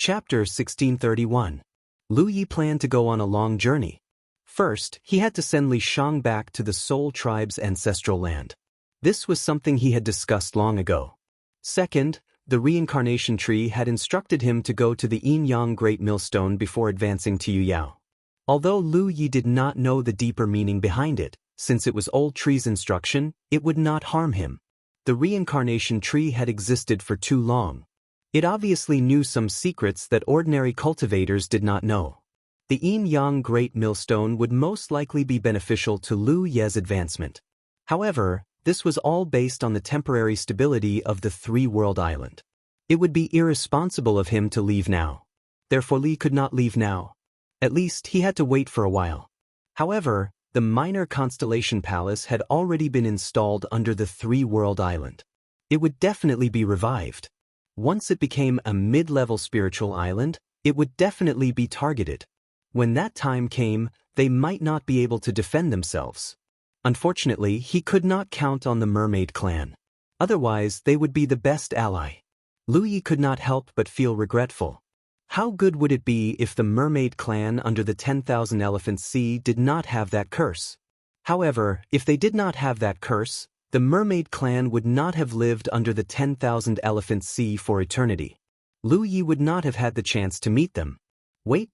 Chapter 1631. Lu Yi planned to go on a long journey. First, he had to send Li Shang back to the Soul Tribe's ancestral land. This was something he had discussed long ago. Second, the reincarnation tree had instructed him to go to the Yin-Yang Great Millstone before advancing to Yuyao. Although Lu Yi did not know the deeper meaning behind it, since it was old tree's instruction, it would not harm him. The reincarnation tree had existed for too long. It obviously knew some secrets that ordinary cultivators did not know. The Yin-Yang Great Millstone would most likely be beneficial to Lu Ye's advancement. However, this was all based on the temporary stability of the three-world island. It would be irresponsible of him to leave now. Therefore Li could not leave now. At least he had to wait for a while. However, the minor constellation palace had already been installed under the three-world island. It would definitely be revived. Once it became a mid-level spiritual island, it would definitely be targeted. When that time came, they might not be able to defend themselves. Unfortunately, he could not count on the mermaid clan. Otherwise, they would be the best ally. Lu Yi could not help but feel regretful. How good would it be if the mermaid clan under the 10,000 Elephant Sea did not have that curse? However, if they did not have that curse, the mermaid clan would not have lived under the 10,000 Elephant Sea for eternity. Lu Yi would not have had the chance to meet them. Wait,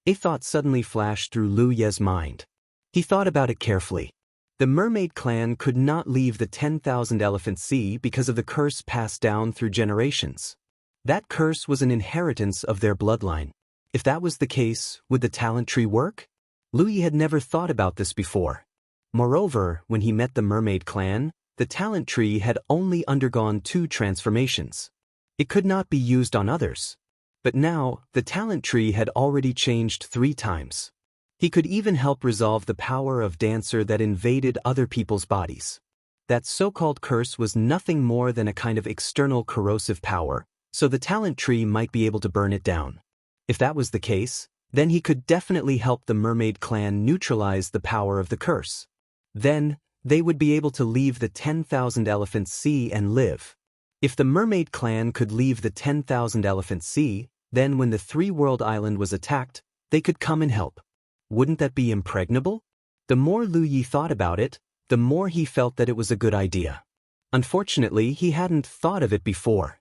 a thought suddenly flashed through Lu Ye's mind. He thought about it carefully. The mermaid clan could not leave the 10,000 Elephant Sea because of the curse passed down through generations. That curse was an inheritance of their bloodline. If that was the case, would the talent tree work? Lu Yi had never thought about this before. Moreover, when he met the mermaid clan, the talent tree had only undergone 2 transformations. It could not be used on others. But now, the talent tree had already changed 3 times. He could even help resolve the power of Dancer that invaded other people's bodies. That so-called curse was nothing more than a kind of external corrosive power, so the talent tree might be able to burn it down. If that was the case, then he could definitely help the mermaid clan neutralize the power of the curse. Then, they would be able to leave the 10,000 Elephant Sea and live. If the mermaid clan could leave the 10,000 Elephant Sea, then when the three-world island was attacked, they could come and help. Wouldn't that be impregnable? The more Lu Yi thought about it, the more he felt that it was a good idea. Unfortunately, he hadn't thought of it before.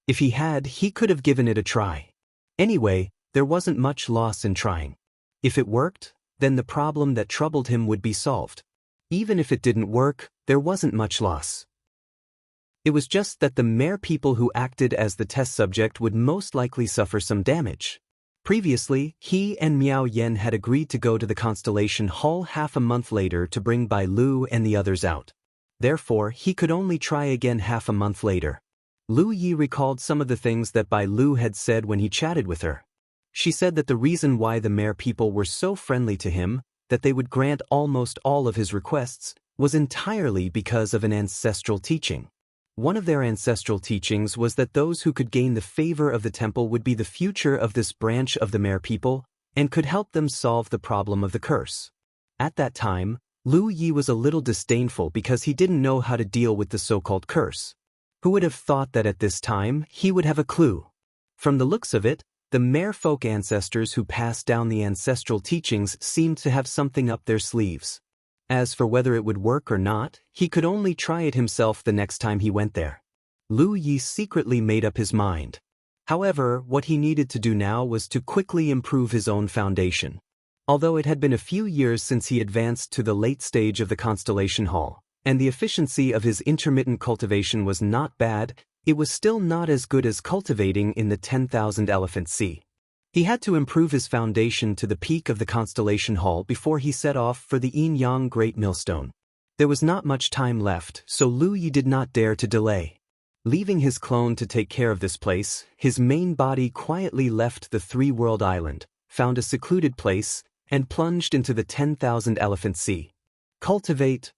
If he had, he could have given it a try. Anyway, there wasn't much loss in trying. If it worked, then the problem that troubled him would be solved. Even if it didn't work, there wasn't much loss. It was just that the mere people who acted as the test subject would most likely suffer some damage. Previously, he and Miao Yen had agreed to go to the Constellation Hall half a month later to bring Bai Lu and the others out. Therefore, he could only try again half a month later. Lu Yi recalled some of the things that Bai Lu had said when he chatted with her. She said that the reason why the mere people were so friendly to him, that they would grant almost all of his requests, was entirely because of an ancestral teaching. One of their ancestral teachings was that those who could gain the favor of the temple would be the future of this branch of the mere people, and could help them solve the problem of the curse. At that time, Lu Yi was a little disdainful because he didn't know how to deal with the so-called curse. Who would have thought that at this time, he would have a clue? From the looks of it, the mere folk ancestors who passed down the ancestral teachings seemed to have something up their sleeves. As for whether it would work or not, he could only try it himself the next time he went there. Lu Yi secretly made up his mind. However, what he needed to do now was to quickly improve his own foundation. Although it had been a few years since he advanced to the late stage of the Constellation Hall, and the efficiency of his intermittent cultivation was not bad, it was still not as good as cultivating in the 10,000 Elephant Sea. He had to improve his foundation to the peak of the Constellation Hall before he set off for the Yin-Yang Great Millstone. There was not much time left, so Lu Yi did not dare to delay. Leaving his clone to take care of this place, his main body quietly left the three-world island, found a secluded place, and plunged into the 10,000 Elephant Sea. Cultivate.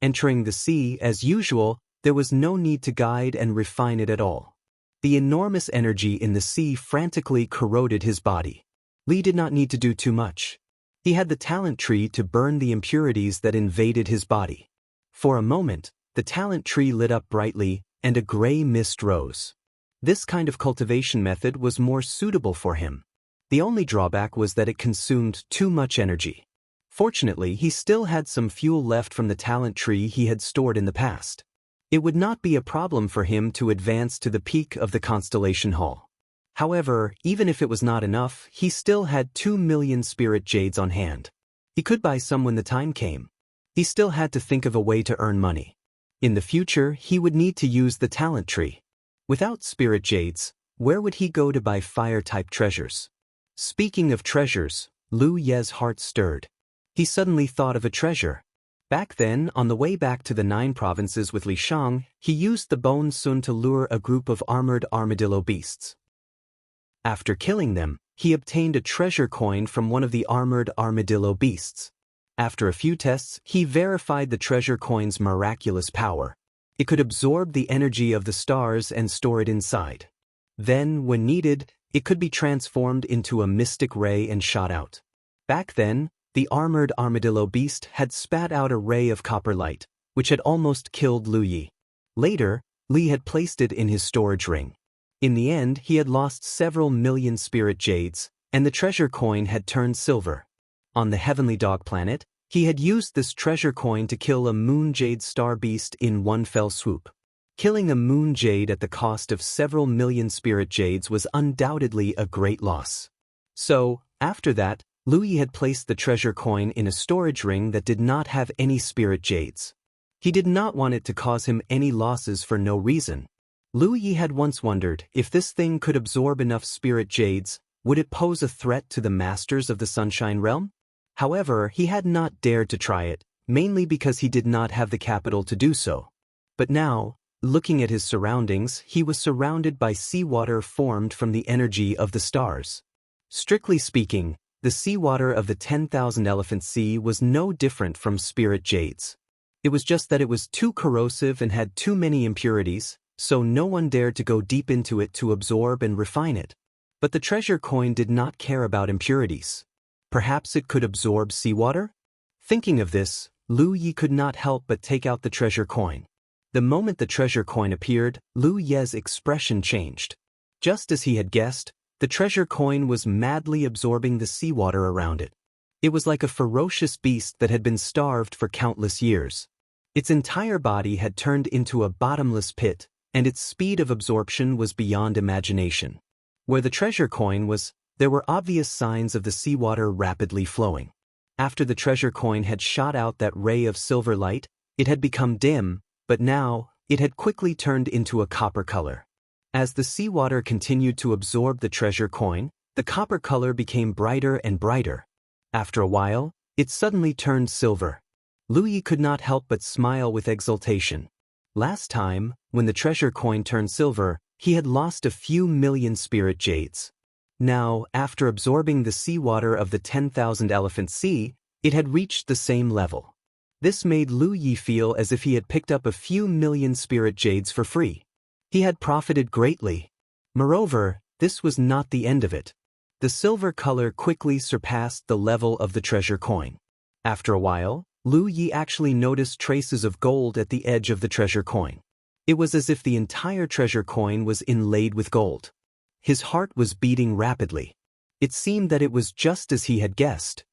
Entering the sea, as usual, there was no need to guide and refine it at all. The enormous energy in the sea frantically corroded his body. Li did not need to do too much. He had the talent tree to burn the impurities that invaded his body. For a moment, the talent tree lit up brightly, and a gray mist rose. This kind of cultivation method was more suitable for him. The only drawback was that it consumed too much energy. Fortunately, he still had some fuel left from the talent tree he had stored in the past. It would not be a problem for him to advance to the peak of the Constellation Hall. However, even if it was not enough, he still had 2 million spirit jades on hand. He could buy some when the time came. He still had to think of a way to earn money. In the future, he would need to use the talent tree. Without spirit jades, where would he go to buy fire-type treasures? Speaking of treasures, Lu Ye's heart stirred. He suddenly thought of a treasure. Back then, on the way back to the 9 provinces with Li Shang, he used the bone sun to lure a group of armored armadillo beasts. After killing them, he obtained a treasure coin from one of the armored armadillo beasts. After a few tests, he verified the treasure coin's miraculous power. It could absorb the energy of the stars and store it inside. Then, when needed, it could be transformed into a mystic ray and shot out. Back then, the armored armadillo beast had spat out a ray of copper light, which had almost killed Lu Yi. Later, Li had placed it in his storage ring. In the end, he had lost several million spirit jades, and the treasure coin had turned silver. On the Heavenly Dog planet, he had used this treasure coin to kill a moon jade star beast in one fell swoop. Killing a moon jade at the cost of several million spirit jades was undoubtedly a great loss. So, after that, Lu Yi had placed the treasure coin in a storage ring that did not have any spirit jades. He did not want it to cause him any losses for no reason. Lu Yi had once wondered if this thing could absorb enough spirit jades, would it pose a threat to the masters of the Sunshine Realm? However, he had not dared to try it, mainly because he did not have the capital to do so. But now, looking at his surroundings, he was surrounded by seawater formed from the energy of the stars. Strictly speaking, the seawater of the 10,000 Elephant Sea was no different from spirit jades. It was just that it was too corrosive and had too many impurities, so no one dared to go deep into it to absorb and refine it. But the treasure coin did not care about impurities. Perhaps it could absorb seawater? Thinking of this, Lu Yi could not help but take out the treasure coin. The moment the treasure coin appeared, Lu Ye's expression changed. Just as he had guessed, the treasure coin was madly absorbing the seawater around it. It was like a ferocious beast that had been starved for countless years. Its entire body had turned into a bottomless pit, and its speed of absorption was beyond imagination. Where the treasure coin was, there were obvious signs of the seawater rapidly flowing. After the treasure coin had shot out that ray of silver light, it had become dim, but now, it had quickly turned into a copper color. As the seawater continued to absorb the treasure coin, the copper color became brighter and brighter. After a while, it suddenly turned silver. Lu Yi could not help but smile with exultation. Last time, when the treasure coin turned silver, he had lost a few million spirit jades. Now, after absorbing the seawater of the 10,000 Elephant Sea, it had reached the same level. This made Lu Yi feel as if he had picked up a few million spirit jades for free. He had profited greatly. Moreover, this was not the end of it. The silver color quickly surpassed the level of the treasure coin. After a while, Lu Yi actually noticed traces of gold at the edge of the treasure coin. It was as if the entire treasure coin was inlaid with gold. His heart was beating rapidly. It seemed that it was just as he had guessed.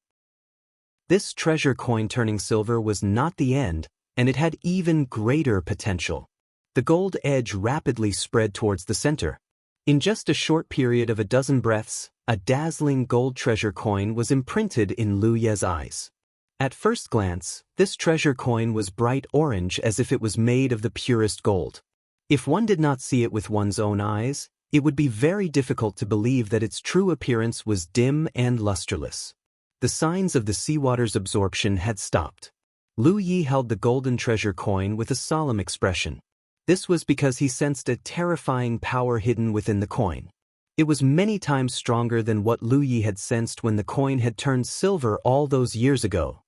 This treasure coin turning silver was not the end, and it had even greater potential. The gold edge rapidly spread towards the center. In just a short period of a dozen breaths, a dazzling gold treasure coin was imprinted in Lu Ye's eyes. At first glance, this treasure coin was bright orange as if it was made of the purest gold. If one did not see it with one's own eyes, it would be very difficult to believe that its true appearance was dim and lusterless. The signs of the seawater's absorption had stopped. Lu Yi held the golden treasure coin with a solemn expression. This was because he sensed a terrifying power hidden within the coin. It was many times stronger than what Lu Yi had sensed when the coin had turned silver all those years ago.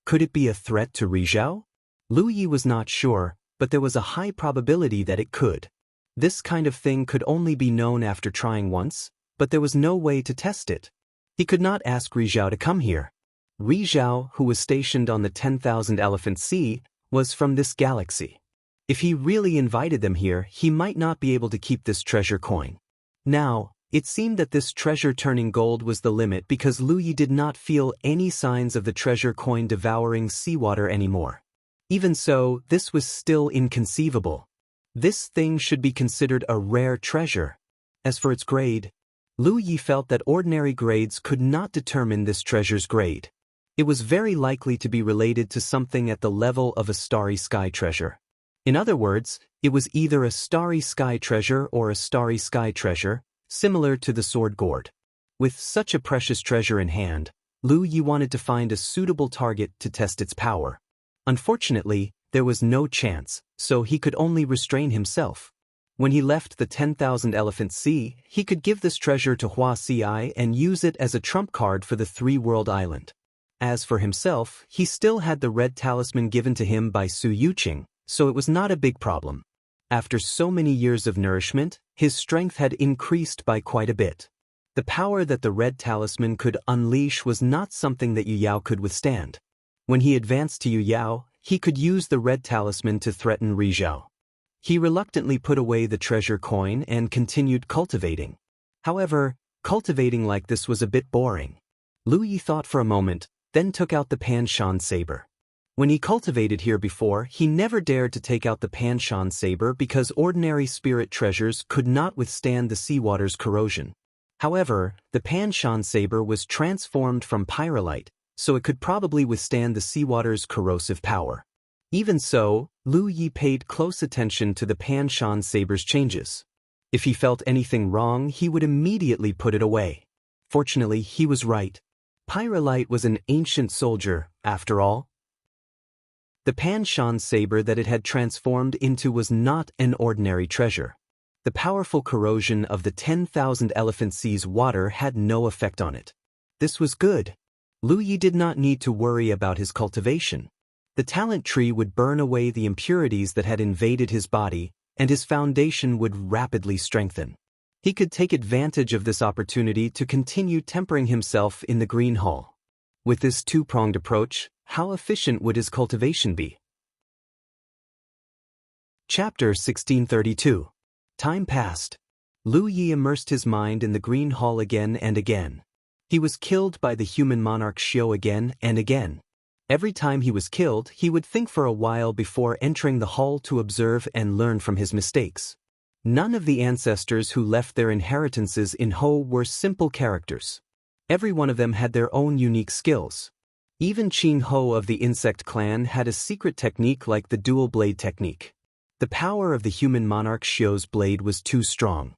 Could it be a threat to Rizhao? Lu Yi was not sure, but there was a high probability that it could. This kind of thing could only be known after trying once, but there was no way to test it. He could not ask Rizhao to come here. Rizhao, who was stationed on the 10,000 Elephant Sea, was from this galaxy. If he really invited them here, he might not be able to keep this treasure coin. Now, it seemed that this treasure turning gold was the limit because Lu Yi did not feel any signs of the treasure coin devouring seawater anymore. Even so, this was still inconceivable. This thing should be considered a rare treasure. As for its grade, Lu Yi felt that ordinary grades could not determine this treasure's grade. It was very likely to be related to something at the level of a starry sky treasure. In other words, it was either a starry sky treasure or a starry sky treasure, similar to the sword gourd. With such a precious treasure in hand, Lu Yi wanted to find a suitable target to test its power. Unfortunately, there was no chance, so he could only restrain himself. When he left the 10,000 Elephant Sea, he could give this treasure to Wuxia and use it as a trump card for the three-world island. As for himself, he still had the red talisman given to him by Su Yuqing, so it was not a big problem. After so many years of nourishment, his strength had increased by quite a bit. The power that the red talisman could unleash was not something that Yu Yao could withstand. When he advanced to Yu Yao, he could use the red talisman to threaten Ri Zhao. He reluctantly put away the treasure coin and continued cultivating. However, cultivating like this was a bit boring. Lu Yi thought for a moment, then took out the Panshan saber. When he cultivated here before, he never dared to take out the Panshan saber because ordinary spirit treasures could not withstand the seawater's corrosion. However, the Panshan saber was transformed from pyrolite, so it could probably withstand the seawater's corrosive power. Even so, Lu Yi paid close attention to the Panshan saber's changes. If he felt anything wrong, he would immediately put it away. Fortunately, he was right. Pyrolite was an ancient soldier, after all. The Panshan saber that it had transformed into was not an ordinary treasure. The powerful corrosion of the 10,000 Elephant Sea's water had no effect on it. This was good. Lu Yi did not need to worry about his cultivation. The talent tree would burn away the impurities that had invaded his body, and his foundation would rapidly strengthen. He could take advantage of this opportunity to continue tempering himself in the green hall. With this two-pronged approach, how efficient would his cultivation be? Chapter 1632. Time passed. Lu Yi immersed his mind in the green hall again and again. He was killed by the human monarch Xiao again and again. Every time he was killed, he would think for a while before entering the hall to observe and learn from his mistakes. None of the ancestors who left their inheritances in Ho were simple characters. Every one of them had their own unique skills. Even Qing Ho of the insect clan had a secret technique like the dual blade technique. The power of the human monarch Xiao's blade was too strong.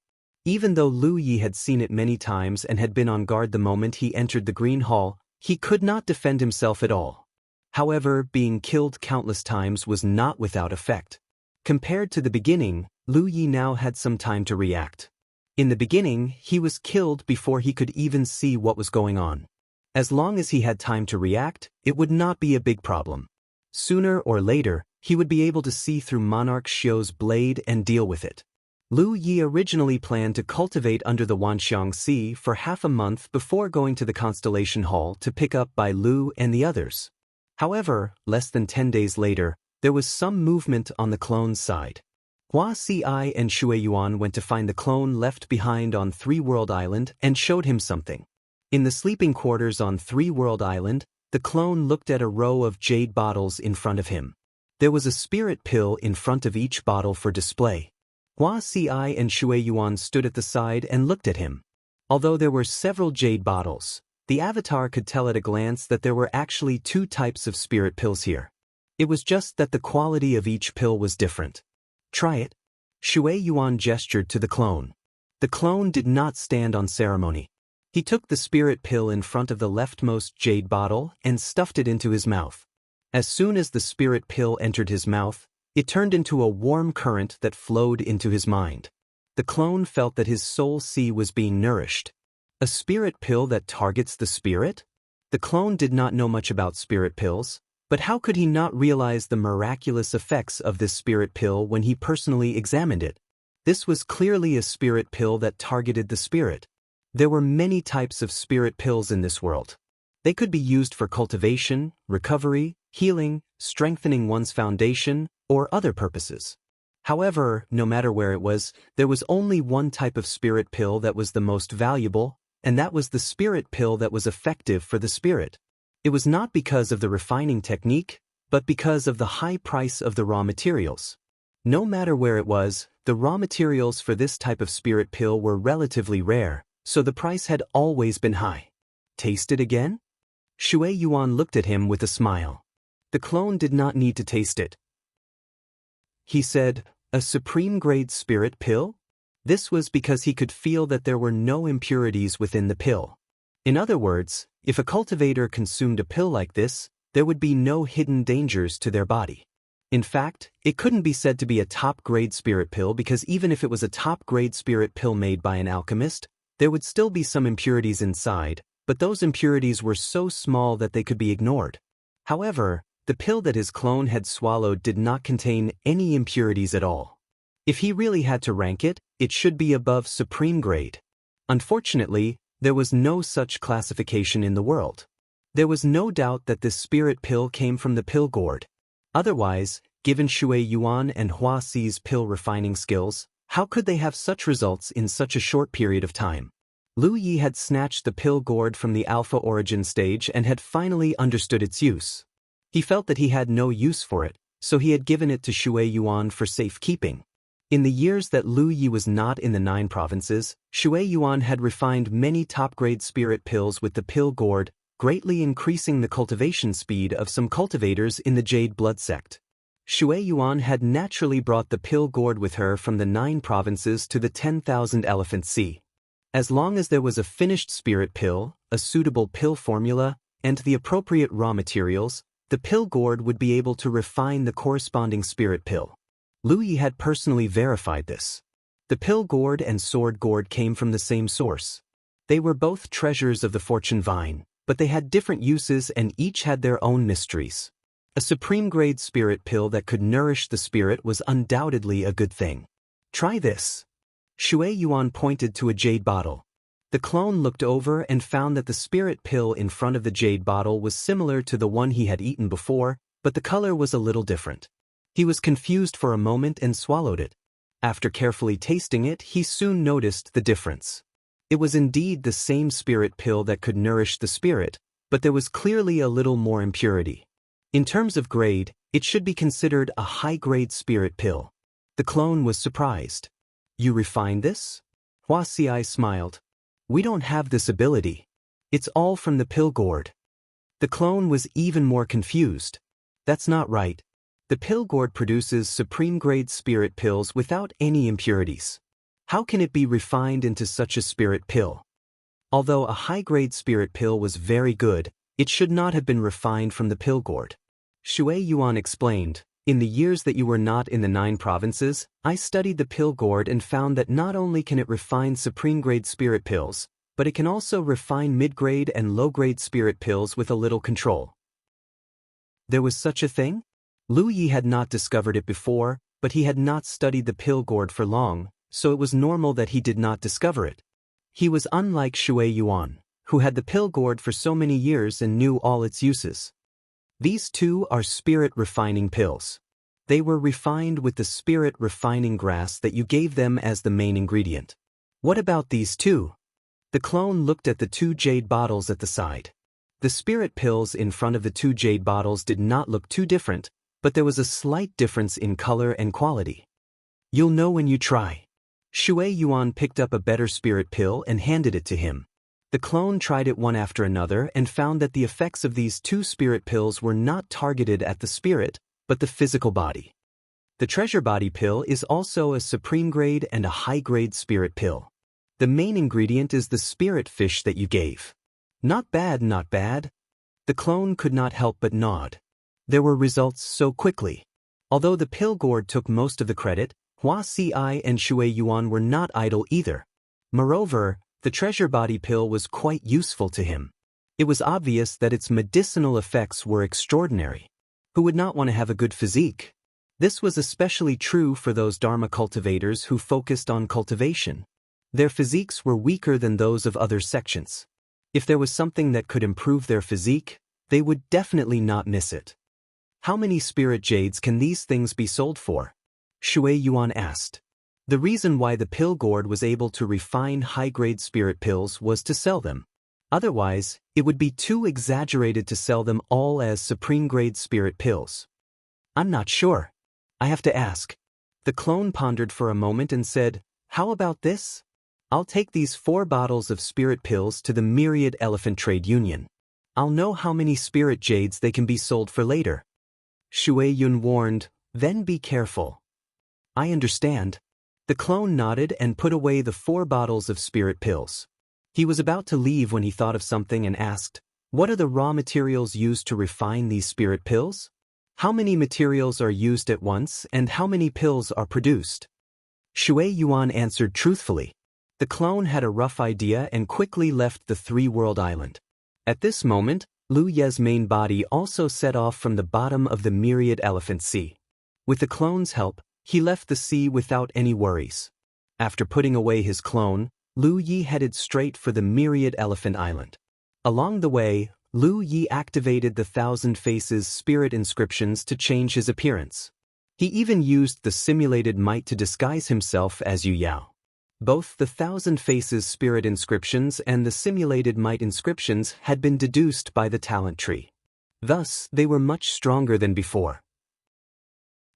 Even though Lu Yi had seen it many times and had been on guard the moment he entered the green hall, he could not defend himself at all. However, being killed countless times was not without effect. Compared to the beginning, Lu Yi now had some time to react. In the beginning, he was killed before he could even see what was going on. As long as he had time to react, it would not be a big problem. Sooner or later, he would be able to see through Monarch Xiao's blade and deal with it. Lu Yi originally planned to cultivate under the Wanxiang Sea for half a month before going to the Constellation Hall to pick up by Lu and the others. However, less than 10 days later, there was some movement on the clone's side. Hua Si and Shui Yuan went to find the clone left behind on Three World Island and showed him something. In the sleeping quarters on Three World Island, the clone looked at a row of jade bottles in front of him. There was a spirit pill in front of each bottle for display. Hua Si and Shui Yuan stood at the side and looked at him. Although there were several jade bottles, the avatar could tell at a glance that there were actually two types of spirit pills here. It was just that the quality of each pill was different. Try it. Shui Yuan gestured to the clone. The clone did not stand on ceremony. He took the spirit pill in front of the leftmost jade bottle and stuffed it into his mouth. As soon as the spirit pill entered his mouth, it turned into a warm current that flowed into his mind. The clone felt that his soul sea was being nourished. A spirit pill that targets the spirit? The clone did not know much about spirit pills, but how could he not realize the miraculous effects of this spirit pill when he personally examined it? This was clearly a spirit pill that targeted the spirit. There were many types of spirit pills in this world. They could be used for cultivation, recovery, healing, strengthening one's foundation, or other purposes. However, no matter where it was, there was only one type of spirit pill that was the most valuable, and that was the spirit pill that was effective for the spirit. It was not because of the refining technique, but because of the high price of the raw materials. No matter where it was, the raw materials for this type of spirit pill were relatively rare, so the price had always been high. Taste it again? Shui Yuan looked at him with a smile. The clone did not need to taste it. He said, "A supreme-grade spirit pill?" This was because he could feel that there were no impurities within the pill. In other words, if a cultivator consumed a pill like this, there would be no hidden dangers to their body. In fact, it couldn't be said to be a top-grade spirit pill because even if it was a top-grade spirit pill made by an alchemist, there would still be some impurities inside, but those impurities were so small that they could be ignored. However, the pill that his clone had swallowed did not contain any impurities at all. If he really had to rank it, it should be above supreme grade. Unfortunately, there was no such classification in the world. There was no doubt that this spirit pill came from the pill gourd. Otherwise, given Shui Yuan and Hua Xi's pill refining skills, how could they have such results in such a short period of time? Lu Yi had snatched the pill gourd from the alpha origin stage and had finally understood its use. He felt that he had no use for it, so he had given it to Shui Yuan for safekeeping. In the years that Lu Yi was not in the 9 provinces, Shui Yuan had refined many top-grade spirit pills with the pill gourd, greatly increasing the cultivation speed of some cultivators in the Jade Blood sect. Shui Yuan had naturally brought the pill gourd with her from the 9 provinces to the 10,000 Elephant Sea. As long as there was a finished spirit pill, a suitable pill formula, and the appropriate raw materials, the pill gourd would be able to refine the corresponding spirit pill. Lu Yi had personally verified this. The pill gourd and sword gourd came from the same source. They were both treasures of the fortune vine, but they had different uses and each had their own mysteries. A supreme-grade spirit pill that could nourish the spirit was undoubtedly a good thing. Try this. Shui Yuan pointed to a jade bottle. The clone looked over and found that the spirit pill in front of the jade bottle was similar to the one he had eaten before, but the color was a little different. He was confused for a moment and swallowed it. After carefully tasting it, he soon noticed the difference. It was indeed the same spirit pill that could nourish the spirit, but there was clearly a little more impurity. In terms of grade, it should be considered a high-grade spirit pill. The clone was surprised. "You refined this?" Hua Xi smiled. "We don't have this ability. It's all from the pill gourd." The clone was even more confused. "That's not right. The pill gourd produces supreme-grade spirit pills without any impurities. How can it be refined into such a spirit pill?" Although a high-grade spirit pill was very good, it should not have been refined from the pill gourd. Shui Yuan explained, "In the years that you were not in the 9 provinces, I studied the pill gourd and found that not only can it refine supreme-grade spirit pills, but it can also refine mid-grade and low-grade spirit pills with a little control." There was such a thing? Lu Yi had not discovered it before, but he had not studied the pill gourd for long, so it was normal that he did not discover it. He was unlike Shui Yuan, who had the pill gourd for so many years and knew all its uses. These two are spirit refining pills. They were refined with the spirit refining grass that you gave them as the main ingredient. What about these two? The clone looked at the 2 jade bottles at the side. The spirit pills in front of the 2 jade bottles did not look too different, but there was a slight difference in color and quality. "You'll know when you try." Shui Yuan picked up a better spirit pill and handed it to him. The clone tried it one after another and found that the effects of these 2 spirit pills were not targeted at the spirit, but the physical body. The treasure body pill is also a supreme grade and a high grade spirit pill. The main ingredient is the spirit fish that you gave. Not bad, not bad. The clone could not help but nod. There were results so quickly. Although the pill gourd took most of the credit, Hua Xi and Shui Yuan were not idle either. Moreover, the treasure body pill was quite useful to him. It was obvious that its medicinal effects were extraordinary. Who would not want to have a good physique? This was especially true for those Dharma cultivators who focused on cultivation. Their physiques were weaker than those of other sections. If there was something that could improve their physique, they would definitely not miss it. How many spirit jades can these things be sold for? Shui Yuan asked. The reason why the pill gourd was able to refine high-grade spirit pills was to sell them. Otherwise, it would be too exaggerated to sell them all as supreme-grade spirit pills. I'm not sure. I have to ask. The clone pondered for a moment and said, how about this? I'll take these 4 bottles of spirit pills to the Myriad Elephant Trade Union. I'll know how many spirit jades they can be sold for later. Shui Yun warned, then be careful. I understand. The clone nodded and put away the 4 bottles of spirit pills. He was about to leave when he thought of something and asked, what are the raw materials used to refine these spirit pills? How many materials are used at once and how many pills are produced? Shui Yuan answered truthfully. The clone had a rough idea and quickly left the 3-world island. At this moment, Lu Ye's main body also set off from the bottom of the Myriad Elephant Sea. With the clone's help, he left the sea without any worries. After putting away his clone, Lu Yi headed straight for the Myriad Elephant Island. Along the way, Lu Yi activated the Thousand Faces spirit inscriptions to change his appearance. He even used the simulated might to disguise himself as Yu Yao. Both the Thousand Faces spirit inscriptions and the simulated might inscriptions had been deduced by the talent tree. Thus, they were much stronger than before.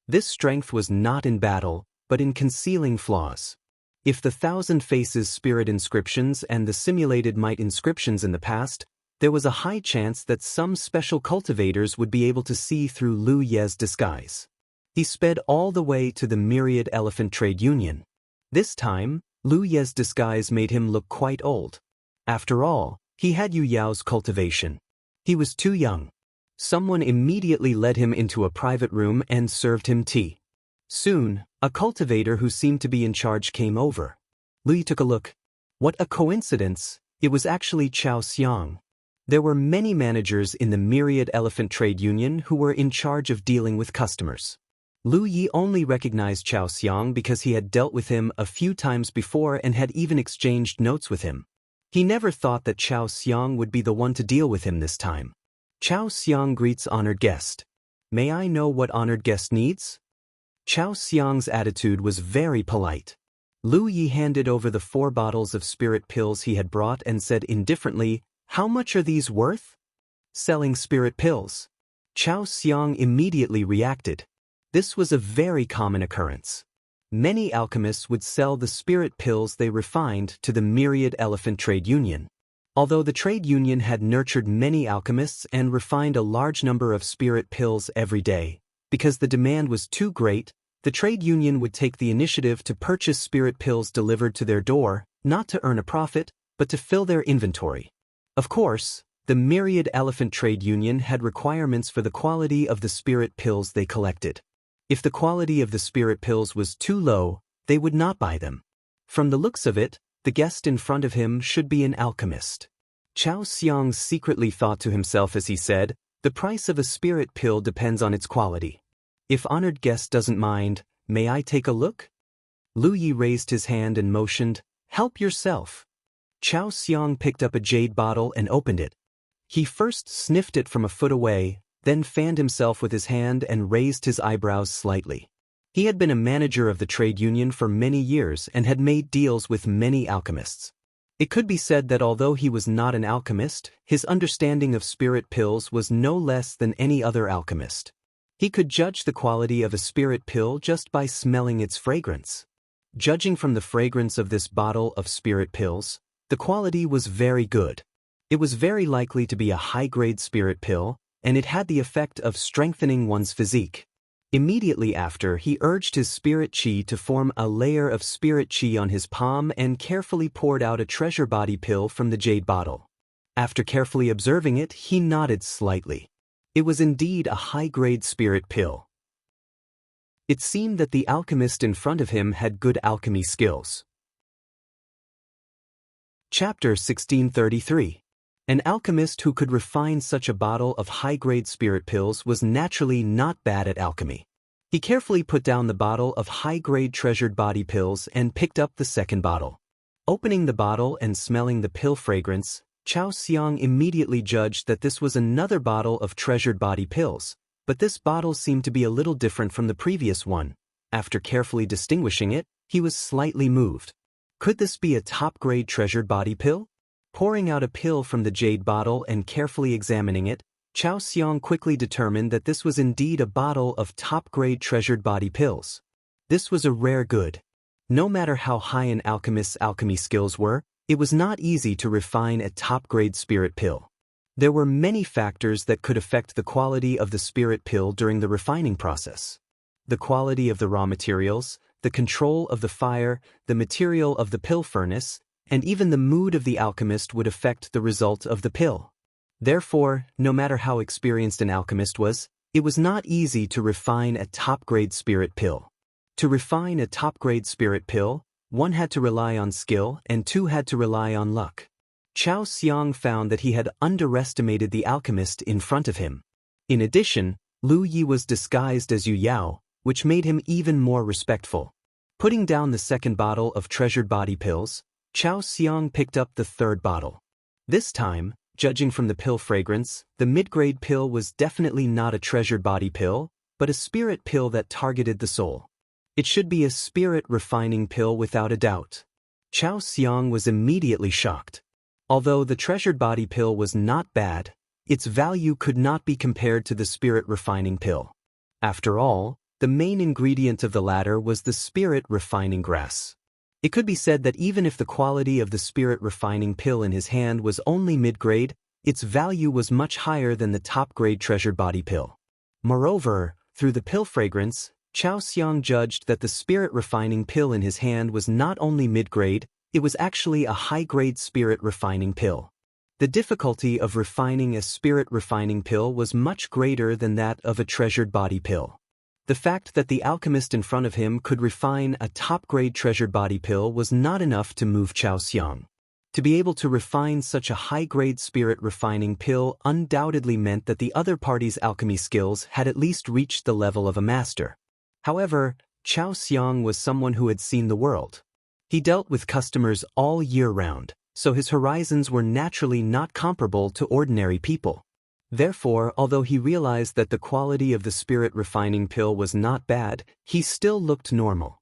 This strength was not in battle, but in concealing flaws. If the Thousand Faces spirit inscriptions and the simulated might inscriptions in the past, there was a high chance that some special cultivators would be able to see through Lu Ye's disguise. He sped all the way to the Myriad Elephant Trade Union. This time, Lu Ye's disguise made him look quite old. After all, he had Yu Yao's cultivation. He was too young. Someone immediately led him into a private room and served him tea. Soon, a cultivator who seemed to be in charge came over. Lu Yi took a look. What a coincidence! It was actually Chao Xiang. There were many managers in the Myriad Elephant Trade Union who were in charge of dealing with customers. Lu Yi only recognized Chao Xiang because he had dealt with him a few times before and had even exchanged notes with him. He never thought that Chao Xiang would be the one to deal with him this time. Chao Xiang greets honored guest. May I know what honored guest needs? Chao Xiang's attitude was very polite. Lu Yi handed over the 4 bottles of spirit pills he had brought and said indifferently, how much are these worth? Selling spirit pills. Chao Xiang immediately reacted. This was a very common occurrence. Many alchemists would sell the spirit pills they refined to the Myriad Elephant Trade Union. Although the trade union had nurtured many alchemists and refined a large number of spirit pills every day, because the demand was too great, the trade union would take the initiative to purchase spirit pills delivered to their door, not to earn a profit, but to fill their inventory. Of course, the Myriad Elephant Trade Union had requirements for the quality of the spirit pills they collected. If the quality of the spirit pills was too low, they would not buy them. From the looks of it, the guest in front of him should be an alchemist. Chao Xiang secretly thought to himself as he said, the price of a spirit pill depends on its quality. If honored guest doesn't mind, may I take a look? Lu Yi raised his hand and motioned, help yourself. Chao Xiang picked up a jade bottle and opened it. He first sniffed it from a foot away, then fanned himself with his hand and raised his eyebrows slightly. He had been a manager of the trade union for many years and had made deals with many alchemists. It could be said that although he was not an alchemist, his understanding of spirit pills was no less than any other alchemist. He could judge the quality of a spirit pill just by smelling its fragrance. Judging from the fragrance of this bottle of spirit pills, the quality was very good. It was very likely to be a high-grade spirit pill, and it had the effect of strengthening one's physique. Immediately after, he urged his spirit chi to form a layer of spirit chi on his palm and carefully poured out a treasure body pill from the jade bottle. After carefully observing it, he nodded slightly. It was indeed a high-grade spirit pill. It seemed that the alchemist in front of him had good alchemy skills. Chapter 1633. An alchemist who could refine such a bottle of high-grade spirit pills was naturally not bad at alchemy. He carefully put down the bottle of high-grade treasured body pills and picked up the second bottle. Opening the bottle and smelling the pill fragrance, Chao Xiang immediately judged that this was another bottle of treasured body pills, but this bottle seemed to be a little different from the previous one. After carefully distinguishing it, he was slightly moved. Could this be a top-grade treasured body pill? Pouring out a pill from the jade bottle and carefully examining it, Chao Xiang quickly determined that this was indeed a bottle of top-grade treasured body pills. This was a rare good. No matter how high an alchemist's alchemy skills were, it was not easy to refine a top-grade spirit pill. There were many factors that could affect the quality of the spirit pill during the refining process. The quality of the raw materials, the control of the fire, the material of the pill furnace, and even the mood of the alchemist would affect the result of the pill. Therefore, no matter how experienced an alchemist was, it was not easy to refine a top-grade spirit pill. To refine a top-grade spirit pill, one had to rely on skill and two had to rely on luck. Chao Xiang found that he had underestimated the alchemist in front of him. In addition, Lu Yi was disguised as Yu Yao, which made him even more respectful. Putting down the second bottle of treasured body pills, Chao Xiang picked up the third bottle. This time, judging from the pill fragrance, the mid-grade pill was definitely not a treasured body pill, but a spirit pill that targeted the soul. It should be a spirit refining pill without a doubt. Chao Xiang was immediately shocked. Although the treasured body pill was not bad, its value could not be compared to the spirit refining pill. After all, the main ingredient of the latter was the spirit refining grass. It could be said that even if the quality of the spirit refining pill in his hand was only mid-grade, its value was much higher than the top-grade treasured body pill. Moreover, through the pill fragrance, Chao Xiang judged that the spirit refining pill in his hand was not only mid-grade, it was actually a high-grade spirit refining pill. The difficulty of refining a spirit refining pill was much greater than that of a treasured body pill. The fact that the alchemist in front of him could refine a top-grade treasured body pill was not enough to move Chao Xiang. To be able to refine such a high-grade spirit refining pill undoubtedly meant that the other party's alchemy skills had at least reached the level of a master. However, Chao Xiang was someone who had seen the world. He dealt with customers all year round, so his horizons were naturally not comparable to ordinary people. Therefore, although he realized that the quality of the spirit refining pill was not bad, he still looked normal.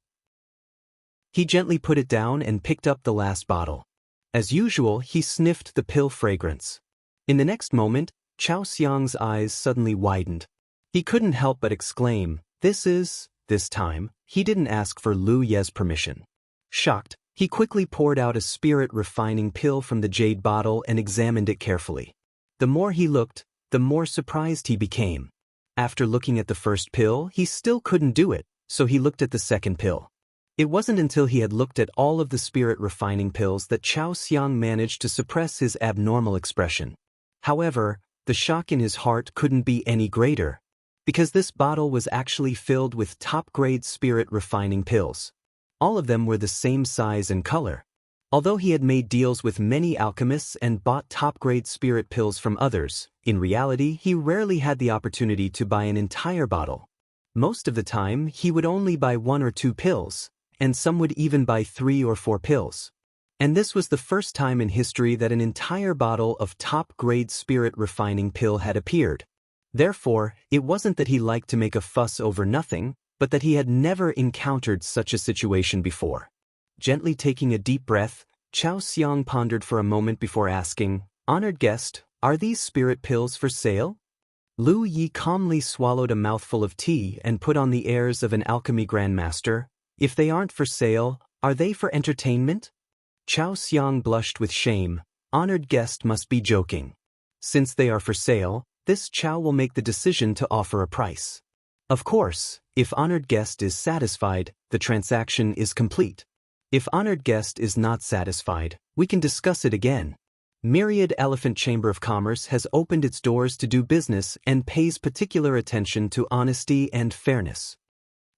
He gently put it down and picked up the last bottle. As usual, he sniffed the pill fragrance. In the next moment, Chao Xiang's eyes suddenly widened. He couldn't help but exclaim, This time, he didn't ask for Lu Ye's permission. Shocked, he quickly poured out a spirit refining pill from the jade bottle and examined it carefully. The more he looked, the more surprised he became. After looking at the first pill, he still couldn't do it, so he looked at the second pill. It wasn't until he had looked at all of the spirit refining pills that Chao Xiang managed to suppress his abnormal expression. However, the shock in his heart couldn't be any greater, because this bottle was actually filled with top-grade spirit refining pills. All of them were the same size and color. Although he had made deals with many alchemists and bought top-grade spirit pills from others, in reality he rarely had the opportunity to buy an entire bottle. Most of the time, he would only buy 1 or 2 pills, and some would even buy 3 or 4 pills. And this was the first time in history that an entire bottle of top-grade spirit refining pill had appeared. Therefore, it wasn't that he liked to make a fuss over nothing, but that he had never encountered such a situation before. Gently taking a deep breath, Chao Xiang pondered for a moment before asking, "Honored guest, are these spirit pills for sale?" Lu Yi calmly swallowed a mouthful of tea and put on the airs of an alchemy grandmaster. "If they aren't for sale, are they for entertainment?" Chao Xiang blushed with shame. Honored guest must be joking. Since they are for sale, this Chao will make the decision to offer a price. Of course, if honored guest is satisfied, the transaction is complete. If honored guest is not satisfied, we can discuss it again. Myriad Elephant Chamber of Commerce has opened its doors to do business and pays particular attention to honesty and fairness.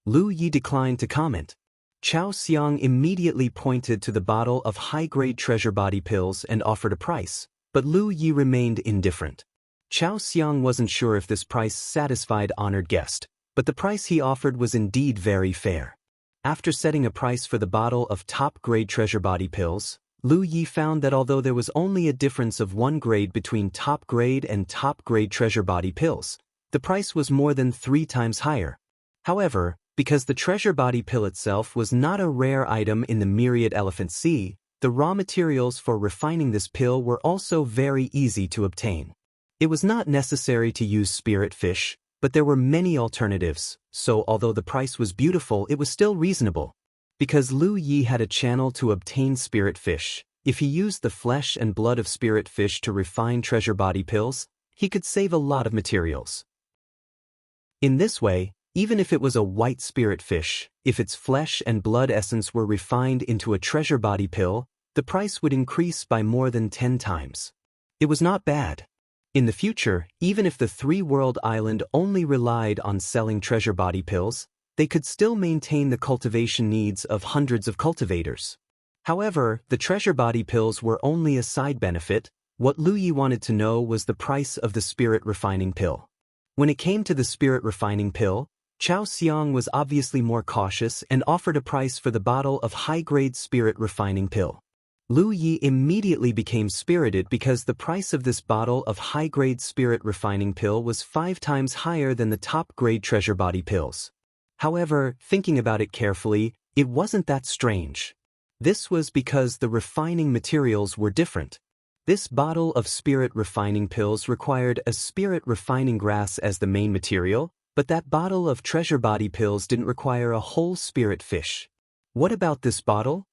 Lu Yi declined to comment. Chao Xiang immediately pointed to the bottle of high-grade treasure body pills and offered a price, but Lu Yi remained indifferent. Chao Xiang wasn't sure if this price satisfied honored guest, but the price he offered was indeed very fair. After setting a price for the bottle of top-grade treasure body pills, Lu Yi found that although there was only a difference of 1 grade between top-grade and top-grade treasure body pills, the price was more than 3 times higher. However, Because the treasure body pill itself was not a rare item in the myriad elephant sea, the raw materials for refining this pill were also very easy to obtain. It was not necessary to use spirit fish, but there were many alternatives, so although the price was beautiful, it was still reasonable. Because Lu Yi had a channel to obtain spirit fish, if he used the flesh and blood of spirit fish to refine treasure body pills, he could save a lot of materials. In this way, even if it was a white spirit fish, if its flesh and blood essence were refined into a treasure body pill, the price would increase by more than 10 times. It was not bad. In the future, even if the three-world island only relied on selling treasure body pills, they could still maintain the cultivation needs of hundreds of cultivators. However, the treasure body pills were only a side benefit. What Lu Yi wanted to know was the price of the spirit refining pill. When it came to the spirit refining pill, Chao Xiang was obviously more cautious and offered a price for the bottle of high-grade spirit refining pill. Lu Yi immediately became spirited because the price of this bottle of high-grade spirit refining pill was 5 times higher than the top-grade treasure body pills. However, thinking about it carefully, it wasn't that strange. This was because the refining materials were different. This bottle of spirit refining pills required a spirit refining grass as the main material, but that bottle of treasure body pills didn't require a whole spirit fish. What about this bottle?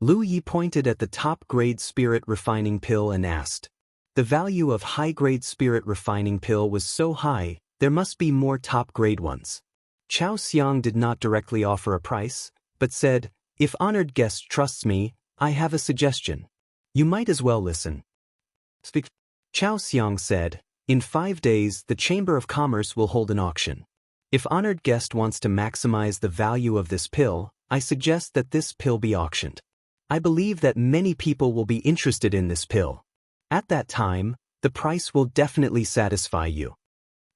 Lu Yi pointed at the top-grade spirit refining pill and asked. The value of high-grade spirit refining pill was so high, there must be more top-grade ones. Chao Xiang did not directly offer a price, but said, "If honored guest trusts me, I have a suggestion. You might as well listen." Chao Xiang said, "In 5 days, the Chamber of Commerce will hold an auction. If honored guest wants to maximize the value of this pill, I suggest that this pill be auctioned. I believe that many people will be interested in this pill. At that time, the price will definitely satisfy you."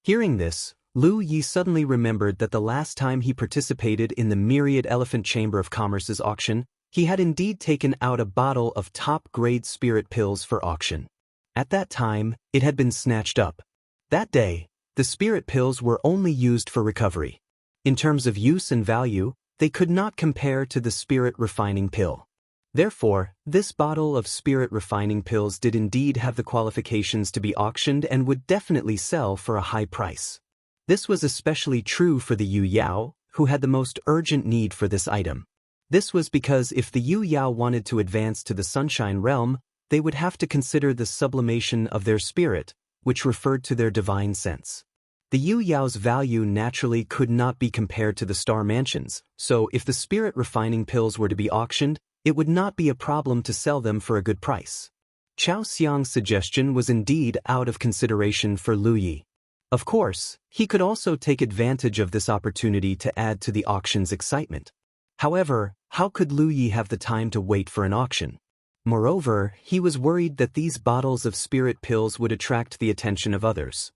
Hearing this, Lu Yi suddenly remembered that the last time he participated in the Myriad Elephant Chamber of Commerce's auction, he had indeed taken out a bottle of top-grade spirit pills for auction. At that time, it had been snatched up. That day, the spirit pills were only used for recovery. In terms of use and value, they could not compare to the spirit refining pill. Therefore, this bottle of spirit refining pills did indeed have the qualifications to be auctioned and would definitely sell for a high price. This was especially true for the Yu Yao, who had the most urgent need for this item. This was because if the Yu Yao wanted to advance to the Sunshine Realm, they would have to consider the sublimation of their spirit, which referred to their divine sense. The Yu Yao's value naturally could not be compared to the star mansions, so if the spirit refining pills were to be auctioned, it would not be a problem to sell them for a good price. Chao Xiang's suggestion was indeed out of consideration for Lu Yi. Of course, he could also take advantage of this opportunity to add to the auction's excitement. However, how could Lu Yi have the time to wait for an auction? Moreover, he was worried that these bottles of spirit pills would attract the attention of others.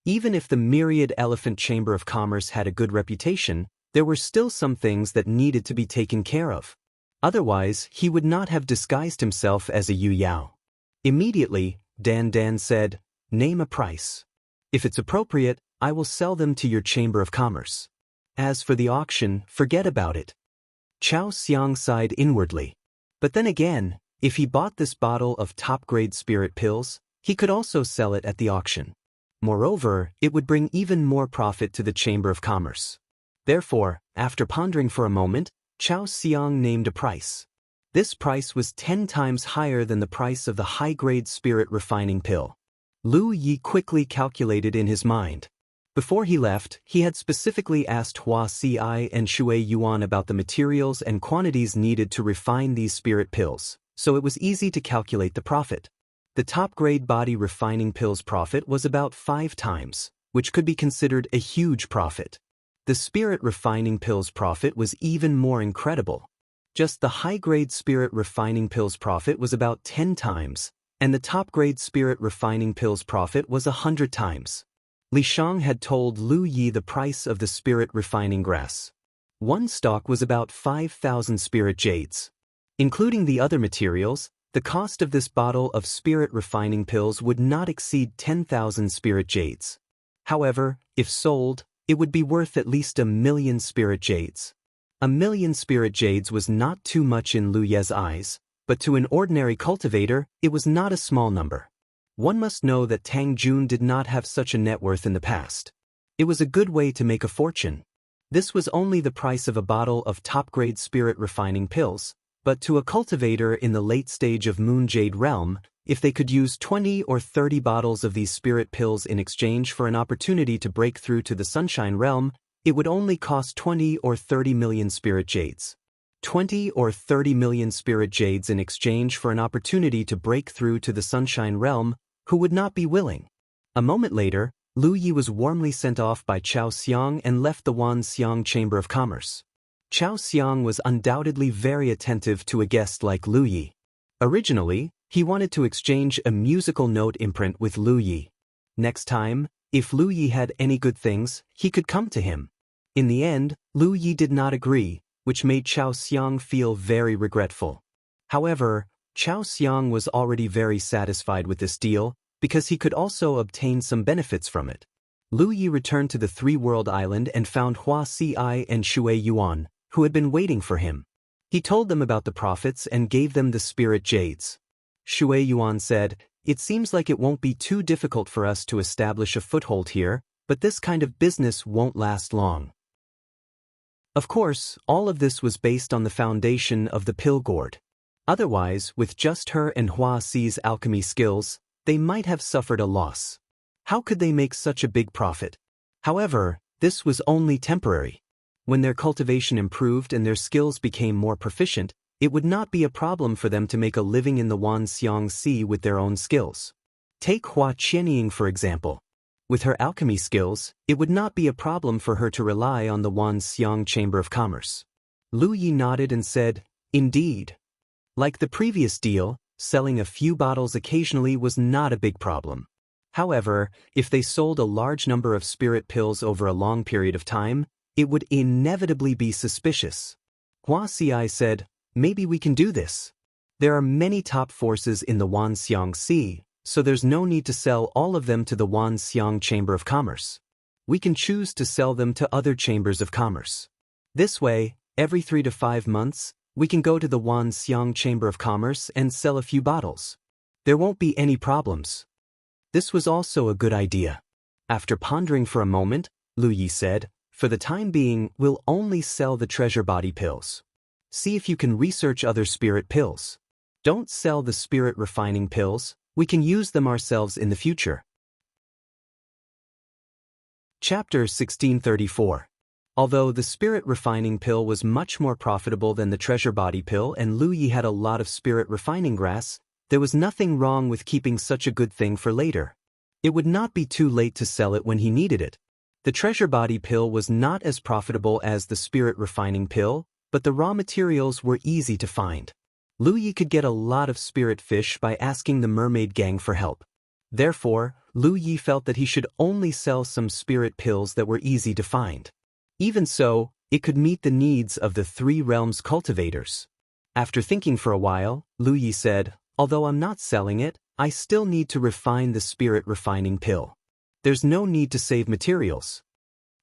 Even if the Myriad Elephant Chamber of Commerce had a good reputation, there were still some things that needed to be taken care of. Otherwise, he would not have disguised himself as a Yu Yao. Immediately, Dan Dan said, "Name a price. If it's appropriate, I will sell them to your Chamber of Commerce. As for the auction, forget about it." Chao Xiang sighed inwardly. But then again, if he bought this bottle of top-grade spirit pills, he could also sell it at the auction. Moreover, it would bring even more profit to the Chamber of Commerce. Therefore, after pondering for a moment, Chao Xiang named a price. This price was 10 times higher than the price of the high-grade spirit refining pill. Lu Yi quickly calculated in his mind. Before he left, he had specifically asked Hua Si and Shui Yuan about the materials and quantities needed to refine these spirit pills, so it was easy to calculate the profit. The top-grade body refining pills profit was about 5 times, which could be considered a huge profit. The spirit refining pills profit was even more incredible. Just the high-grade spirit refining pills profit was about 10 times, and the top-grade spirit refining pills profit was 100 times. Li Shang had told Lu Yi the price of the spirit refining grass. One stalk was about 5,000 spirit jades. Including the other materials, the cost of this bottle of spirit refining pills would not exceed 10,000 spirit jades. However, if sold, it would be worth at least 1,000,000 spirit jades. 1,000,000 spirit jades was not too much in Lu Ye's eyes, but to an ordinary cultivator, it was not a small number. One must know that Tang Jun did not have such a net worth in the past. It was a good way to make a fortune. This was only the price of a bottle of top-grade spirit refining pills, but to a cultivator in the late stage of Moon Jade realm, if they could use 20 or 30 bottles of these spirit pills in exchange for an opportunity to break through to the Sunshine realm, it would only cost 20 or 30 million spirit jades. 20 or 30 million spirit jades in exchange for an opportunity to break through to the Sunshine realm, who would not be willing? A moment later, Lu Yi was warmly sent off by Chao Xiang and left the Wanxiang Chamber of Commerce. Chao Xiang was undoubtedly very attentive to a guest like Lu Yi. Originally, he wanted to exchange a musical note imprint with Lu Yi. Next time, if Lu Yi had any good things, he could come to him. In the end, Lu Yi did not agree, which made Chao Xiang feel very regretful. However, Chao Xiang was already very satisfied with this deal, because he could also obtain some benefits from it. Lu Yi returned to the Three-World Island and found Hua Ci and Shui Yuan, who had been waiting for him. He told them about the profits and gave them the spirit jades. Shui Yuan said, "It seems like it won't be too difficult for us to establish a foothold here, but this kind of business won't last long." Of course, all of this was based on the foundation of the pill gourd. Otherwise, with just her and Hua Ci's alchemy skills, they might have suffered a loss. How could they make such a big profit? However, this was only temporary. When their cultivation improved and their skills became more proficient, it would not be a problem for them to make a living in the Wanxiang Sea with their own skills. Take Hua Qianying for example. With her alchemy skills, it would not be a problem for her to rely on the Wanxiang Chamber of Commerce. Lu Yi nodded and said, "Indeed." Like the previous deal, selling a few bottles occasionally was not a big problem. However, if they sold a large number of spirit pills over a long period of time, it would inevitably be suspicious. Hua Ci said, "Maybe we can do this. There are many top forces in the Wanxiang Sea, so there's no need to sell all of them to the Wanxiang Chamber of Commerce. We can choose to sell them to other chambers of commerce. This way, every 3 to 5 months, we can go to the Wanxiang Chamber of Commerce and sell a few bottles. There won't be any problems." This was also a good idea. After pondering for a moment, Lu Yi said, "For the time being, we'll only sell the treasure body pills. See if you can research other spirit pills. Don't sell the spirit refining pills, we can use them ourselves in the future." Chapter 1634. Although the spirit refining pill was much more profitable than the treasure body pill and Lu Yi had a lot of spirit refining grass, there was nothing wrong with keeping such a good thing for later. It would not be too late to sell it when he needed it. The treasure body pill was not as profitable as the spirit refining pill, but the raw materials were easy to find. Lu Yi could get a lot of spirit fish by asking the mermaid gang for help. Therefore, Lu Yi felt that he should only sell some spirit pills that were easy to find. Even so, it could meet the needs of the Three Realms cultivators. After thinking for a while, Lu Yi said, "Although I'm not selling it, I still need to refine the spirit refining pill. There's no need to save materials."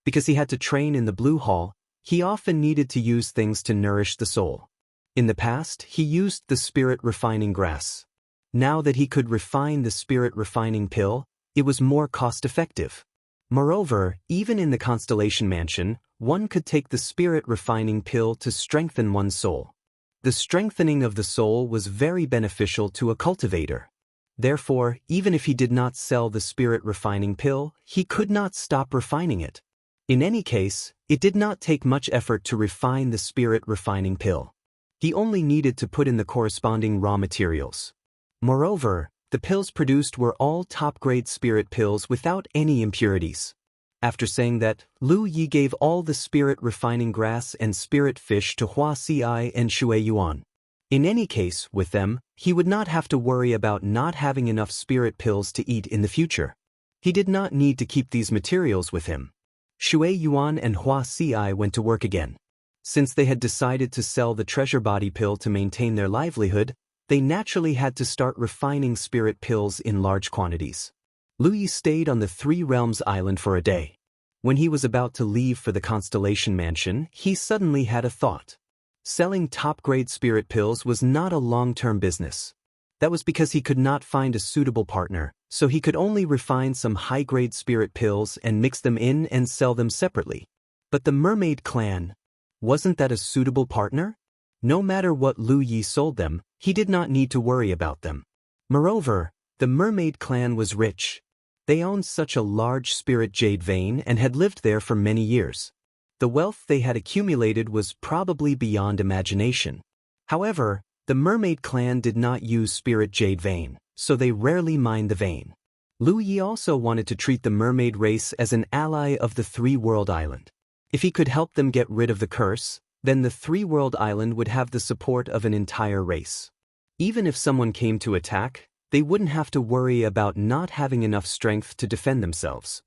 Because he had to train in the Blue Hall, he often needed to use things to nourish the soul. In the past, he used the spirit refining grass. Now that he could refine the spirit refining pill, it was more cost-effective. Moreover, even in the Constellation Mansion, one could take the spirit refining pill to strengthen one's soul. The strengthening of the soul was very beneficial to a cultivator. Therefore, even if he did not sell the spirit refining pill, he could not stop refining it. In any case, it did not take much effort to refine the spirit refining pill. He only needed to put in the corresponding raw materials. Moreover, the pills produced were all top-grade spirit pills without any impurities. After saying that, Lu Yi gave all the spirit refining grass and spirit fish to Hua Ci and Shui Yuan. In any case, with them, he would not have to worry about not having enough spirit pills to eat in the future. He did not need to keep these materials with him. Shui Yuan and Hua Ci went to work again. Since they had decided to sell the treasure body pill to maintain their livelihood, they naturally had to start refining spirit pills in large quantities. Lu Yi stayed on the Three Realms Island for a day. When he was about to leave for the Constellation Mansion, he suddenly had a thought. Selling top-grade spirit pills was not a long-term business. That was because he could not find a suitable partner, so he could only refine some high-grade spirit pills and mix them in and sell them separately. But the Mermaid Clan, wasn't that a suitable partner? No matter what Lu Yi sold them, he did not need to worry about them. Moreover, the Mermaid Clan was rich. They owned such a large spirit jade vein and had lived there for many years. The wealth they had accumulated was probably beyond imagination. However, the Mermaid Clan did not use spirit jade vein, so they rarely mined the vein. Lu Yi also wanted to treat the mermaid race as an ally of the Three-World Island. If he could help them get rid of the curse, then the Three-World Island would have the support of an entire race. Even if someone came to attack, they wouldn't have to worry about not having enough strength to defend themselves.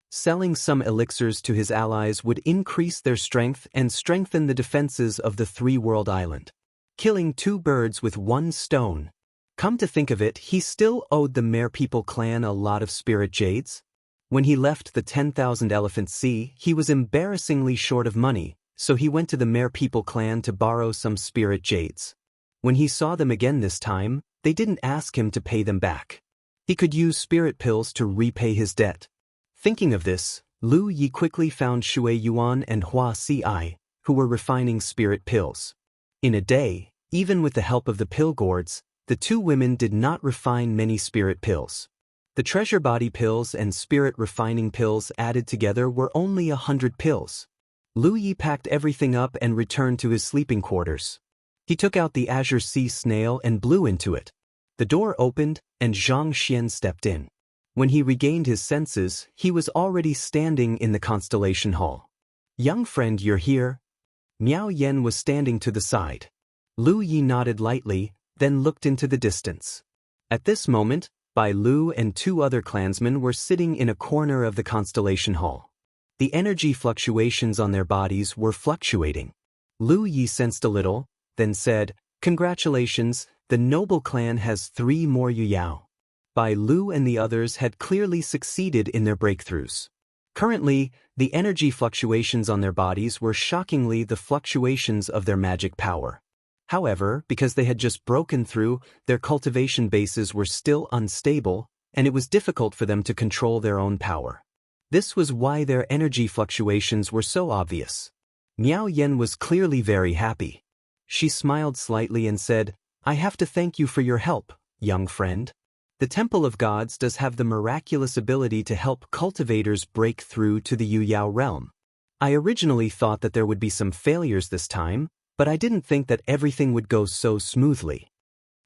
Selling some elixirs to his allies would increase their strength and strengthen the defenses of the Three-World Island. Killing two birds with one stone. Come to think of it, he still owed the Mare People clan a lot of spirit jades. When he left the 10,000 Elephant Sea, he was embarrassingly short of money, so he went to the Mare People clan to borrow some spirit jades. When he saw them again this time, they didn't ask him to pay them back. He could use spirit pills to repay his debt. Thinking of this, Lu Yi quickly found Shui Yuan and Hua Ci, who were refining spirit pills. In a day, even with the help of the pill gourds, the two women did not refine many spirit pills. The treasure body pills and spirit refining pills added together were only 100 pills. Lu Yi packed everything up and returned to his sleeping quarters. He took out the azure sea snail and blew into it. The door opened, and Zhang Xian stepped in. When he regained his senses, he was already standing in the Constellation Hall. "Young friend, you're here?" Miao Yen was standing to the side. Lu Yi nodded lightly, then looked into the distance. At this moment, Bai Lu and two other clansmen were sitting in a corner of the Constellation Hall. The energy fluctuations on their bodies were fluctuating. Lu Yi sensed a little, then said, "Congratulations, the noble clan has 3 more Yuyao." Bai Lu and the others had clearly succeeded in their breakthroughs. Currently, the energy fluctuations on their bodies were shockingly the fluctuations of their magic power. However, because they had just broken through, their cultivation bases were still unstable, and it was difficult for them to control their own power. This was why their energy fluctuations were so obvious. Miao Yen was clearly very happy. She smiled slightly and said, "I have to thank you for your help, young friend. The Temple of Gods does have the miraculous ability to help cultivators break through to the Yuyao realm. I originally thought that there would be some failures this time, but I didn't think that everything would go so smoothly."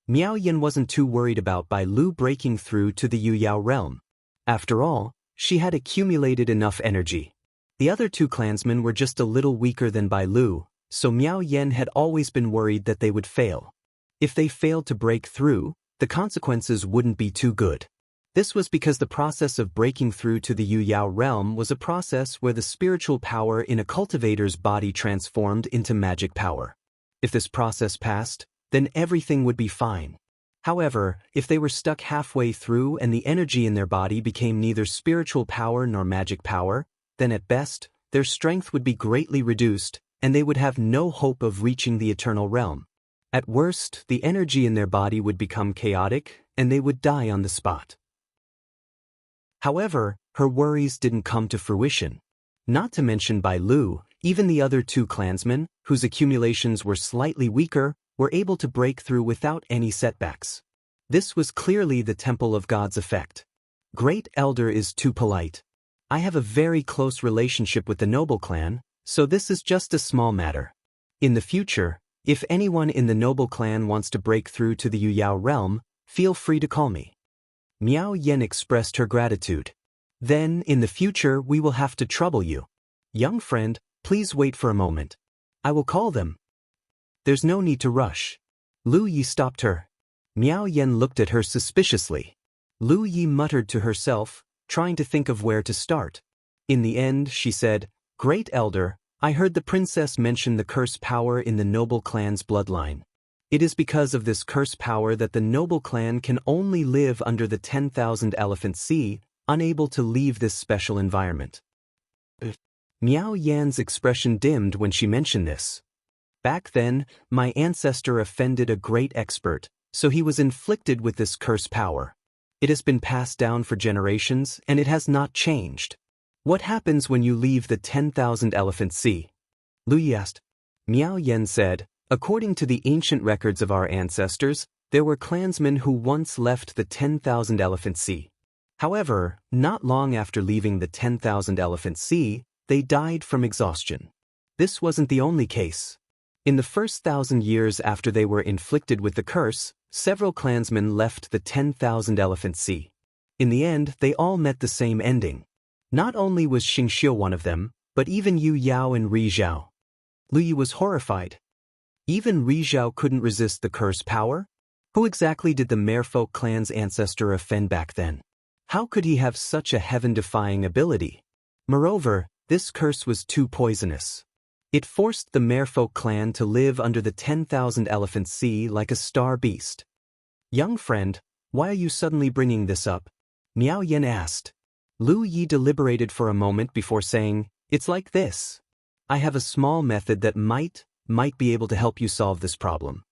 Miao Yen wasn't too worried about Bai Lu breaking through to the Yuyao realm. After all, she had accumulated enough energy. The other two clansmen were just a little weaker than Bai Lu, so Miao Yen had always been worried that they would fail. If they failed to break through, the consequences wouldn't be too good. This was because the process of breaking through to the Yuyao realm was a process where the spiritual power in a cultivator's body transformed into magic power. If this process passed, then everything would be fine. However, if they were stuck halfway through and the energy in their body became neither spiritual power nor magic power, then at best, their strength would be greatly reduced, and they would have no hope of reaching the eternal realm. At worst, the energy in their body would become chaotic, and they would die on the spot. However, her worries didn't come to fruition. Not to mention Bai Lu, even the other two clansmen, whose accumulations were slightly weaker, were able to break through without any setbacks. This was clearly the Temple of God's effect. Great Elder is too polite. I have a very close relationship with the noble clan, so this is just a small matter. In the future, if anyone in the noble clan wants to break through to the Yuyao realm, feel free to call me. Miao Yen expressed her gratitude. Then, in the future, we will have to trouble you. Young friend, please wait for a moment. I will call them. There's no need to rush. Lu Yi stopped her. Miao Yen looked at her suspiciously. Lu Yi muttered to herself, trying to think of where to start. In the end, she said, "Great Elder, I heard the princess mention the curse power in the noble clan's bloodline. It is because of this curse power that the noble clan can only live under the 10,000 Elephant Sea, unable to leave this special environment. Miao Yan's expression dimmed when she mentioned this. Back then, my ancestor offended a great expert, so he was inflicted with this curse power. It has been passed down for generations, and it has not changed. What happens when you leave the 10,000 Elephant Sea? Lu Yi asked. Miao Yan said, according to the ancient records of our ancestors, there were clansmen who once left the 10,000 Elephant Sea. However, not long after leaving the 10,000 Elephant Sea, they died from exhaustion. This wasn't the only case. In the first 1,000 years after they were inflicted with the curse, several clansmen left the 10,000 Elephant Sea. In the end, they all met the same ending. Not only was Xingxiu one of them, but even Yu Yao and Ri Zhao. Lu Yi was horrified. Even Ri Zhao couldn't resist the curse power? Who exactly did the Merfolk clan's ancestor offend back then? How could he have such a heaven-defying ability? Moreover, this curse was too poisonous. It forced the Merfolk clan to live under the 10,000 Elephant Sea like a star beast. Young friend, why are you suddenly bringing this up? Miao Yan asked. Lu Yi deliberated for a moment before saying, it's like this. I have a small method that might be able to help you solve this problem.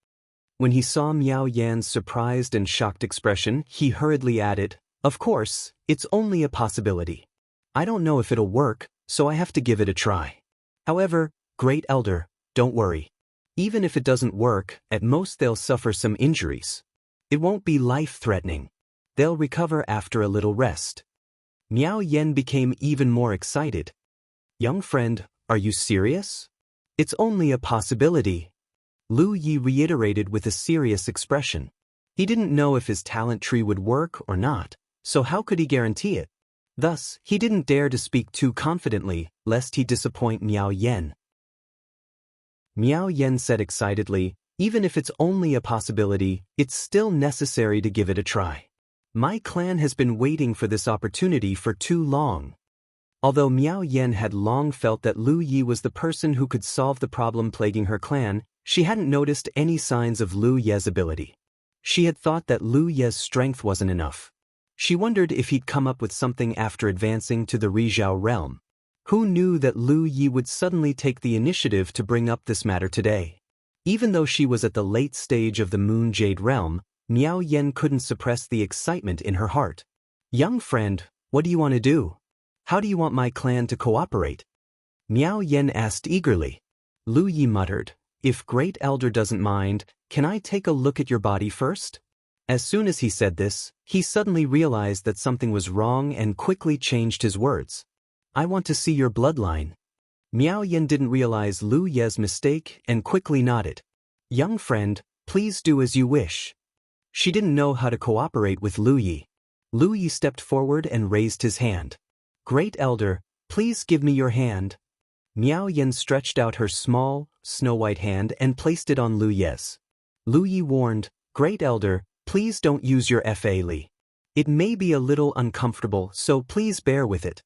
When he saw Miao Yan's surprised and shocked expression, he hurriedly added, of course, it's only a possibility. I don't know if it'll work, so I have to give it a try. However, Great Elder, don't worry. Even if it doesn't work, at most they'll suffer some injuries. It won't be life-threatening. They'll recover after a little rest. Miao Yan became even more excited. Young friend, are you serious? It's only a possibility. Lu Yi reiterated with a serious expression. He didn't know if his talent tree would work or not, so how could he guarantee it? Thus, he didn't dare to speak too confidently, lest he disappoint Miao Yan. Miao Yan said excitedly, even if it's only a possibility, it's still necessary to give it a try. My clan has been waiting for this opportunity for too long. Although Miao Yan had long felt that Lu Yi was the person who could solve the problem plaguing her clan, she hadn't noticed any signs of Lu Ye's ability. She had thought that Lu Ye's strength wasn't enough. She wondered if he'd come up with something after advancing to the Rizhao realm. Who knew that Lu Yi would suddenly take the initiative to bring up this matter today? Even though she was at the late stage of the Moon Jade realm, Miao Yan couldn't suppress the excitement in her heart. Young friend, what do you want to do? How do you want my clan to cooperate? Miao Yan asked eagerly. Lu Yi muttered, if Great Elder doesn't mind, can I take a look at your body first? As soon as he said this, he suddenly realized that something was wrong and quickly changed his words. I want to see your bloodline. Miao Yan didn't realize Lu Ye's mistake and quickly nodded. Young friend, please do as you wish. She didn't know how to cooperate with Lu Yi. Lu Yi stepped forward and raised his hand. Great Elder, please give me your hand. Miao Yan stretched out her small, snow-white hand and placed it on Lu Ye's. Lu Yi warned, Great Elder, please don't use your Fa Li. It may be a little uncomfortable, so please bear with it.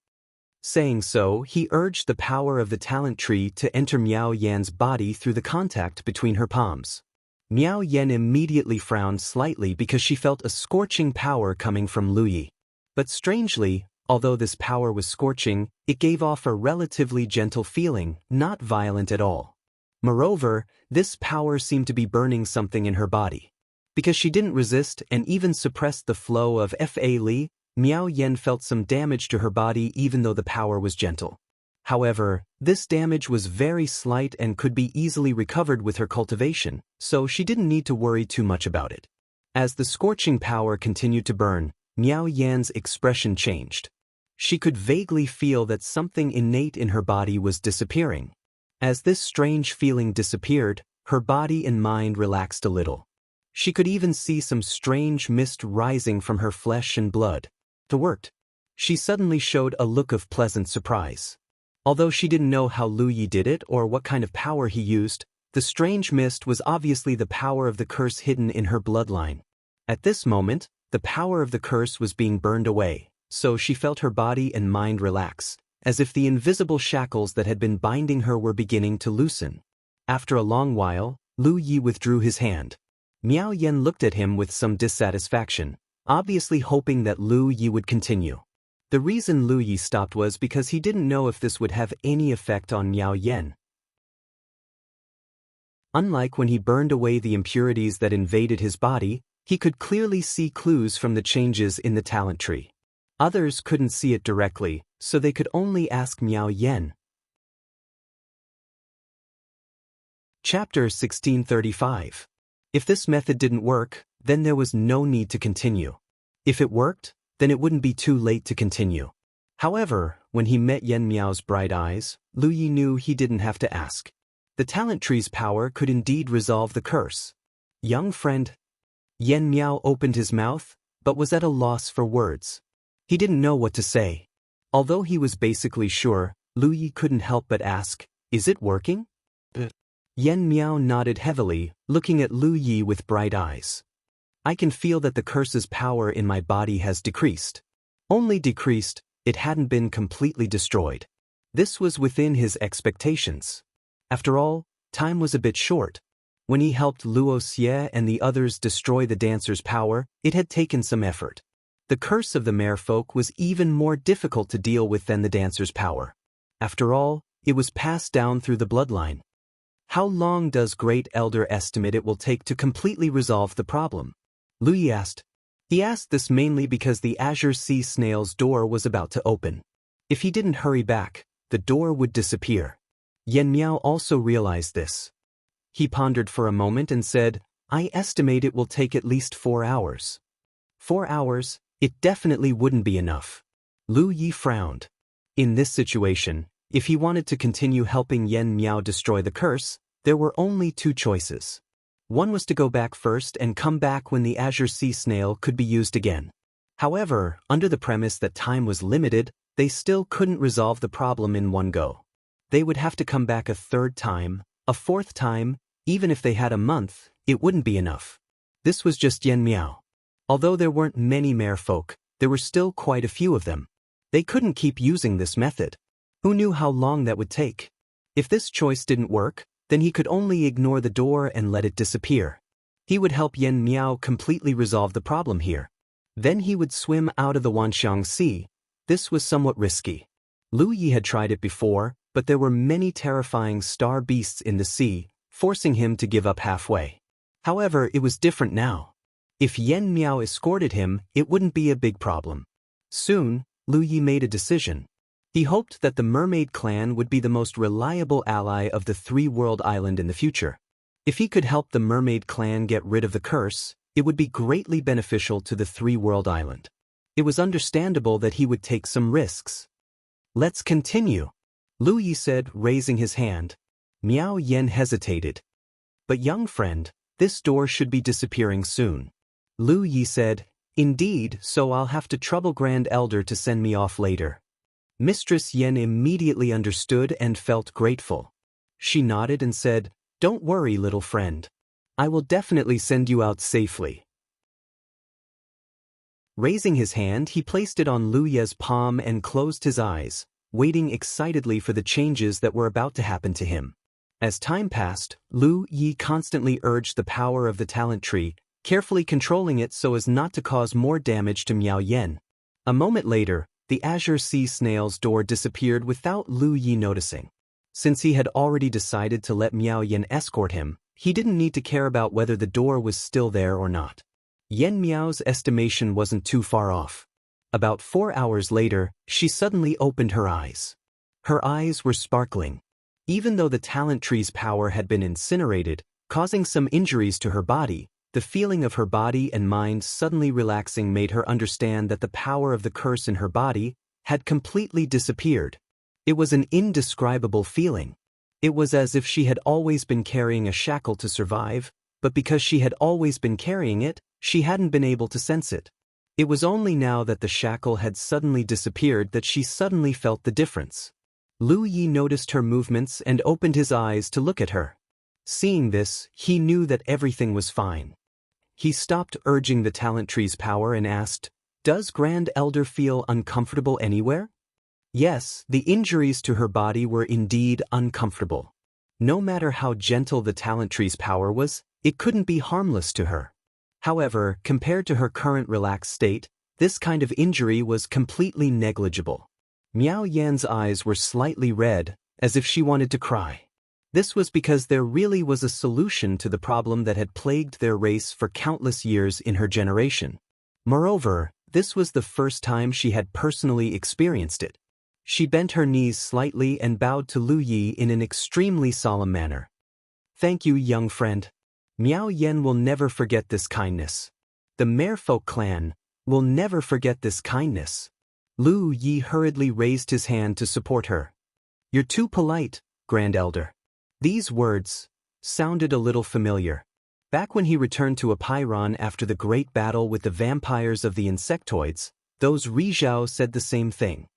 Saying so, he urged the power of the talent tree to enter Miao Yan's body through the contact between her palms. Miao Yan immediately frowned slightly because she felt a scorching power coming from Lu Yi. But strangely, although this power was scorching, it gave off a relatively gentle feeling, not violent at all. Moreover, this power seemed to be burning something in her body. Because she didn't resist and even suppressed the flow of Fa Li, Miao Yan felt some damage to her body even though the power was gentle. However, this damage was very slight and could be easily recovered with her cultivation, so she didn't need to worry too much about it. As the scorching power continued to burn, Miao Yan's expression changed. She could vaguely feel that something innate in her body was disappearing. As this strange feeling disappeared, her body and mind relaxed a little. She could even see some strange mist rising from her flesh and blood. It worked. She suddenly showed a look of pleasant surprise. Although she didn't know how Lu Yi did it or what kind of power he used, the strange mist was obviously the power of the curse hidden in her bloodline. At this moment, the power of the curse was being burned away, so she felt her body and mind relax, as if the invisible shackles that had been binding her were beginning to loosen. After a long while, Lu Yi withdrew his hand. Miao Yan looked at him with some dissatisfaction, obviously hoping that Lu Yi would continue. The reason Lu Yi stopped was because he didn't know if this would have any effect on Miao Yen. Unlike when he burned away the impurities that invaded his body, he could clearly see clues from the changes in the talent tree. Others couldn't see it directly, so they could only ask Miao Yen. Chapter 1635. If this method didn't work, then there was no need to continue. If it worked, then it wouldn't be too late to continue. However, when he met Yen Miao's bright eyes, Lu Yi knew he didn't have to ask. The talent tree's power could indeed resolve the curse. Young friend. Yen Miao opened his mouth, but was at a loss for words. He didn't know what to say. Although he was basically sure, Lu Yi couldn't help but ask, "Is it working?" Yen Miao nodded heavily, looking at Lu Yi with bright eyes. "I can feel that the curse's power in my body has decreased." Only decreased, it hadn't been completely destroyed. This was within his expectations. After all, time was a bit short. When he helped Wuxia and the others destroy the dancer's power, it had taken some effort. The curse of the merfolk was even more difficult to deal with than the dancer's power. After all, it was passed down through the bloodline. How long does Great Elder estimate it will take to completely resolve the problem? Lu Yi asked. He asked this mainly because the Azure Sea Snail's door was about to open. If he didn't hurry back, the door would disappear. Yen Miao also realized this. He pondered for a moment and said, "I estimate it will take at least 4 hours." 4 hours? It definitely wouldn't be enough. Lu Yi frowned. In this situation, if he wanted to continue helping Yen Miao destroy the curse, there were only 2 choices. One was to go back first and come back when the Azure Sea Snail could be used again. However, under the premise that time was limited, they still couldn't resolve the problem in one go. They would have to come back a 3rd time, a 4th time. Even if they had a month, it wouldn't be enough. This was just Yen Miao. Although there weren't many merfolk, there were still quite a few of them. They couldn't keep using this method. Who knew how long that would take? If this choice didn't work, then he could only ignore the door and let it disappear. He would help Yen Miao completely resolve the problem here. Then he would swim out of the Wanxiang Sea. This was somewhat risky. Lu Yi had tried it before, but there were many terrifying star beasts in the sea, forcing him to give up halfway. However, it was different now. If Yen Miao escorted him, it wouldn't be a big problem. Soon, Lu Yi made a decision. He hoped that the mermaid clan would be the most reliable ally of the 3-world island in the future. If he could help the mermaid clan get rid of the curse, it would be greatly beneficial to the 3-world island. It was understandable that he would take some risks. "Let's continue," Lu Yi said, raising his hand. Miao Yen hesitated. "But young friend, this door should be disappearing soon." Lu Yi said, "Indeed, so I'll have to trouble Grand Elder to send me off later." Mistress Yen immediately understood and felt grateful. She nodded and said, "Don't worry, little friend. I will definitely send you out safely." Raising his hand, he placed it on Lu Ye's palm and closed his eyes, waiting excitedly for the changes that were about to happen to him. As time passed, Lu Yi constantly urged the power of the talent tree, carefully controlling it so as not to cause more damage to Miao Yen. A moment later, the Azure Sea Snail's door disappeared without Lu Yi noticing. Since he had already decided to let Miao Yen escort him, he didn't need to care about whether the door was still there or not. Yen Miao's estimation wasn't too far off. About 4 hours later, she suddenly opened her eyes. Her eyes were sparkling. Even though the talent tree's power had been incinerated, causing some injuries to her body, the feeling of her body and mind suddenly relaxing made her understand that the power of the curse in her body had completely disappeared. It was an indescribable feeling. It was as if she had always been carrying a shackle to survive, but because she had always been carrying it, she hadn't been able to sense it. It was only now that the shackle had suddenly disappeared that she suddenly felt the difference. Lu Yi noticed her movements and opened his eyes to look at her. Seeing this, he knew that everything was fine. He stopped urging the talent tree's power and asked, "Does Grand Elder feel uncomfortable anywhere?" Yes, the injuries to her body were indeed uncomfortable. No matter how gentle the talent tree's power was, it couldn't be harmless to her. However, compared to her current relaxed state, This kind of injury was completely negligible. Miao Yan's eyes were slightly red, as if she wanted to cry. This was because there really was a solution to the problem that had plagued their race for countless years in her generation. Moreover, this was the first time she had personally experienced it. She bent her knees slightly and bowed to Lu Yi in an extremely solemn manner. "Thank you, young friend. Miao Yan will never forget this kindness. The Merfolk clan will never forget this kindness." Lu Yi hurriedly raised his hand to support her. "You're too polite, Grand Elder." These words sounded a little familiar. Back when he returned to Apeiron after the great battle with the vampires of the insectoids, those Rizhao said the same thing.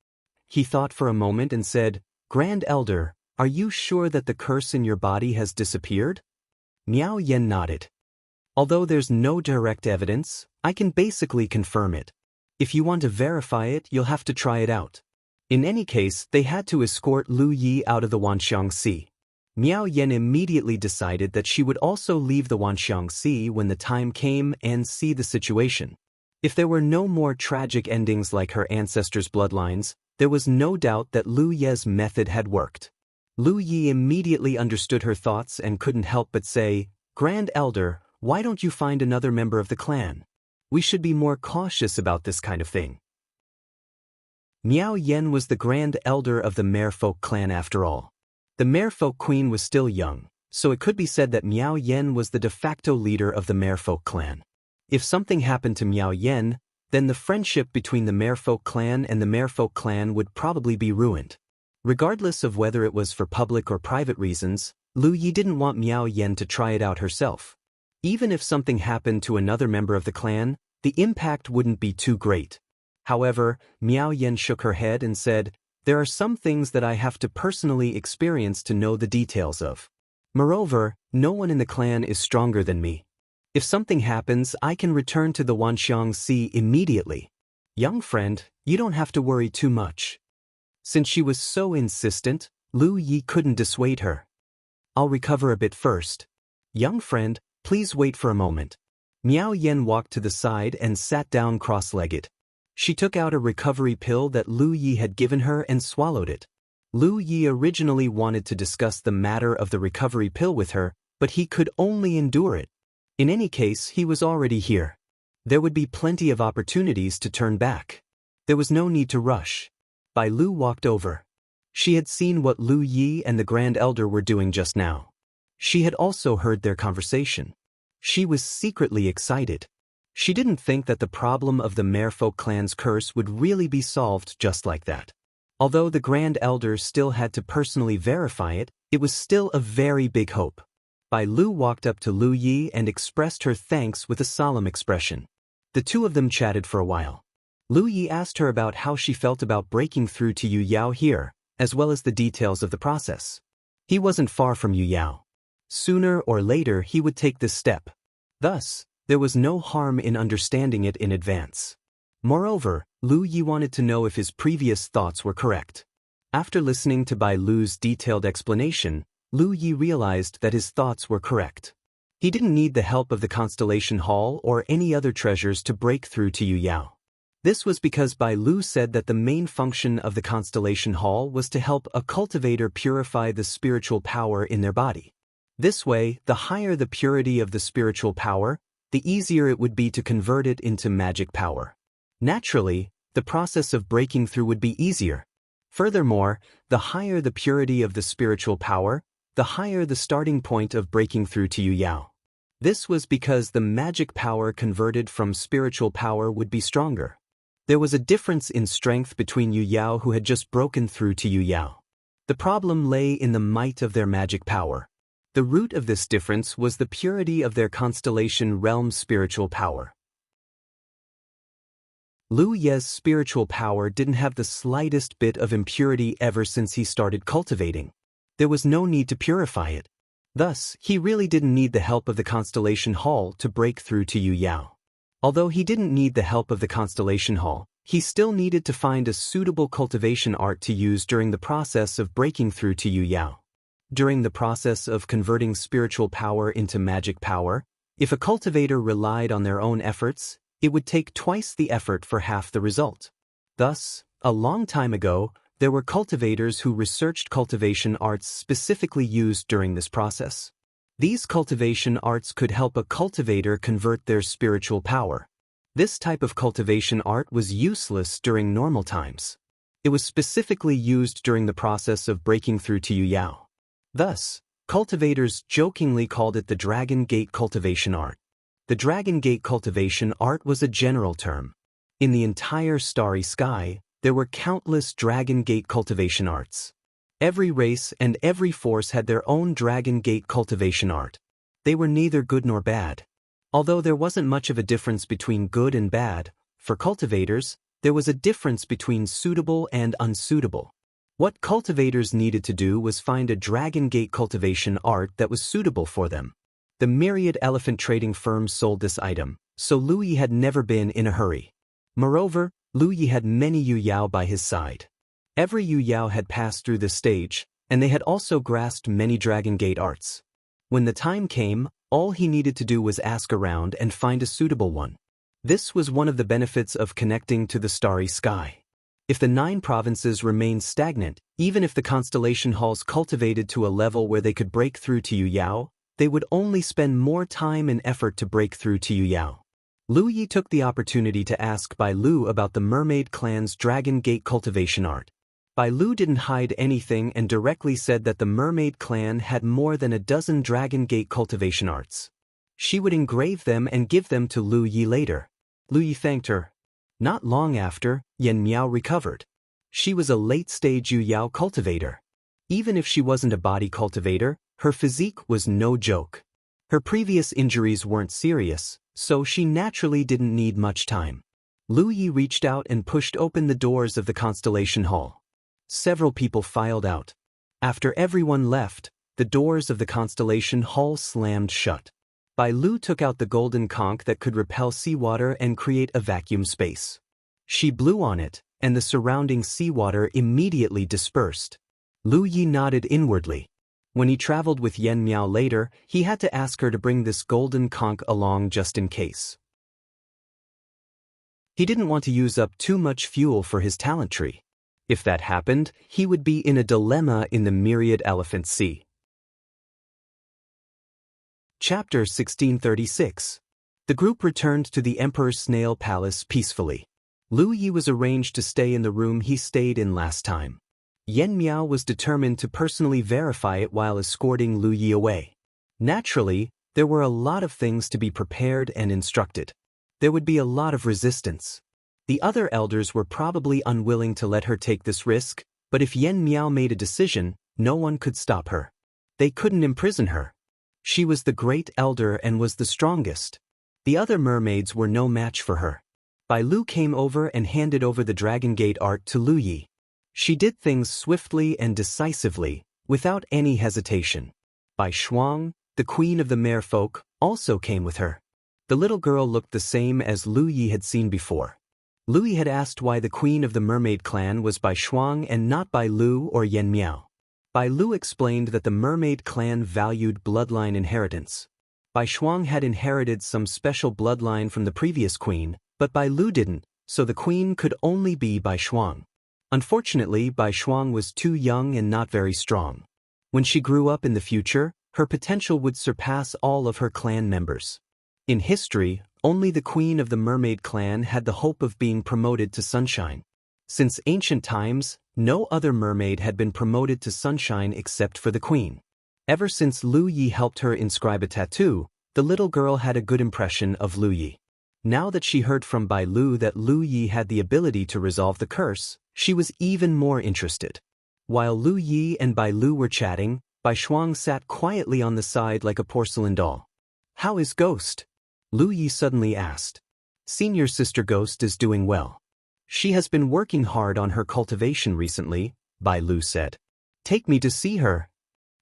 He thought for a moment and said, "Grand Elder, are you sure that the curse in your body has disappeared?" Miao Yan nodded. "Although there's no direct evidence, I can basically confirm it. If you want to verify it, you'll have to try it out." In any case, they had to escort Lu Yi out of the Wanxiang Sea. Miao Yan immediately decided that she would also leave the Wanxiang Sea when the time came and see the situation. If there were no more tragic endings like her ancestors' bloodlines, there was no doubt that Lu Ye's method had worked. Lu Yi immediately understood her thoughts and couldn't help but say, "Grand Elder, why don't you find another member of the clan? We should be more cautious about this kind of thing." Miao Yan was the Grand Elder of the Merfolk clan after all. The Merfolk queen was still young, so it could be said that Miao Yan was the de facto leader of the Merfolk clan. If something happened to Miao Yan, then the friendship between the Merfolk clan and the Merfolk clan would probably be ruined. Regardless of whether it was for public or private reasons, Lu Yi didn't want Miao Yan to try it out herself. Even if something happened to another member of the clan, the impact wouldn't be too great. However, Miao Yan shook her head and said, "There are some things that I have to personally experience to know the details of. Moreover, no one in the clan is stronger than me. If something happens, I can return to the Wanxiang Sea immediately. Young friend, you don't have to worry too much." Since she was so insistent, Lu Yi couldn't dissuade her. "I'll recover a bit first. Young friend, please wait for a moment." Miao Yan walked to the side and sat down cross-legged. She took out a recovery pill that Lu Yi had given her and swallowed it. Lu Yi originally wanted to discuss the matter of the recovery pill with her, but he could only endure it. In any case, he was already here. There would be plenty of opportunities to turn back. There was no need to rush. Bai Lu walked over. She had seen what Lu Yi and the Grand Elder were doing just now. She had also heard their conversation. She was secretly excited. She didn't think that the problem of the Merfolk clan's curse would really be solved just like that. Although the Grand Elder still had to personally verify it, it was still a very big hope. Bai Lu walked up to Lu Yi and expressed her thanks with a solemn expression. The two of them chatted for a while. Lu Yi asked her about how she felt about breaking through to Yu Yao here, as well as the details of the process. He wasn't far from Yu Yao. Sooner or later he would take this step. Thus, there was no harm in understanding it in advance. Moreover, Lu Yi wanted to know if his previous thoughts were correct. After listening to Bai Lu's detailed explanation, Lu Yi realized that his thoughts were correct. He didn't need the help of the Constellation Hall or any other treasures to break through to Yu Yao. This was because Bai Lu said that the main function of the Constellation Hall was to help a cultivator purify the spiritual power in their body. This way, the higher the purity of the spiritual power, the easier it would be to convert it into magic power. Naturally, the process of breaking through would be easier. Furthermore, the higher the purity of the spiritual power, the higher the starting point of breaking through to Yu Yao. This was because the magic power converted from spiritual power would be stronger. There was a difference in strength between Yu Yao who had just broken through to Yu Yao. The problem lay in the might of their magic power. The root of this difference was the purity of their constellation realm's spiritual power. Lu Ye's spiritual power didn't have the slightest bit of impurity ever since he started cultivating. There was no need to purify it. Thus, he really didn't need the help of the Constellation Hall to break through to Yu Yao. Although he didn't need the help of the Constellation Hall, he still needed to find a suitable cultivation art to use during the process of breaking through to Yu Yao. During the process of converting spiritual power into magic power, if a cultivator relied on their own efforts, It would take twice the effort for half the result. Thus, a long time ago, there were cultivators who researched cultivation arts specifically used during this process. These cultivation arts could help a cultivator convert their spiritual power. This type of cultivation art was useless during normal times. It was specifically used during the process of breaking through to Yu Yao. Thus, cultivators jokingly called it the Dragon Gate cultivation art. The Dragon Gate cultivation art was a general term. In the entire starry sky, there were countless Dragon Gate cultivation arts. Every race and every force had their own Dragon Gate cultivation art. They were neither good nor bad. Although there wasn't much of a difference between good and bad, for cultivators, there was a difference between suitable and unsuitable. What cultivators needed to do was find a Dragon Gate cultivation art that was suitable for them. The myriad elephant trading firms sold this item, so Lu Yi had never been in a hurry. Moreover, Lu Yi had many Yu Yao by his side. Every Yu Yao had passed through this stage, and they had also grasped many Dragon Gate arts. When the time came, all he needed to do was ask around and find a suitable one. This was one of the benefits of connecting to the starry sky. If the 9 provinces remained stagnant, even if the constellation halls cultivated to a level where they could break through to Yu Yao, they would only spend more time and effort to break through to Yu Yao. Lu Yi took the opportunity to ask Bai Lu about the Mermaid Clan's Dragon Gate cultivation art. Bai Lu didn't hide anything and directly said that the Mermaid Clan had more than a dozen Dragon Gate cultivation arts. She would engrave them and give them to Lu Yi later. Lu Yi thanked her. Not long after, Yan Miao recovered. She was a late-stage Yu Yao cultivator. Even if she wasn't a body cultivator, her physique was no joke. Her previous injuries weren't serious, so she naturally didn't need much time. Lu Yi reached out and pushed open the doors of the Constellation Hall. Several people filed out. After everyone left, the doors of the Constellation Hall slammed shut. Bai Lu took out the golden conch that could repel seawater and create a vacuum space. She blew on it, and the surrounding seawater immediately dispersed. Lu Yi nodded inwardly. When he traveled with Yan Miao later, he had to ask her to bring this golden conch along just in case. He didn't want to use up too much fuel for his talent tree. If that happened, he would be in a dilemma in the myriad elephant sea. Chapter 1636. The group returned to the Emperor's Snail Palace peacefully. Lu Yi was arranged to stay in the room he stayed in last time. Yan Miao was determined to personally verify it while escorting Lu Yi away. Naturally, there were a lot of things to be prepared and instructed. There would be a lot of resistance. The other elders were probably unwilling to let her take this risk, but if Yan Miao made a decision, no one could stop her. They couldn't imprison her. She was the great elder and was the strongest. The other mermaids were no match for her. Bai Lu came over and handed over the Dragon Gate art to Lu Yi. She did things swiftly and decisively, without any hesitation. Bai Shuang, the queen of the merfolk, also came with her. The little girl looked the same as Lu Yi had seen before. Lu Yi had asked why the queen of the mermaid clan was Bai Shuang and not Bai Lu or Yan Miao. Bai Lu explained that the mermaid clan valued bloodline inheritance. Bai Shuang had inherited some special bloodline from the previous queen, but Bai Lu didn't, so the queen could only be Bai Shuang. Unfortunately, Bai Shuang was too young and not very strong. When she grew up in the future, her potential would surpass all of her clan members. In history, only the queen of the mermaid clan had the hope of being promoted to sunshine. Since ancient times, no other mermaid had been promoted to sunshine except for the queen. Ever since Lu Yi helped her inscribe a tattoo, the little girl had a good impression of Lu Yi. Now that she heard from Bai Lu that Lu Yi had the ability to resolve the curse, she was even more interested. While Lu Yi and Bai Lu were chatting, Bai Shuang sat quietly on the side like a porcelain doll. "How is Ghost?" Lu Yi suddenly asked. "Senior sister Ghost is doing well. She has been working hard on her cultivation recently," Bai Lu said. "Take me to see her."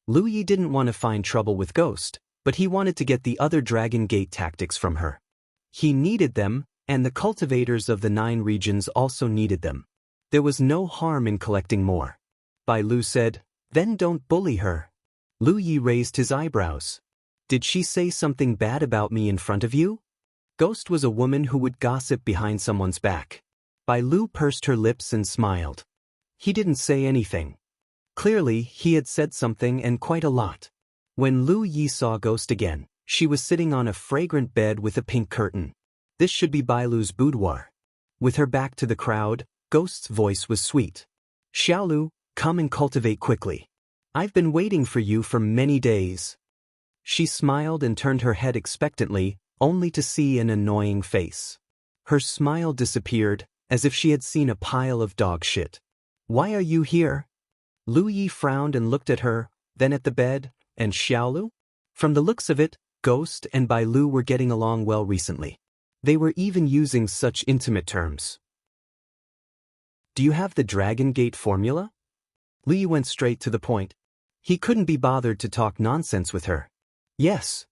Lu Yi didn't want to find trouble with Ghost, but he wanted to get the other Dragon Gate tactics from her. He needed them, and the cultivators of the 9 regions also needed them. There was no harm in collecting more. Bai Lu said, "Then don't bully her." Lu Yi raised his eyebrows. "Did she say something bad about me in front of you?" Ghost was a woman who would gossip behind someone's back. Bai Lu pursed her lips and smiled. He didn't say anything. Clearly, he had said something and quite a lot. When Lu Yi saw Ghost again, she was sitting on a fragrant bed with a pink curtain. This should be Bai Lu's boudoir. With her back to the crowd, Ghost's voice was sweet. Xiaolu, come and cultivate quickly. I've been waiting for you for many days. She smiled and turned her head expectantly, only to see an annoying face. Her smile disappeared, as if she had seen a pile of dog shit. Why are you here? Lu Yi frowned and looked at her, then at the bed, and Xiaolu? From the looks of it, Ghost and Bai Lu were getting along well recently. They were even using such intimate terms. Do you have the Dragon Gate formula? Lu Yi went straight to the point. He couldn't be bothered to talk nonsense with her. Yes.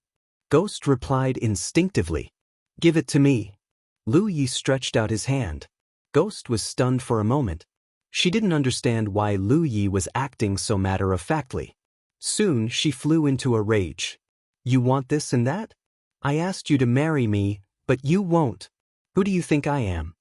Ghost replied instinctively. Give it to me. Lu Yi stretched out his hand. Ghost was stunned for a moment. She didn't understand why Lu Yi was acting so matter-of-factly. Soon she flew into a rage. You want this and that? I asked you to marry me, but you won't. Who do you think I am?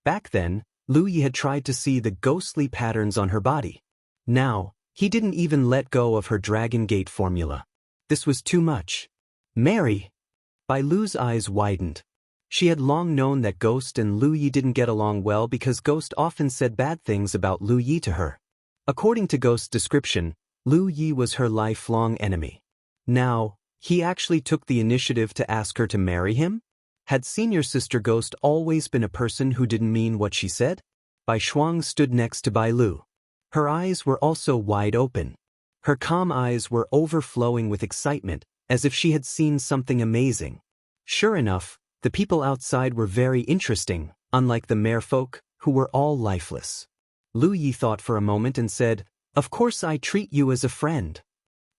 Back then, Lu Yi had tried to see the ghostly patterns on her body. Now, he didn't even let go of her Dragon Gate formula. This was too much. Marry? Bai Lu's eyes widened. She had long known that Ghost and Lu Yi didn't get along well because Ghost often said bad things about Lu Yi to her. According to Ghost's description, Lu Yi was her lifelong enemy. Now, he actually took the initiative to ask her to marry him? Had senior sister Ghost always been a person who didn't mean what she said? Bai Shuang stood next to Bai Lu. Her eyes were also wide open. Her calm eyes were overflowing with excitement, as if she had seen something amazing. Sure enough, the people outside were very interesting, unlike the merfolk, who were all lifeless. Lu Yi thought for a moment and said, Of course I treat you as a friend.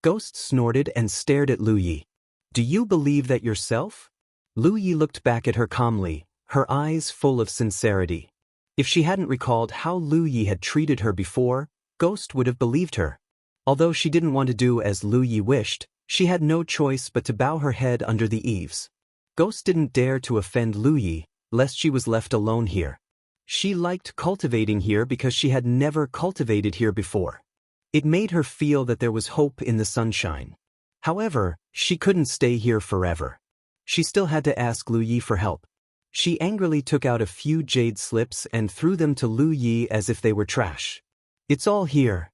Ghost snorted and stared at Lu Yi. Do you believe that yourself? Lu Yi looked back at her calmly, her eyes full of sincerity. If she hadn't recalled how Lu Yi had treated her before, Ghost would have believed her. Although she didn't want to do as Lu Yi wished, she had no choice but to bow her head under the eaves. Ghost didn't dare to offend Lu Yi, lest she was left alone here. She liked cultivating here because she had never cultivated here before. It made her feel that there was hope in the sunshine. However, she couldn't stay here forever. She still had to ask Lu Yi for help. She angrily took out a few jade slips and threw them to Lu Yi as if they were trash. It's all here.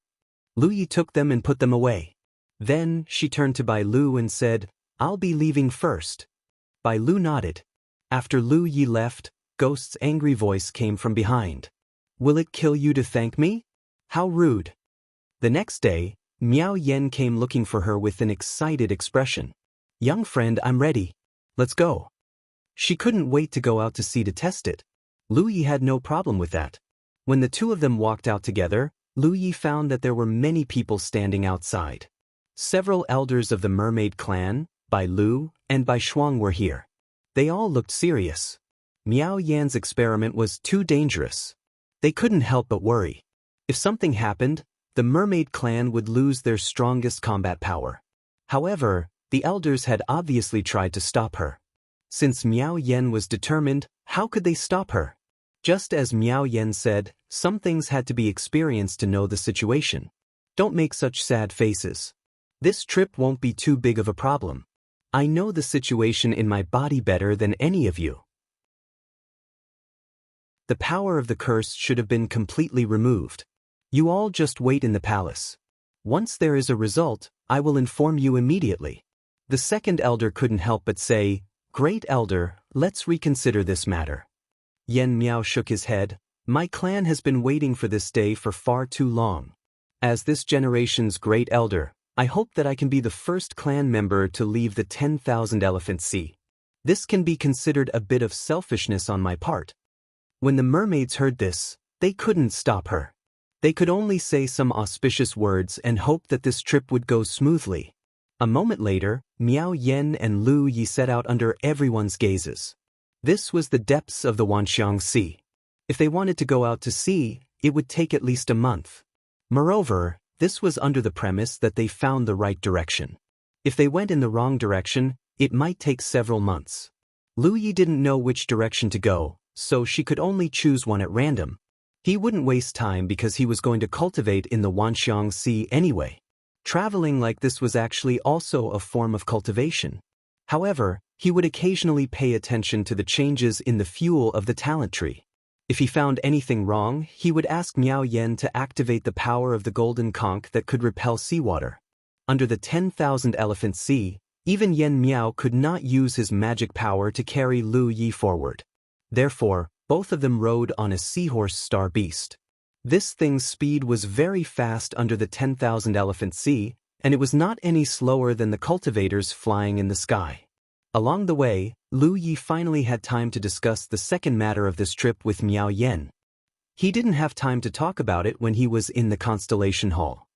Lu Yi took them and put them away. Then, she turned to Bai Lu and said, I'll be leaving first. Bai Lu nodded. After Lu Yi left, Ghost's angry voice came from behind. Will it kill you to thank me? How rude. The next day, Miao Yen came looking for her with an excited expression. Young friend, I'm ready. Let's go. She couldn't wait to go out to sea to test it. Lu Yi had no problem with that. When the two of them walked out together, Lu Yi found that there were many people standing outside. Several elders of the mermaid clan, Bai Lu, and Bai Shuang were here. They all looked serious. Miao Yan's experiment was too dangerous. They couldn't help but worry. If something happened, the mermaid clan would lose their strongest combat power. However, the elders had obviously tried to stop her. Since Miao Yan was determined, how could they stop her? Just as Miao Yan said, some things had to be experienced to know the situation. Don't make such sad faces. This trip won't be too big of a problem. I know the situation in my body better than any of you. The power of the curse should have been completely removed. You all just wait in the palace. Once there is a result, I will inform you immediately. The second elder couldn't help but say, Great Elder, let's reconsider this matter. Yen Miao shook his head. My clan has been waiting for this day for far too long. As this generation's great elder, I hope that I can be the first clan member to leave the 10,000 Elephant Sea. This can be considered a bit of selfishness on my part. When the mermaids heard this, they couldn't stop her. They could only say some auspicious words and hope that this trip would go smoothly. A moment later, Miao Yen and Lu Yi set out under everyone's gazes. This was the depths of the Wanxiang Sea. If they wanted to go out to sea, it would take at least a month. Moreover, this was under the premise that they found the right direction. If they went in the wrong direction, it might take several months. Lu Yi didn't know which direction to go, so she could only choose one at random. He wouldn't waste time because he was going to cultivate in the Wanxiang Sea anyway. Traveling like this was actually also a form of cultivation. However, he would occasionally pay attention to the changes in the fuel of the talent tree. If he found anything wrong, he would ask Miao Yen to activate the power of the golden conch that could repel seawater. Under the 10,000 elephant sea, even Yen Miao could not use his magic power to carry Lu Yi forward. Therefore, both of them rode on a seahorse star beast. This thing's speed was very fast under the 10,000 elephant sea, and it was not any slower than the cultivators flying in the sky. Along the way, Lu Yi finally had time to discuss the second matter of this trip with Miao Yen. He didn't have time to talk about it when he was in the Constellation Hall.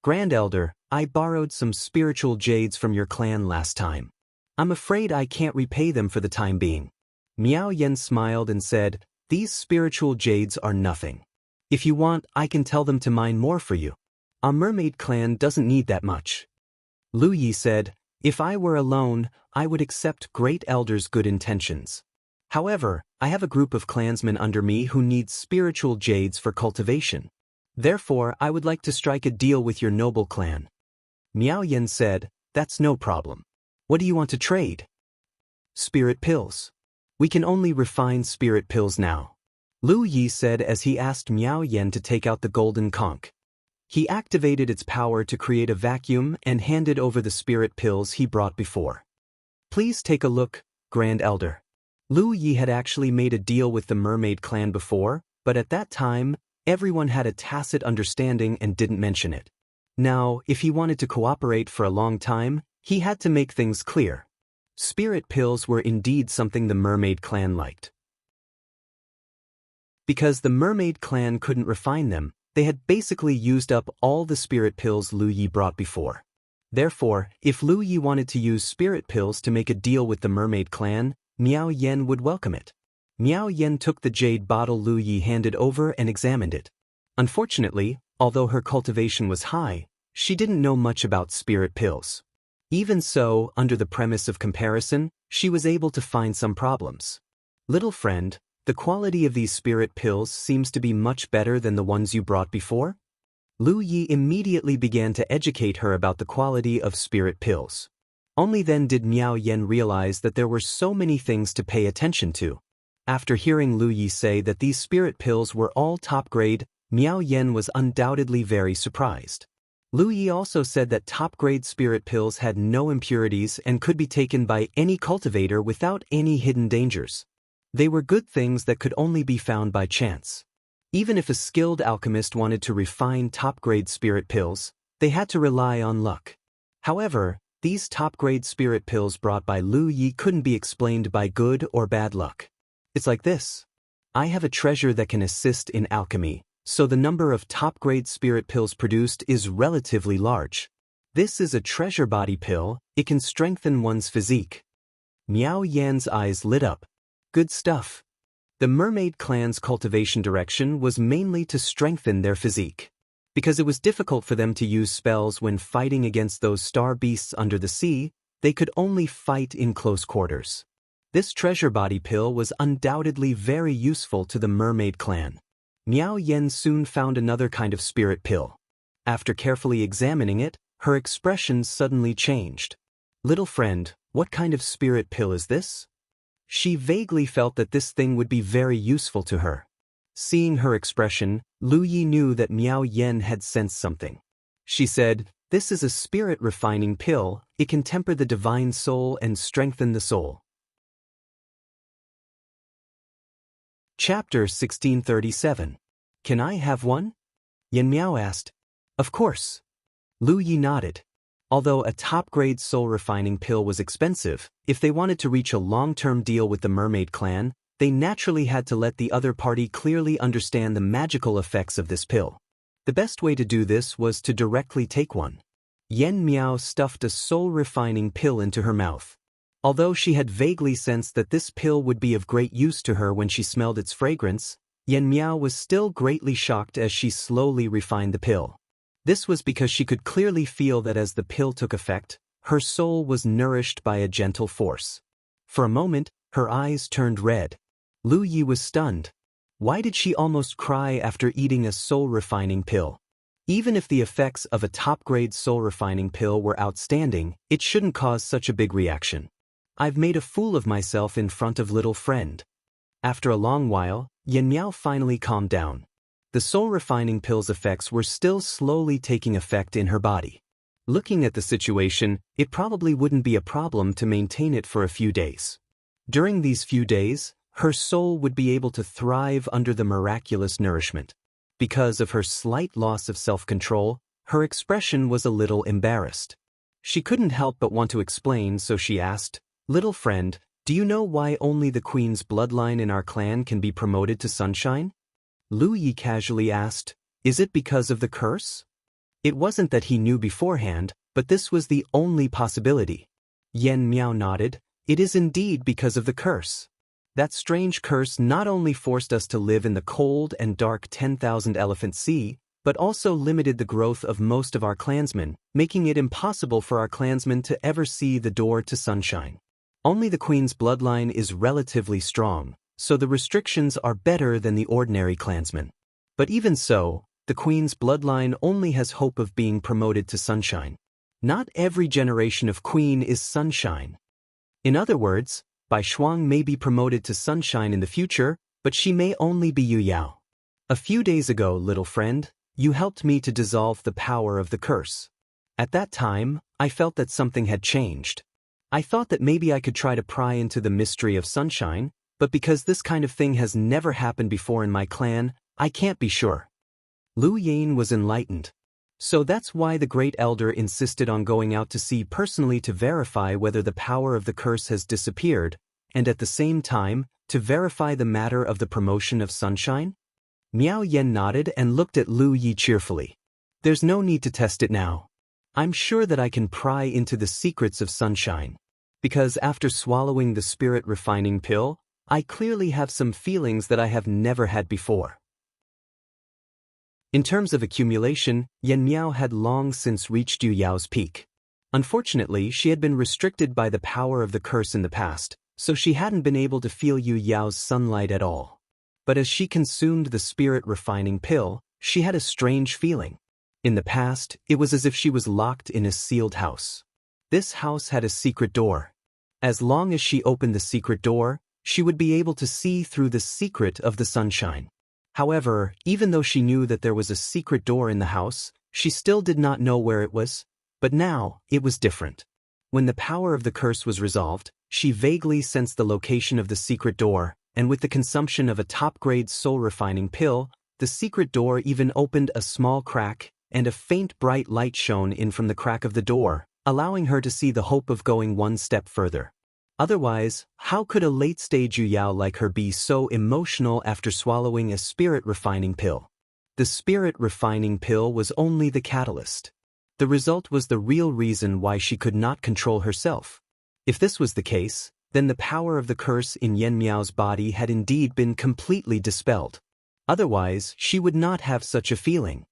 Grand Elder, I borrowed some spiritual jades from your clan last time. I'm afraid I can't repay them for the time being. Miao Yen smiled and said, these spiritual jades are nothing. If you want, I can tell them to mine more for you. Our mermaid clan doesn't need that much. Lu Yi said, if I were alone, I would accept Great Elder's good intentions. However, I have a group of clansmen under me who need spiritual jades for cultivation. Therefore, I would like to strike a deal with your noble clan. Miao Yen said, that's no problem. What do you want to trade? Spirit pills. We can only refine spirit pills now. Lu Yi said as he asked Miao Yen to take out the golden conch. He activated its power to create a vacuum and handed over the spirit pills he brought before. Please take a look, Grand Elder. Lu Yi had actually made a deal with the mermaid clan before, but at that time, everyone had a tacit understanding and didn't mention it. Now, if he wanted to cooperate for a long time, he had to make things clear. Spirit pills were indeed something the mermaid clan liked. Because the mermaid clan couldn't refine them, they had basically used up all the spirit pills Lu Yi brought before. Therefore, if Lu Yi wanted to use spirit pills to make a deal with the mermaid clan, Miao Yen would welcome it. Miao Yen took the jade bottle Lu Yi handed over and examined it. Unfortunately, although her cultivation was high, she didn't know much about spirit pills. Even so, under the premise of comparison, she was able to find some problems. Little friend, the quality of these spirit pills seems to be much better than the ones you brought before? Lu Yi immediately began to educate her about the quality of spirit pills. Only then did Miao Yen realize that there were so many things to pay attention to. After hearing Lu Yi say that these spirit pills were all top grade, Miao Yen was undoubtedly very surprised. Lu Yi also said that top-grade spirit pills had no impurities and could be taken by any cultivator without any hidden dangers. They were good things that could only be found by chance. Even if a skilled alchemist wanted to refine top-grade spirit pills, they had to rely on luck. However, these top-grade spirit pills brought by Lu Yi couldn't be explained by good or bad luck. It's like this. I have a treasure that can assist in alchemy, so the number of top-grade spirit pills produced is relatively large. This is a treasure body pill, it can strengthen one's physique. Miao Yan's eyes lit up. Good stuff. The mermaid clan's cultivation direction was mainly to strengthen their physique. Because it was difficult for them to use spells when fighting against those star beasts under the sea, they could only fight in close quarters. This treasure body pill was undoubtedly very useful to the mermaid clan. Miao Yen soon found another kind of spirit pill. After carefully examining it, her expression suddenly changed. Little friend, what kind of spirit pill is this? She vaguely felt that this thing would be very useful to her. Seeing her expression, Lu Yi knew that Miao Yen had sensed something. She said, "This is a spirit refining pill, it can temper the divine soul and strengthen the soul." Chapter 1637. Can I have one? Yen Miao asked. Of course. Lu Yi nodded. Although a top-grade soul-refining pill was expensive, if they wanted to reach a long-term deal with the mermaid clan, they naturally had to let the other party clearly understand the magical effects of this pill. The best way to do this was to directly take one. Yen Miao stuffed a soul-refining pill into her mouth. Although she had vaguely sensed that this pill would be of great use to her when she smelled its fragrance, Yen Miao was still greatly shocked as she slowly refined the pill. This was because she could clearly feel that as the pill took effect, her soul was nourished by a gentle force. For a moment, Her eyes turned red. Lu Yi was stunned. Why did she almost cry after eating a soul-refining pill? Even if the effects of a top-grade soul-refining pill were outstanding, it shouldn't cause such a big reaction. I've made a fool of myself in front of little friend. After a long while, Yan Miao finally calmed down. The soul-refining pill's effects were still slowly taking effect in her body. Looking at the situation, it probably wouldn't be a problem to maintain it for a few days. During these few days, her soul would be able to thrive under the miraculous nourishment. Because of her slight loss of self-control, her expression was a little embarrassed. She couldn't help but want to explain, so she asked, "Little friend, do you know why only the queen's bloodline in our clan can be promoted to sunshine?" Lu Yi casually asked, "Is it because of the curse?" It wasn't that he knew beforehand, but this was the only possibility. Yan Miao nodded. "It is indeed because of the curse. That strange curse not only forced us to live in the cold and dark 10,000 Elephant Sea, but also limited the growth of most of our clansmen, making it impossible for our clansmen to ever see the door to sunshine. Only the queen's bloodline is relatively strong, so the restrictions are better than the ordinary clansmen. But even so, the queen's bloodline only has hope of being promoted to sunshine. Not every generation of queen is sunshine. In other words, Bai Shuang may be promoted to sunshine in the future, but she may only be Yu Yao. A few days ago, little friend, you helped me to dissolve the power of the curse. At that time, I felt that something had changed. I thought that maybe I could try to pry into the mystery of sunshine, but because this kind of thing has never happened before in my clan, I can't be sure." Lu Yan was enlightened. So that's why the Great Elder insisted on going out to see personally to verify whether the power of the curse has disappeared, and at the same time, to verify the matter of the promotion of sunshine? Miao Yen nodded and looked at Lu Yi cheerfully. "There's no need to test it now. I'm sure that I can pry into the secrets of sunshine. Because after swallowing the spirit-refining pill, I clearly have some feelings that I have never had before." In terms of accumulation, Yan Miao had long since reached Yu Yao's peak. Unfortunately, she had been restricted by the power of the curse in the past, so she hadn't been able to feel Yu Yao's sunlight at all. But as she consumed the spirit-refining pill, she had a strange feeling. In the past, it was as if she was locked in a sealed house. This house had a secret door. As long as she opened the secret door, she would be able to see through the secret of the sunshine. However, even though she knew that there was a secret door in the house, she still did not know where it was. But now, it was different. When the power of the curse was resolved, she vaguely sensed the location of the secret door, and with the consumption of a top-grade soul-refining pill, the secret door even opened a small crack, and a faint bright light shone in from the crack of the door, allowing her to see the hope of going one step further. Otherwise, how could a late-stage Yu Yao like her be so emotional after swallowing a spirit-refining pill? The spirit-refining pill was only the catalyst. The result was the real reason why she could not control herself. If this was the case, then the power of the curse in Yan Miao's body had indeed been completely dispelled. Otherwise, she would not have such a feeling.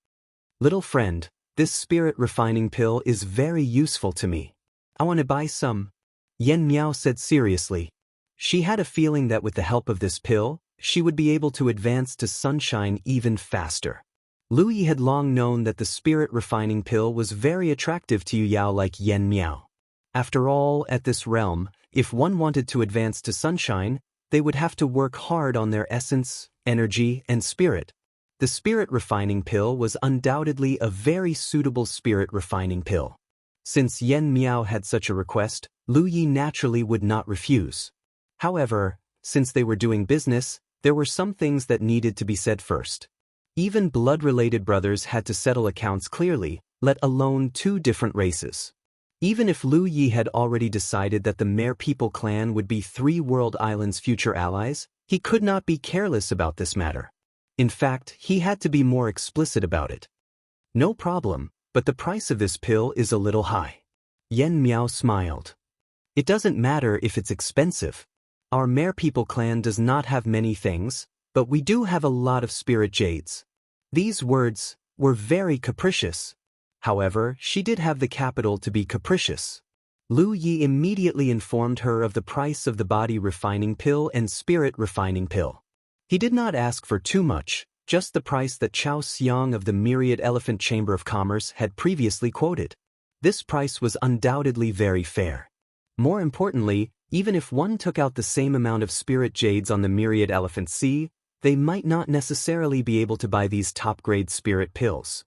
"Little friend, this spirit-refining pill is very useful to me. I want to buy some," Yan Miao said seriously. She had a feeling that with the help of this pill, she would be able to advance to sunshine even faster. Lu Yi had long known that the spirit-refining pill was very attractive to Yu Yao like Yan Miao. After all, at this realm, if one wanted to advance to sunshine, they would have to work hard on their essence, energy, and spirit. The spirit-refining pill was undoubtedly a very suitable spirit-refining pill. Since Yan Miao had such a request, Lu Yi naturally would not refuse. However, since they were doing business, there were some things that needed to be said first. Even blood-related brothers had to settle accounts clearly, let alone two different races. Even if Lu Yi had already decided that the Mare People clan would be Three World Islands' future allies, he could not be careless about this matter. In fact, he had to be more explicit about it. "No problem, but the price of this pill is a little high." Yan Miao smiled. "It doesn't matter if it's expensive. Our Mare People clan does not have many things, but we do have a lot of spirit jades." These words were very capricious. However, she did have the capital to be capricious. Lu Yi immediately informed her of the price of the body refining pill and spirit refining pill. He did not ask for too much, just the price that Chao Xiang of the Myriad Elephant Chamber of Commerce had previously quoted. This price was undoubtedly very fair. More importantly, even if one took out the same amount of spirit jades on the Myriad Elephant Sea, they might not necessarily be able to buy these top-grade spirit pills.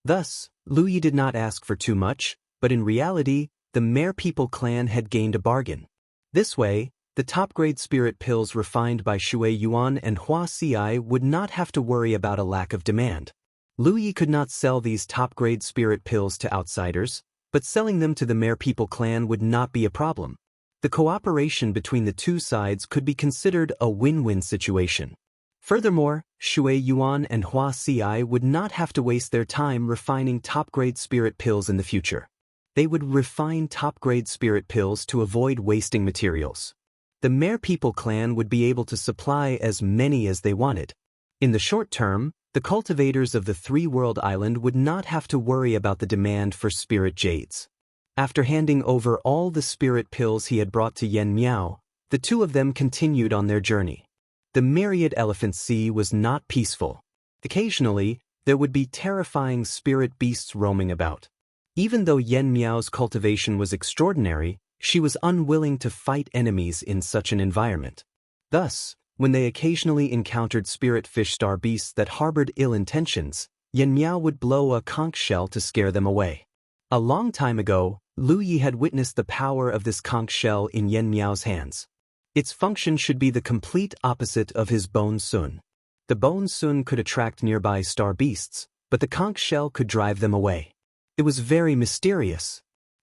Thus, Lu Yi did not ask for too much, but in reality, the Mare People clan had gained a bargain. This way, the top-grade spirit pills refined by Shui Yuan and Hua Xi would not have to worry about a lack of demand. Lu Yi could not sell these top-grade spirit pills to outsiders, but selling them to the Mare People clan would not be a problem. The cooperation between the two sides could be considered a win-win situation. Furthermore, Shui Yuan and Hua Xi would not have to waste their time refining top-grade spirit pills in the future. They would refine top-grade spirit pills to avoid wasting materials. The Mare People clan would be able to supply as many as they wanted. In the short term, the cultivators of the three-world island would not have to worry about the demand for spirit jades. After handing over all the spirit pills he had brought to Yen Miao, the two of them continued on their journey. The Myriad Elephant Sea was not peaceful. Occasionally, there would be terrifying spirit beasts roaming about. Even though Yen Miao's cultivation was extraordinary, she was unwilling to fight enemies in such an environment. Thus, when they occasionally encountered spirit fish star beasts that harbored ill intentions, Yen Miao would blow a conch shell to scare them away. A long time ago, Lu Yi had witnessed the power of this conch shell in Yen Miao's hands. Its function should be the complete opposite of his bone sun. The bone sun could attract nearby star beasts, but the conch shell could drive them away. It was very mysterious.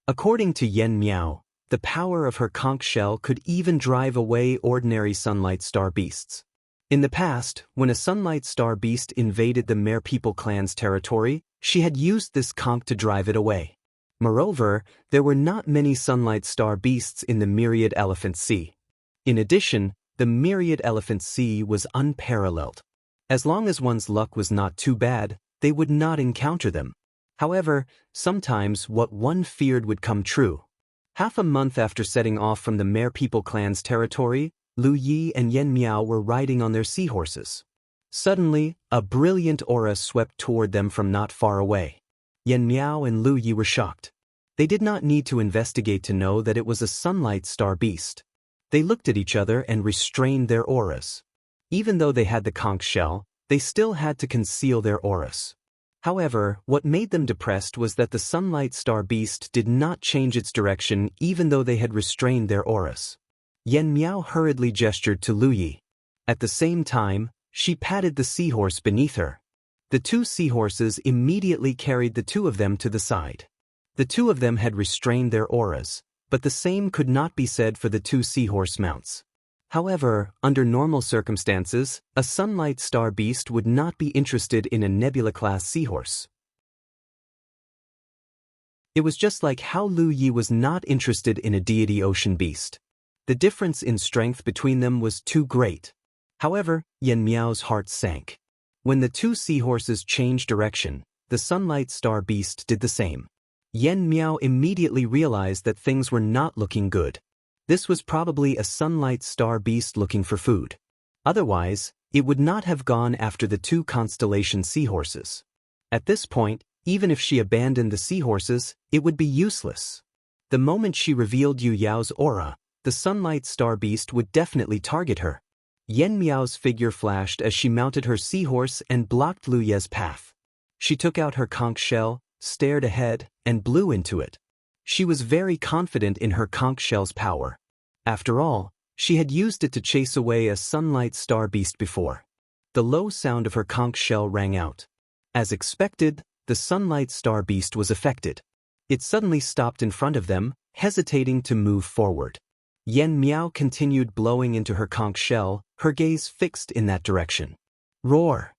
According to Yen Miao, the power of her conch shell could even drive away ordinary sunlight star beasts. In the past, when a sunlight star beast invaded the Mare People clan's territory, she had used this conch to drive it away. Moreover, there were not many sunlight star beasts in the Myriad Elephant Sea. In addition, the Myriad Elephant Sea was unparalleled. As long as one's luck was not too bad, they would not encounter them. However, sometimes what one feared would come true. Half a month after setting off from the Mare People clan's territory, Lu Yi and Yen Miao were riding on their seahorses. Suddenly, a brilliant aura swept toward them from not far away. Yen Miao and Lu Yi were shocked. They did not need to investigate to know that it was a sunlight star beast. They looked at each other and restrained their auras. Even though they had the conch shell, they still had to conceal their auras. However, what made them depressed was that the sunlight star beast did not change its direction even though they had restrained their auras. Yen Miao hurriedly gestured to Lu Yi. At the same time, she patted the seahorse beneath her. The two seahorses immediately carried the two of them to the side. The two of them had restrained their auras, but the same could not be said for the two seahorse mounts. However, under normal circumstances, a sunlight star beast would not be interested in a nebula-class seahorse. It was just like how Lu Yi was not interested in a deity ocean beast. The difference in strength between them was too great. However, Yen Miao's heart sank. When the two seahorses changed direction, the sunlight star beast did the same. Yen Miao immediately realized that things were not looking good. This was probably a sunlight star beast looking for food. Otherwise, it would not have gone after the two constellation seahorses. At this point, even if she abandoned the seahorses, it would be useless. The moment she revealed Yu Yao's aura, the sunlight star beast would definitely target her. Yen Miao's figure flashed as she mounted her seahorse and blocked Lu Ye's path. She took out her conch shell, stared ahead, and blew into it. She was very confident in her conch shell's power. After all, she had used it to chase away a sunlight star beast before. The low sound of her conch shell rang out. As expected, the sunlight star beast was affected. It suddenly stopped in front of them, hesitating to move forward. Yen Miao continued blowing into her conch shell, her gaze fixed in that direction. Roar!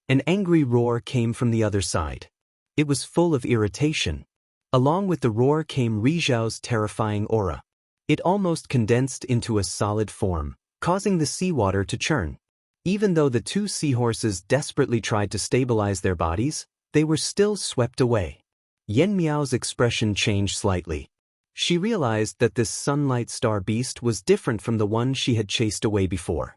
An angry roar came from the other side. It was full of irritation. Along with the roar came Rizhao's terrifying aura. It almost condensed into a solid form, causing the seawater to churn. Even though the two seahorses desperately tried to stabilize their bodies, they were still swept away. Yen Miao's expression changed slightly. She realized that this sunlight star beast was different from the one she had chased away before.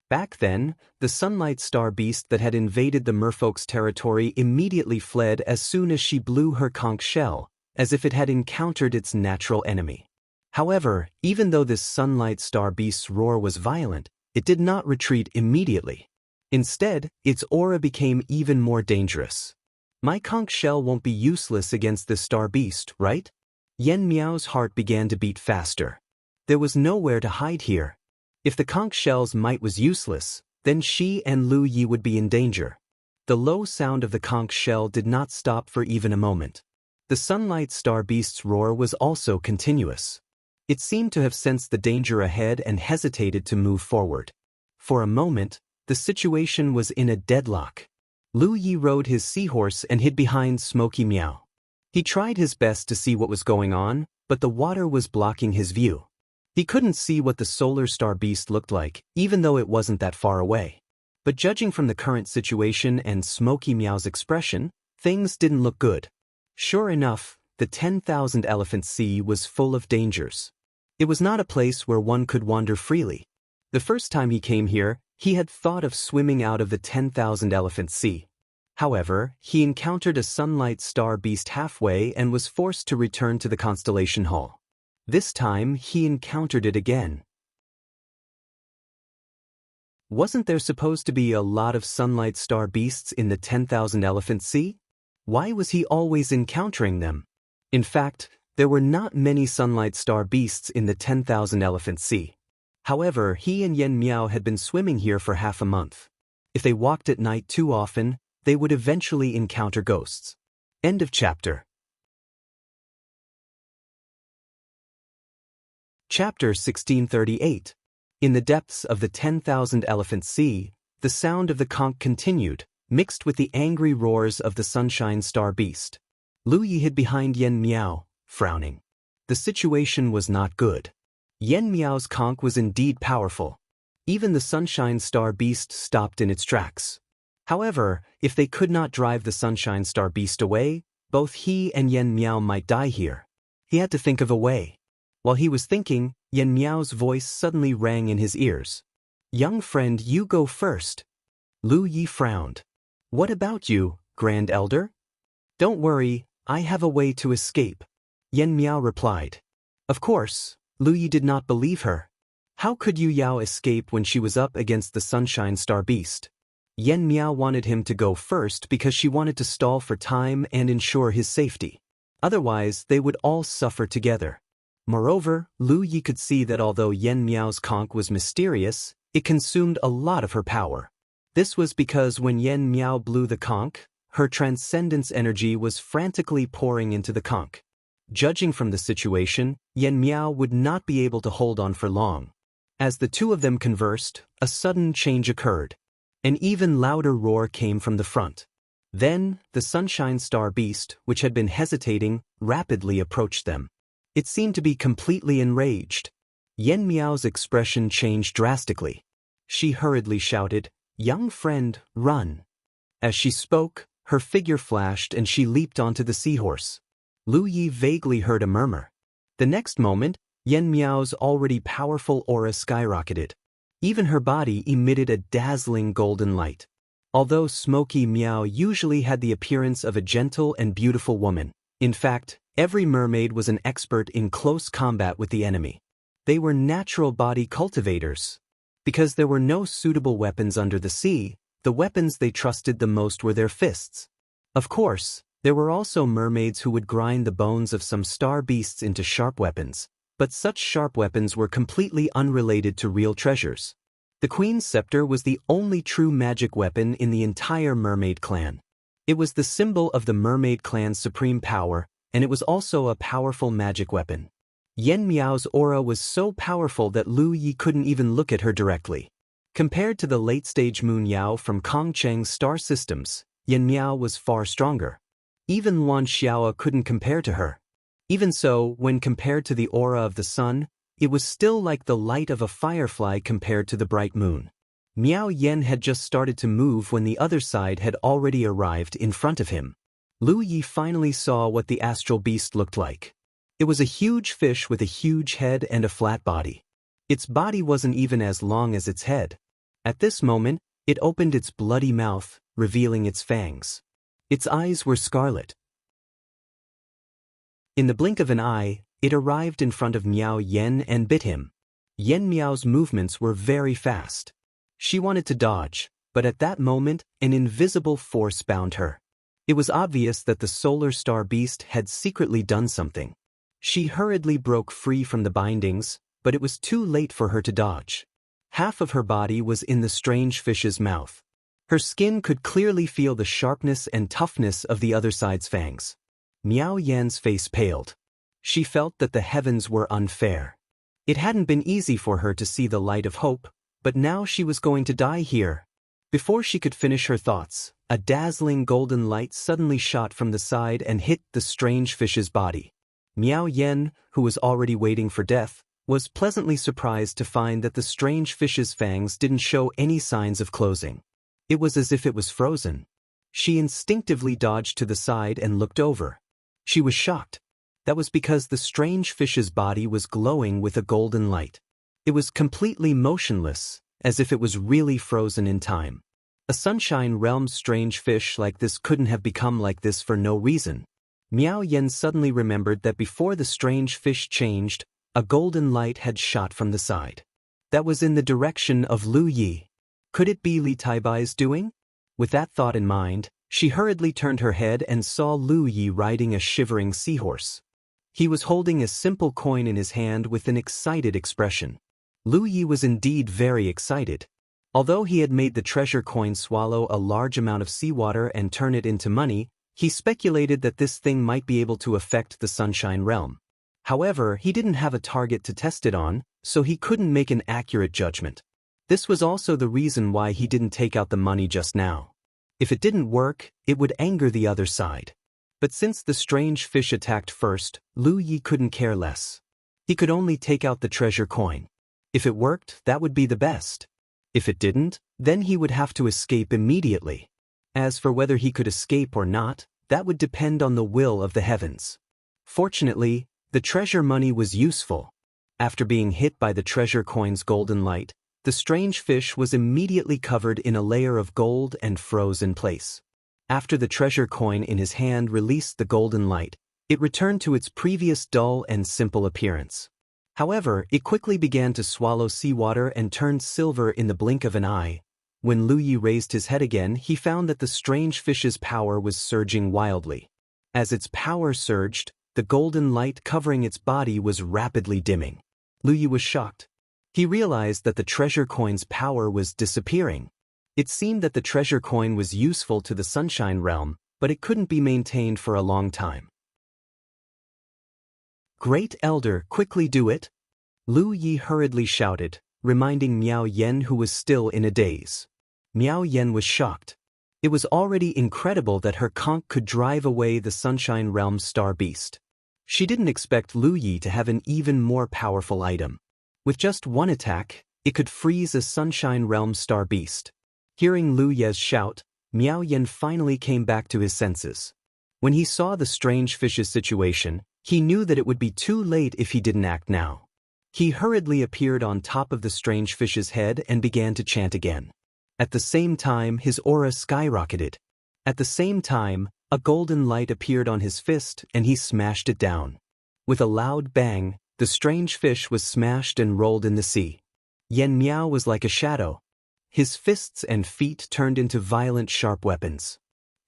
Back then, the sunlight star beast that had invaded the merfolk's territory immediately fled as soon as she blew her conch shell, as if it had encountered its natural enemy. However, even though this sunlight star beast's roar was violent, it did not retreat immediately. Instead, its aura became even more dangerous. My conch shell won't be useless against this star beast, right? Yen Miao's heart began to beat faster. There was nowhere to hide here. If the conch shell's might was useless, then she and Lu Yi would be in danger. The low sound of the conch shell did not stop for even a moment. The sunlight star beast's roar was also continuous. It seemed to have sensed the danger ahead and hesitated to move forward. For a moment, the situation was in a deadlock. Lu Yi rode his seahorse and hid behind Smoky Meow. He tried his best to see what was going on, but the water was blocking his view. He couldn't see what the solar star beast looked like, even though it wasn't that far away. But judging from the current situation and Smoky Meow's expression, things didn't look good. Sure enough, the 10,000 Elephant Sea was full of dangers. It was not a place where one could wander freely. The first time he came here, he had thought of swimming out of the 10,000 Elephant Sea. However, he encountered a sunlight star beast halfway and was forced to return to the Constellation Hall. This time, he encountered it again. Wasn't there supposed to be a lot of sunlight star beasts in the 10,000 Elephant Sea? Why was he always encountering them? In fact, there were not many sunlight star beasts in the 10,000 Elephant Sea. However, he and Yen Miao had been swimming here for half a month. If they walked at night too often, they would eventually encounter ghosts. End of chapter. Chapter 1638. In the depths of the 10,000 Elephant Sea, the sound of the conch continued, mixed with the angry roars of the sunshine star beast. Lu Yi hid behind Yen Miao, frowning. The situation was not good. Yen Miao's conch was indeed powerful. Even the sunshine star beast stopped in its tracks. However, if they could not drive the sunshine star beast away, both he and Yen Miao might die here. He had to think of a way. While he was thinking, Yen Miao's voice suddenly rang in his ears. "Young friend, you go first." Lu Yi frowned. "What about you, Grand Elder?" "Don't worry, I have a way to escape," Yen Miao replied. Of course, Lu Yi did not believe her. How could Yu Yao escape when she was up against the sunshine star beast? Yen Miao wanted him to go first because she wanted to stall for time and ensure his safety. Otherwise, they would all suffer together. Moreover, Lu Yi could see that although Yen Miao's conch was mysterious, it consumed a lot of her power. This was because when Yen Miao blew the conch, her transcendence energy was frantically pouring into the conch. Judging from the situation, Yen Miao would not be able to hold on for long. As the two of them conversed, a sudden change occurred. An even louder roar came from the front. Then, the sunshine star beast, which had been hesitating, rapidly approached them. It seemed to be completely enraged. Yen Miao's expression changed drastically. She hurriedly shouted, "Young friend, run." As she spoke, her figure flashed and she leaped onto the seahorse. Lu Yi vaguely heard a murmur. The next moment, Yen Miao's already powerful aura skyrocketed. Even her body emitted a dazzling golden light. Although Smoky Meow usually had the appearance of a gentle and beautiful woman, in fact, every mermaid was an expert in close combat with the enemy. They were natural body cultivators. Because there were no suitable weapons under the sea, the weapons they trusted the most were their fists. Of course, there were also mermaids who would grind the bones of some star beasts into sharp weapons, but such sharp weapons were completely unrelated to real treasures. The Queen's scepter was the only true magic weapon in the entire mermaid clan. It was the symbol of the mermaid clan's supreme power, and it was also a powerful magic weapon. Yen Miao's aura was so powerful that Lu Yi couldn't even look at her directly. Compared to the late-stage Moon Yao from Kong Cheng's star systems, Yen Miao was far stronger. Even Luan Xiao couldn't compare to her. Even so, when compared to the aura of the sun, it was still like the light of a firefly compared to the bright moon. Miao Yen had just started to move when the other side had already arrived in front of him. Lu Yi finally saw what the astral beast looked like. It was a huge fish with a huge head and a flat body. Its body wasn't even as long as its head. At this moment, it opened its bloody mouth, revealing its fangs. Its eyes were scarlet. In the blink of an eye, it arrived in front of Miao Yen and bit him. Yen Miao's movements were very fast. She wanted to dodge, but at that moment, an invisible force bound her. It was obvious that the solar star beast had secretly done something. She hurriedly broke free from the bindings, but it was too late for her to dodge. Half of her body was in the strange fish's mouth. Her skin could clearly feel the sharpness and toughness of the other side's fangs. Miao Yan's face paled. She felt that the heavens were unfair. It hadn't been easy for her to see the light of hope, but now she was going to die here. Before she could finish her thoughts, a dazzling golden light suddenly shot from the side and hit the strange fish's body. Miao Yen, who was already waiting for death, was pleasantly surprised to find that the strange fish's fangs didn't show any signs of closing. It was as if it was frozen. She instinctively dodged to the side and looked over. She was shocked. That was because the strange fish's body was glowing with a golden light. It was completely motionless, as if it was really frozen in time. A Sunshine Realm strange fish like this couldn't have become like this for no reason. Miao Yen suddenly remembered that before the strange fish changed, a golden light had shot from the side. That was in the direction of Lu Yi. Could it be Li Taibai's doing? With that thought in mind, she hurriedly turned her head and saw Lu Yi riding a shivering seahorse. He was holding a simple coin in his hand with an excited expression. Lu Yi was indeed very excited. Although he had made the treasure coin swallow a large amount of seawater and turn it into money, he speculated that this thing might be able to affect the Sunshine Realm. However, he didn't have a target to test it on, so he couldn't make an accurate judgment. This was also the reason why he didn't take out the money just now. If it didn't work, it would anger the other side. But since the strange fish attacked first, Lu Yi couldn't care less. He could only take out the treasure coin. If it worked, that would be the best. If it didn't, then he would have to escape immediately. As for whether he could escape or not, that would depend on the will of the heavens. Fortunately, the treasure money was useful. After being hit by the treasure coin's golden light, the strange fish was immediately covered in a layer of gold and froze in place. After the treasure coin in his hand released the golden light, it returned to its previous dull and simple appearance. However, it quickly began to swallow seawater and turned silver in the blink of an eye. When Lu Yi raised his head again, he found that the strange fish's power was surging wildly. As its power surged, the golden light covering its body was rapidly dimming. Lu Yi was shocked. He realized that the treasure coin's power was disappearing. It seemed that the treasure coin was useful to the Sunshine Realm, but it couldn't be maintained for a long time. Great Elder, quickly do it! Lu Yi hurriedly shouted, reminding Miao Yen, who was still in a daze. Miao Yen was shocked. It was already incredible that her conch could drive away the Sunshine Realm star beast. She didn't expect Lu Yi to have an even more powerful item. With just one attack, it could freeze a Sunshine Realm star beast. Hearing Lu Yi's shout, Miao Yen finally came back to his senses. When he saw the strange fish's situation, he knew that it would be too late if he didn't act now. He hurriedly appeared on top of the strange fish's head and began to chant again. At the same time, his aura skyrocketed. At the same time, a golden light appeared on his fist and he smashed it down. With a loud bang, the strange fish was smashed and rolled in the sea. Yen Miao was like a shadow. His fists and feet turned into violent sharp weapons.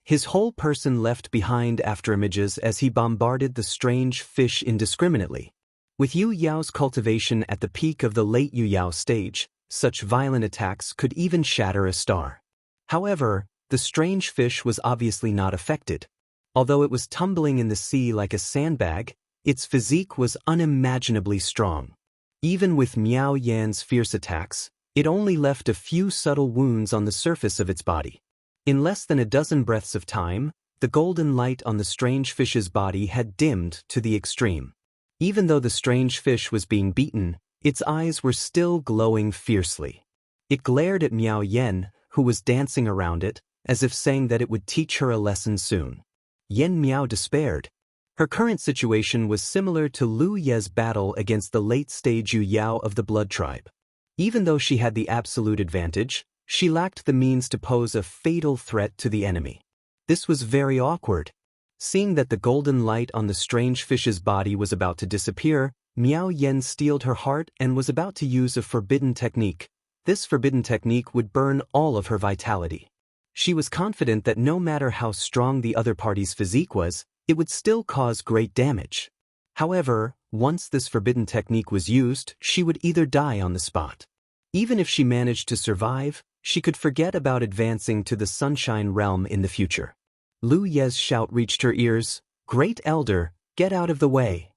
His whole person left behind afterimages as he bombarded the strange fish indiscriminately. With Yu Yao's cultivation at the peak of the late Yu Yao stage, such violent attacks could even shatter a star. However, the strange fish was obviously not affected. Although it was tumbling in the sea like a sandbag, its physique was unimaginably strong. Even with Miao Yan's fierce attacks, it only left a few subtle wounds on the surface of its body. In less than a dozen breaths of time, the golden light on the strange fish's body had dimmed to the extreme. Even though the strange fish was being beaten, its eyes were still glowing fiercely. It glared at Miao Yen, who was dancing around it, as if saying that it would teach her a lesson soon. Yen Miao despaired. Her current situation was similar to Lu Ye's battle against the late-stage Yu Yao of the Blood Tribe. Even though she had the absolute advantage, she lacked the means to pose a fatal threat to the enemy. This was very awkward. Seeing that the golden light on the strange fish's body was about to disappear, Miao Yen steeled her heart and was about to use a forbidden technique. This forbidden technique would burn all of her vitality. She was confident that no matter how strong the other party's physique was, it would still cause great damage. However, once this forbidden technique was used, she would either die on the spot. Even if she managed to survive, she could forget about advancing to the Sunshine Realm in the future. Lu Ye's shout reached her ears, "Great Elder, get out of the way!"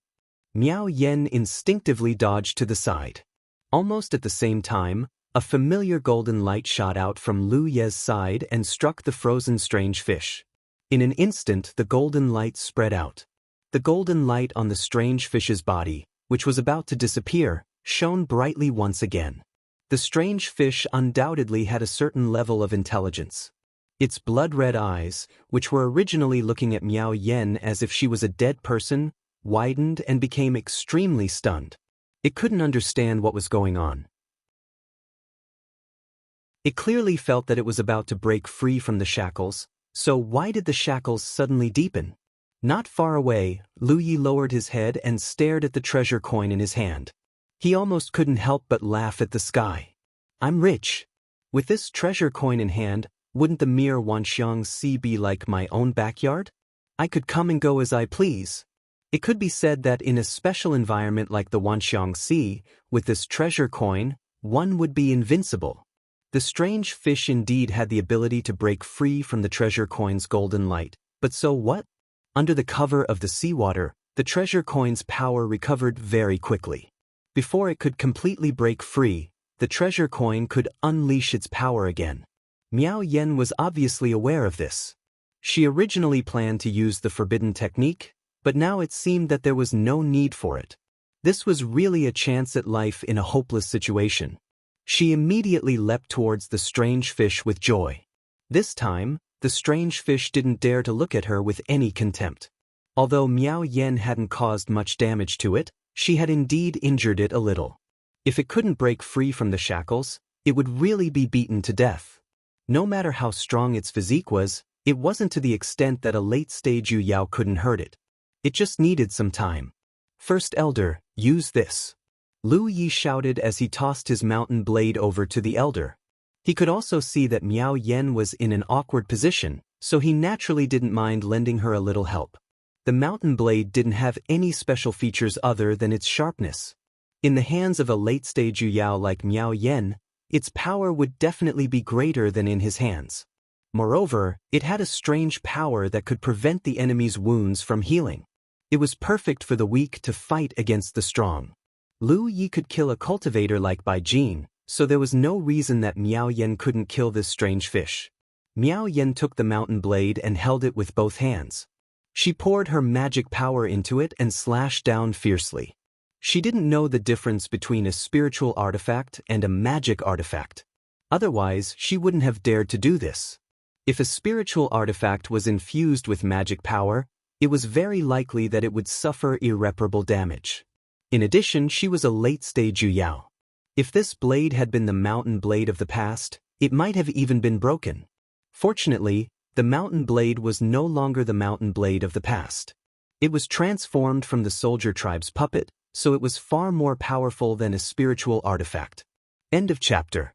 Miao Yen instinctively dodged to the side. Almost at the same time, a familiar golden light shot out from Lu Ye's side and struck the frozen strange fish. In an instant, the golden light spread out. The golden light on the strange fish's body, which was about to disappear, shone brightly once again. The strange fish undoubtedly had a certain level of intelligence. Its blood-red eyes, which were originally looking at Miao Yen as if she was a dead person, widened and became extremely stunned. It couldn't understand what was going on. It clearly felt that it was about to break free from the shackles, so why did the shackles suddenly deepen? Not far away, Lu Yi lowered his head and stared at the treasure coin in his hand. He almost couldn't help but laugh at the sky. "I'm rich. With this treasure coin in hand, wouldn't the mere Wanxiang Sea be like my own backyard? I could come and go as I please." It could be said that in a special environment like the Wanxiang Sea, with this treasure coin, one would be invincible. The strange fish indeed had the ability to break free from the treasure coin's golden light, but so what? Under the cover of the seawater, the treasure coin's power recovered very quickly. Before it could completely break free, the treasure coin could unleash its power again. Miao Yen was obviously aware of this. She originally planned to use the forbidden technique, but now it seemed that there was no need for it. This was really a chance at life in a hopeless situation. She immediately leapt towards the strange fish with joy. This time, the strange fish didn't dare to look at her with any contempt. Although Miao Yen hadn't caused much damage to it, she had indeed injured it a little. If it couldn't break free from the shackles, it would really be beaten to death. No matter how strong its physique was, it wasn't to the extent that a late-stage Yu Yao couldn't hurt it. It just needed some time. "First Elder, use this." Lu Yi shouted as he tossed his mountain blade over to the elder. He could also see that Miao Yen was in an awkward position, so he naturally didn't mind lending her a little help. The mountain blade didn't have any special features other than its sharpness. In the hands of a late-stage Yu Yao like Miao Yen, its power would definitely be greater than in his hands. Moreover, it had a strange power that could prevent the enemy's wounds from healing. It was perfect for the weak to fight against the strong. Lu Yi could kill a cultivator like Bai Jin, so there was no reason that Miao Yen couldn't kill this strange fish. Miao Yen took the mountain blade and held it with both hands. She poured her magic power into it and slashed down fiercely. She didn't know the difference between a spiritual artifact and a magic artifact. Otherwise, she wouldn't have dared to do this. If a spiritual artifact was infused with magic power, it was very likely that it would suffer irreparable damage. In addition, she was a late-stage Yu Yao. If this blade had been the mountain blade of the past, it might have even been broken. Fortunately, the mountain blade was no longer the mountain blade of the past. It was transformed from the soldier tribe's puppet, so it was far more powerful than a spiritual artifact. End of chapter.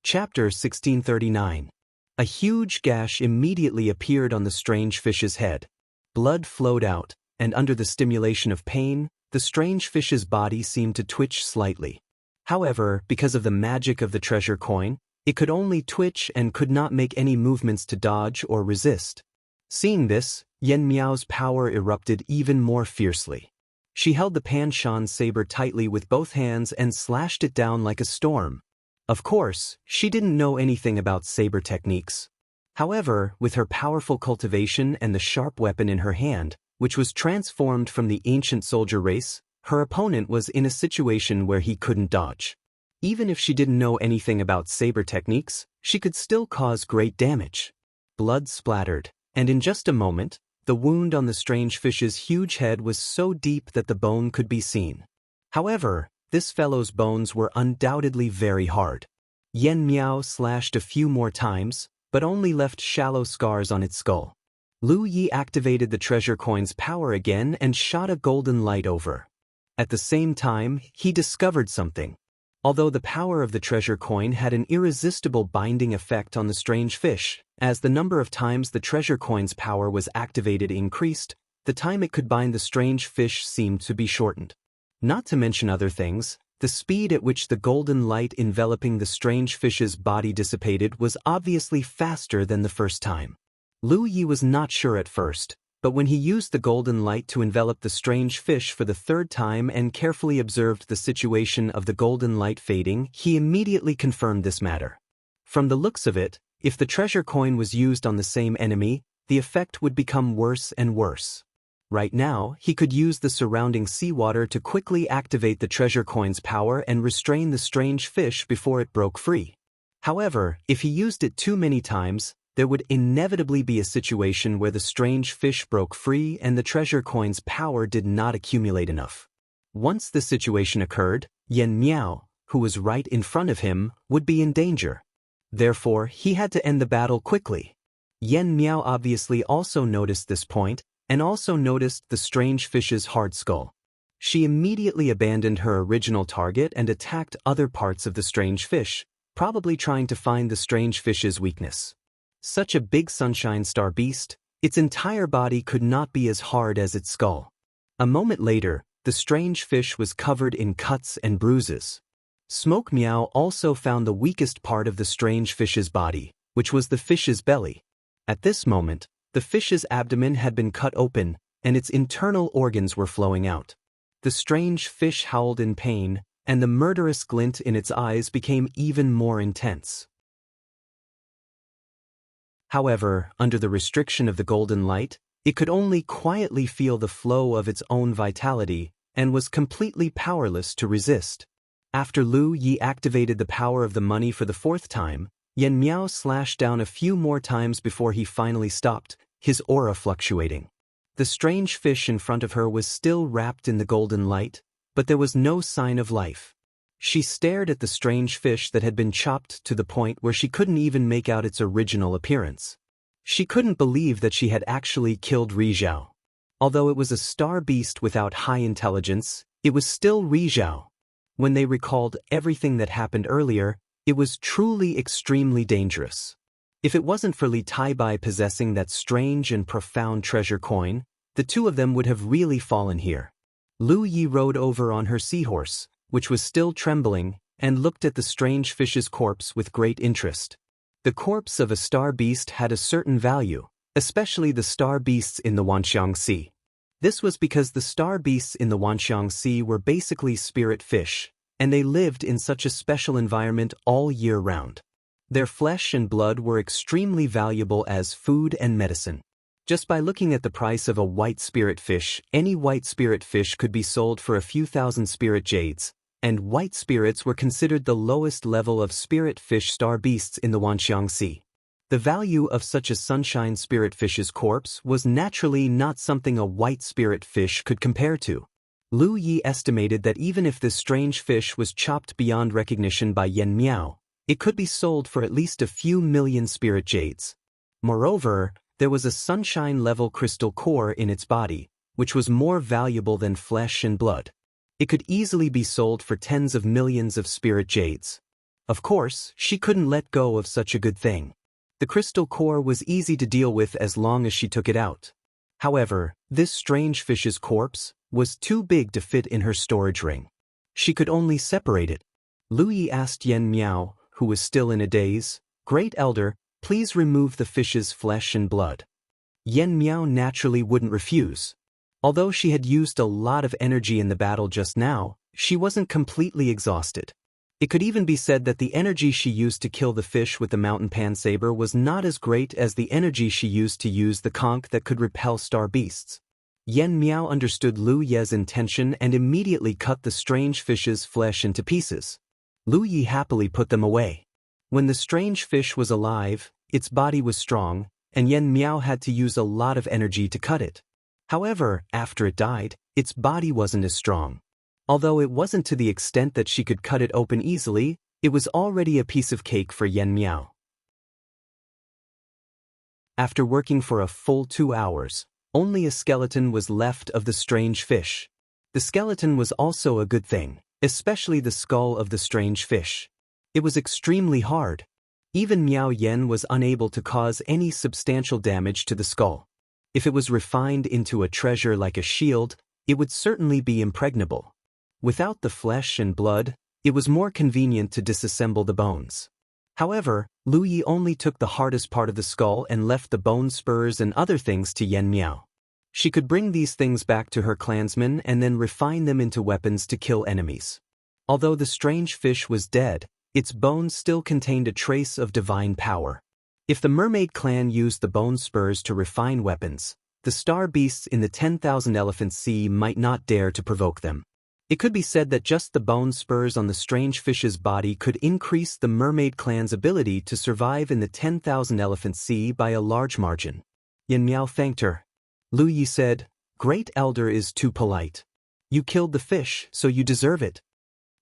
Chapter 1639. A huge gash immediately appeared on the strange fish's head. Blood flowed out, and under the stimulation of pain, the strange fish's body seemed to twitch slightly. However, because of the magic of the treasure coin, it could only twitch and could not make any movements to dodge or resist. Seeing this, Yen Miao's power erupted even more fiercely. She held the Panshan saber tightly with both hands and slashed it down like a storm. Of course, she didn't know anything about saber techniques. However, with her powerful cultivation and the sharp weapon in her hand, which was transformed from the ancient soldier race, her opponent was in a situation where he couldn't dodge. Even if she didn't know anything about saber techniques, she could still cause great damage. Blood splattered, and in just a moment, the wound on the strange fish's huge head was so deep that the bone could be seen. However, this fellow's bones were undoubtedly very hard. Yen Miao slashed a few more times, but only left shallow scars on its skull. Lu Yi activated the treasure coin's power again and shot a golden light over. At the same time, he discovered something. Although the power of the treasure coin had an irresistible binding effect on the strange fish, as the number of times the treasure coin's power was activated increased, the time it could bind the strange fish seemed to be shortened. Not to mention other things, the speed at which the golden light enveloping the strange fish's body dissipated was obviously faster than the first time. Lu Yi was not sure at first, but when he used the golden light to envelop the strange fish for the third time and carefully observed the situation of the golden light fading, he immediately confirmed this matter. From the looks of it, if the treasure coin was used on the same enemy, the effect would become worse and worse. Right now, he could use the surrounding seawater to quickly activate the treasure coin's power and restrain the strange fish before it broke free. However, if he used it too many times, there would inevitably be a situation where the strange fish broke free and the treasure coin's power did not accumulate enough. Once the situation occurred, Yen Miao, who was right in front of him, would be in danger. Therefore, he had to end the battle quickly. Yen Miao obviously also noticed this point, and also noticed the strange fish's hard skull. She immediately abandoned her original target and attacked other parts of the strange fish, probably trying to find the strange fish's weakness. Such a big sunshine star beast, its entire body could not be as hard as its skull. A moment later, the strange fish was covered in cuts and bruises. Smoke Meow also found the weakest part of the strange fish's body, which was the fish's belly. At this moment, the fish's abdomen had been cut open, and its internal organs were flowing out. The strange fish howled in pain, and the murderous glint in its eyes became even more intense. However, under the restriction of the golden light, it could only quietly feel the flow of its own vitality, and was completely powerless to resist. After Lu Yi activated the power of the money for the fourth time, Yen Miao slashed down a few more times before he finally stopped, his aura fluctuating. The strange fish in front of her was still wrapped in the golden light, but there was no sign of life. She stared at the strange fish that had been chopped to the point where she couldn't even make out its original appearance. She couldn't believe that she had actually killed Rizhao. Although it was a star beast without high intelligence, it was still Rizhao. When they recalled everything that happened earlier, it was truly extremely dangerous. If it wasn't for Li Taibai possessing that strange and profound treasure coin, the two of them would have really fallen here. Lu Yi rode over on her seahorse, which was still trembling, and looked at the strange fish's corpse with great interest. The corpse of a star beast had a certain value, especially the star beasts in the Wanxiang Sea. This was because the star beasts in the Wanxiang Sea were basically spirit fish, and they lived in such a special environment all year round. Their flesh and blood were extremely valuable as food and medicine. Just by looking at the price of a white spirit fish, any white spirit fish could be sold for a few thousand spirit jades, and white spirits were considered the lowest level of spirit fish star beasts in the Wanxiang Sea. The value of such a sunshine spirit fish's corpse was naturally not something a white spirit fish could compare to. Lu Yi estimated that even if this strange fish was chopped beyond recognition by Yen Miao, it could be sold for at least a few million spirit jades. Moreover, there was a sunshine-level crystal core in its body, which was more valuable than flesh and blood. It could easily be sold for tens of millions of spirit jades. Of course, she couldn't let go of such a good thing. The crystal core was easy to deal with as long as she took it out. However, this strange fish's corpse was too big to fit in her storage ring. She could only separate it. Lu Yi asked Yen Miao, who was still in a daze, "Great Elder, please remove the fish's flesh and blood." Yen Miao naturally wouldn't refuse. Although she had used a lot of energy in the battle just now, she wasn't completely exhausted. It could even be said that the energy she used to kill the fish with the mountain pan saber was not as great as the energy she used to use the conch that could repel star beasts. Yen Miao understood Lu Ye's intention and immediately cut the strange fish's flesh into pieces. Lu Yi happily put them away. When the strange fish was alive, its body was strong, and Yen Miao had to use a lot of energy to cut it. However, after it died, its body wasn't as strong. Although it wasn't to the extent that she could cut it open easily, it was already a piece of cake for Yen Miao. After working for a full 2 hours, only a skeleton was left of the strange fish. The skeleton was also a good thing, especially the skull of the strange fish. It was extremely hard. Even Miao Yen was unable to cause any substantial damage to the skull. If it was refined into a treasure like a shield, it would certainly be impregnable. Without the flesh and blood, it was more convenient to disassemble the bones. However, Lu Yi only took the hardest part of the skull and left the bone spurs and other things to Yen Miao. She could bring these things back to her clansmen and then refine them into weapons to kill enemies. Although the strange fish was dead, its bones still contained a trace of divine power. If the mermaid clan used the bone spurs to refine weapons, the star beasts in the 10,000 Elephant Sea might not dare to provoke them. It could be said that just the bone spurs on the strange fish's body could increase the mermaid clan's ability to survive in the 10,000 Elephant Sea by a large margin. Yen Miao thanked her. Lu Yi said, "Great Elder is too polite. You killed the fish, so you deserve it."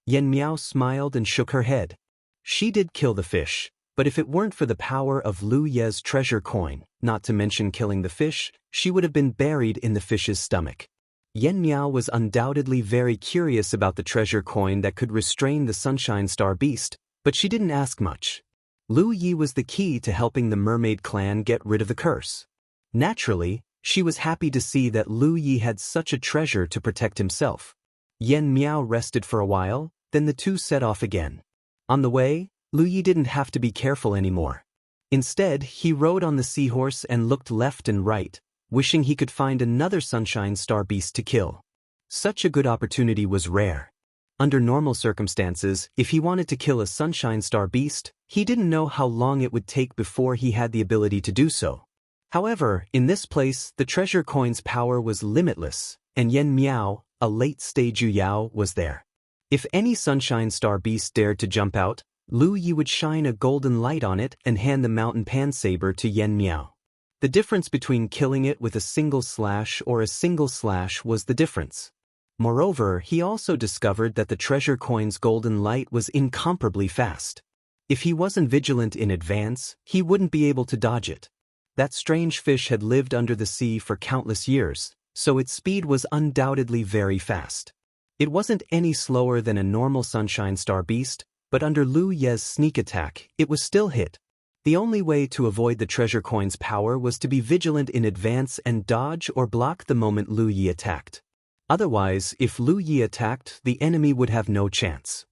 Yen Miao smiled and shook her head. She did kill the fish, but if it weren't for the power of Lu Ye's treasure coin, not to mention killing the fish, she would have been buried in the fish's stomach. Yen Miao was undoubtedly very curious about the treasure coin that could restrain the Sunshine Star Beast, but she didn't ask much. Lu Yi was the key to helping the mermaid clan get rid of the curse. Naturally, she was happy to see that Lu Yi had such a treasure to protect himself. Yen Miao rested for a while, then the two set off again. On the way, Lu Yi didn't have to be careful anymore. Instead, he rode on the seahorse and looked left and right, wishing he could find another Sunshine Star Beast to kill. Such a good opportunity was rare. Under normal circumstances, if he wanted to kill a Sunshine Star Beast, he didn't know how long it would take before he had the ability to do so. However, in this place, the treasure coin's power was limitless, and Yen Miao, a late-stage Yu Yao, was there. If any Sunshine Star Beast dared to jump out, Lu Yi would shine a golden light on it and hand the mountain pan saber to Yen Miao. The difference between killing it with a single slash or a single slash was the difference. Moreover, he also discovered that the treasure coin's golden light was incomparably fast. If he wasn't vigilant in advance, he wouldn't be able to dodge it. That strange fish had lived under the sea for countless years, so its speed was undoubtedly very fast. It wasn't any slower than a normal Sunshine Star Beast, but under Lu Ye's sneak attack, it was still hit. The only way to avoid the treasure coin's power was to be vigilant in advance and dodge or block the moment Lu Yi attacked. Otherwise, if Lu Yi attacked, the enemy would have no chance.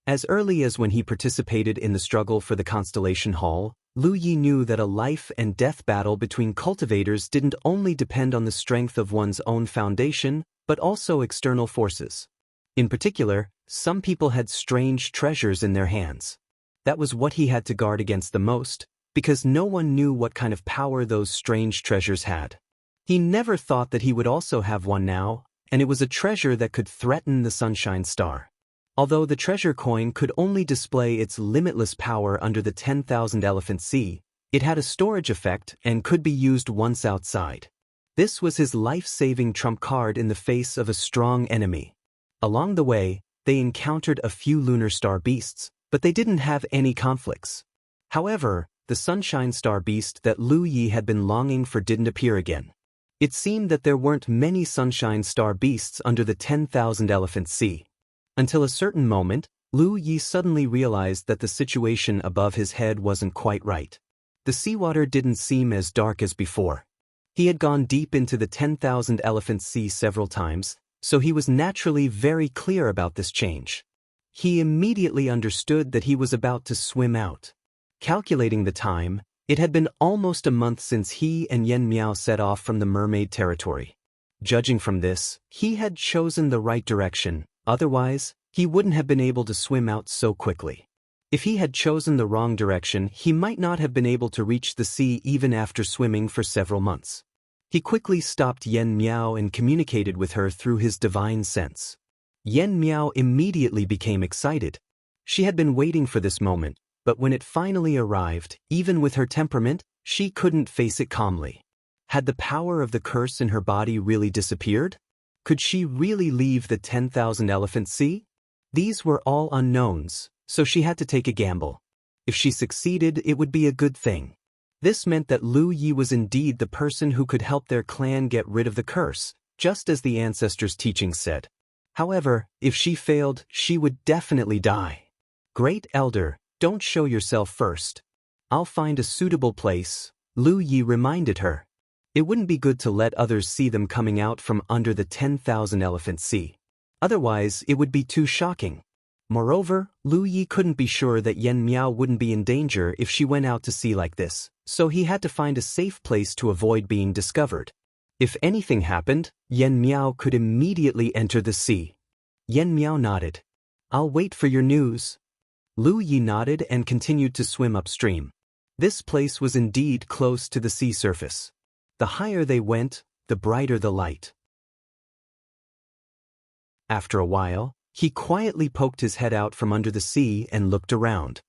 As early as when he participated in the struggle for the Constellation Hall, Lu Yi knew that a life and death battle between cultivators didn't only depend on the strength of one's own foundation, but also external forces. In particular, some people had strange treasures in their hands. That was what he had to guard against the most, because no one knew what kind of power those strange treasures had. He never thought that he would also have one now, and it was a treasure that could threaten the Sunshine Star. Although the treasure coin could only display its limitless power under the 10,000 Elephant Sea, it had a storage effect and could be used once outside. This was his life-saving trump card in the face of a strong enemy. Along the way, they encountered a few lunar star beasts, but they didn't have any conflicts. However, the Sunshine Star Beast that Lu Yi had been longing for didn't appear again. It seemed that there weren't many Sunshine Star Beasts under the 10,000 Elephant Sea. Until a certain moment, Lu Yi suddenly realized that the situation above his head wasn't quite right. The seawater didn't seem as dark as before. He had gone deep into the 10,000 Elephant Sea several times, so he was naturally very clear about this change. He immediately understood that he was about to swim out. Calculating the time, it had been almost a month since he and Yen Miao set off from the mermaid territory. Judging from this, he had chosen the right direction, otherwise, he wouldn't have been able to swim out so quickly. If he had chosen the wrong direction, he might not have been able to reach the sea even after swimming for several months. He quickly stopped Yen Miao and communicated with her through his divine sense. Yen Miao immediately became excited. She had been waiting for this moment, but when it finally arrived, even with her temperament, she couldn't face it calmly. Had the power of the curse in her body really disappeared? Could she really leave the 10,000 Elephant Sea? These were all unknowns, so she had to take a gamble. If she succeeded, it would be a good thing. This meant that Lu Yi was indeed the person who could help their clan get rid of the curse, just as the ancestors' teachings said. However, if she failed, she would definitely die. Great Elder, don't show yourself first. I'll find a suitable place, Lu Yi reminded her. It wouldn't be good to let others see them coming out from under the 10,000 Elephant Sea. Otherwise, it would be too shocking. Moreover, Lu Yi couldn't be sure that Yen Miao wouldn't be in danger if she went out to sea like this, so he had to find a safe place to avoid being discovered. If anything happened, Yen Miao could immediately enter the sea. Yen Miao nodded. I'll wait for your news. Lu Yi nodded and continued to swim upstream. This place was indeed close to the sea surface. The higher they went, the brighter the light. After a while, he quietly poked his head out from under the sea and looked around.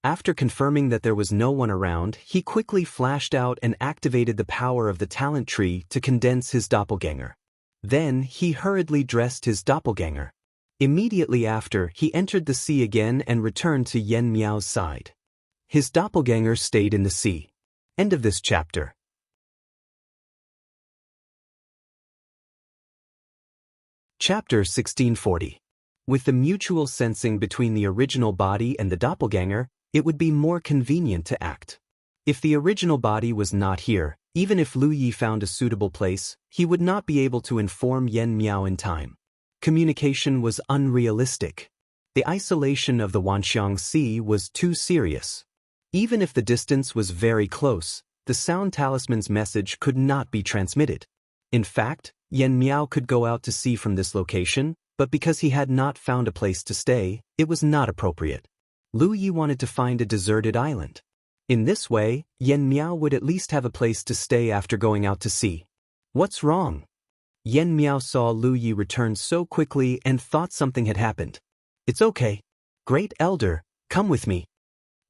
After confirming that there was no one around, he quickly flashed out and activated the power of the talent tree to condense his doppelganger. Then he hurriedly dressed his doppelganger. Immediately after, he entered the sea again and returned to Yen Miao's side. His doppelganger stayed in the sea. End of this chapter. Chapter 1640. With the mutual sensing between the original body and the doppelganger, it would be more convenient to act. If the original body was not here, even if Lu Yi found a suitable place, he would not be able to inform Yen Miao in time. Communication was unrealistic. The isolation of the Wanxiang Sea was too serious. Even if the distance was very close, the sound talisman's message could not be transmitted. In fact, Yen Miao could go out to sea from this location, but because he had not found a place to stay, it was not appropriate. Lu Yi wanted to find a deserted island. In this way, Yen Miao would at least have a place to stay after going out to sea. What's wrong? Yen Miao saw Lu Yi return so quickly and thought something had happened. It's okay. Great Elder, come with me.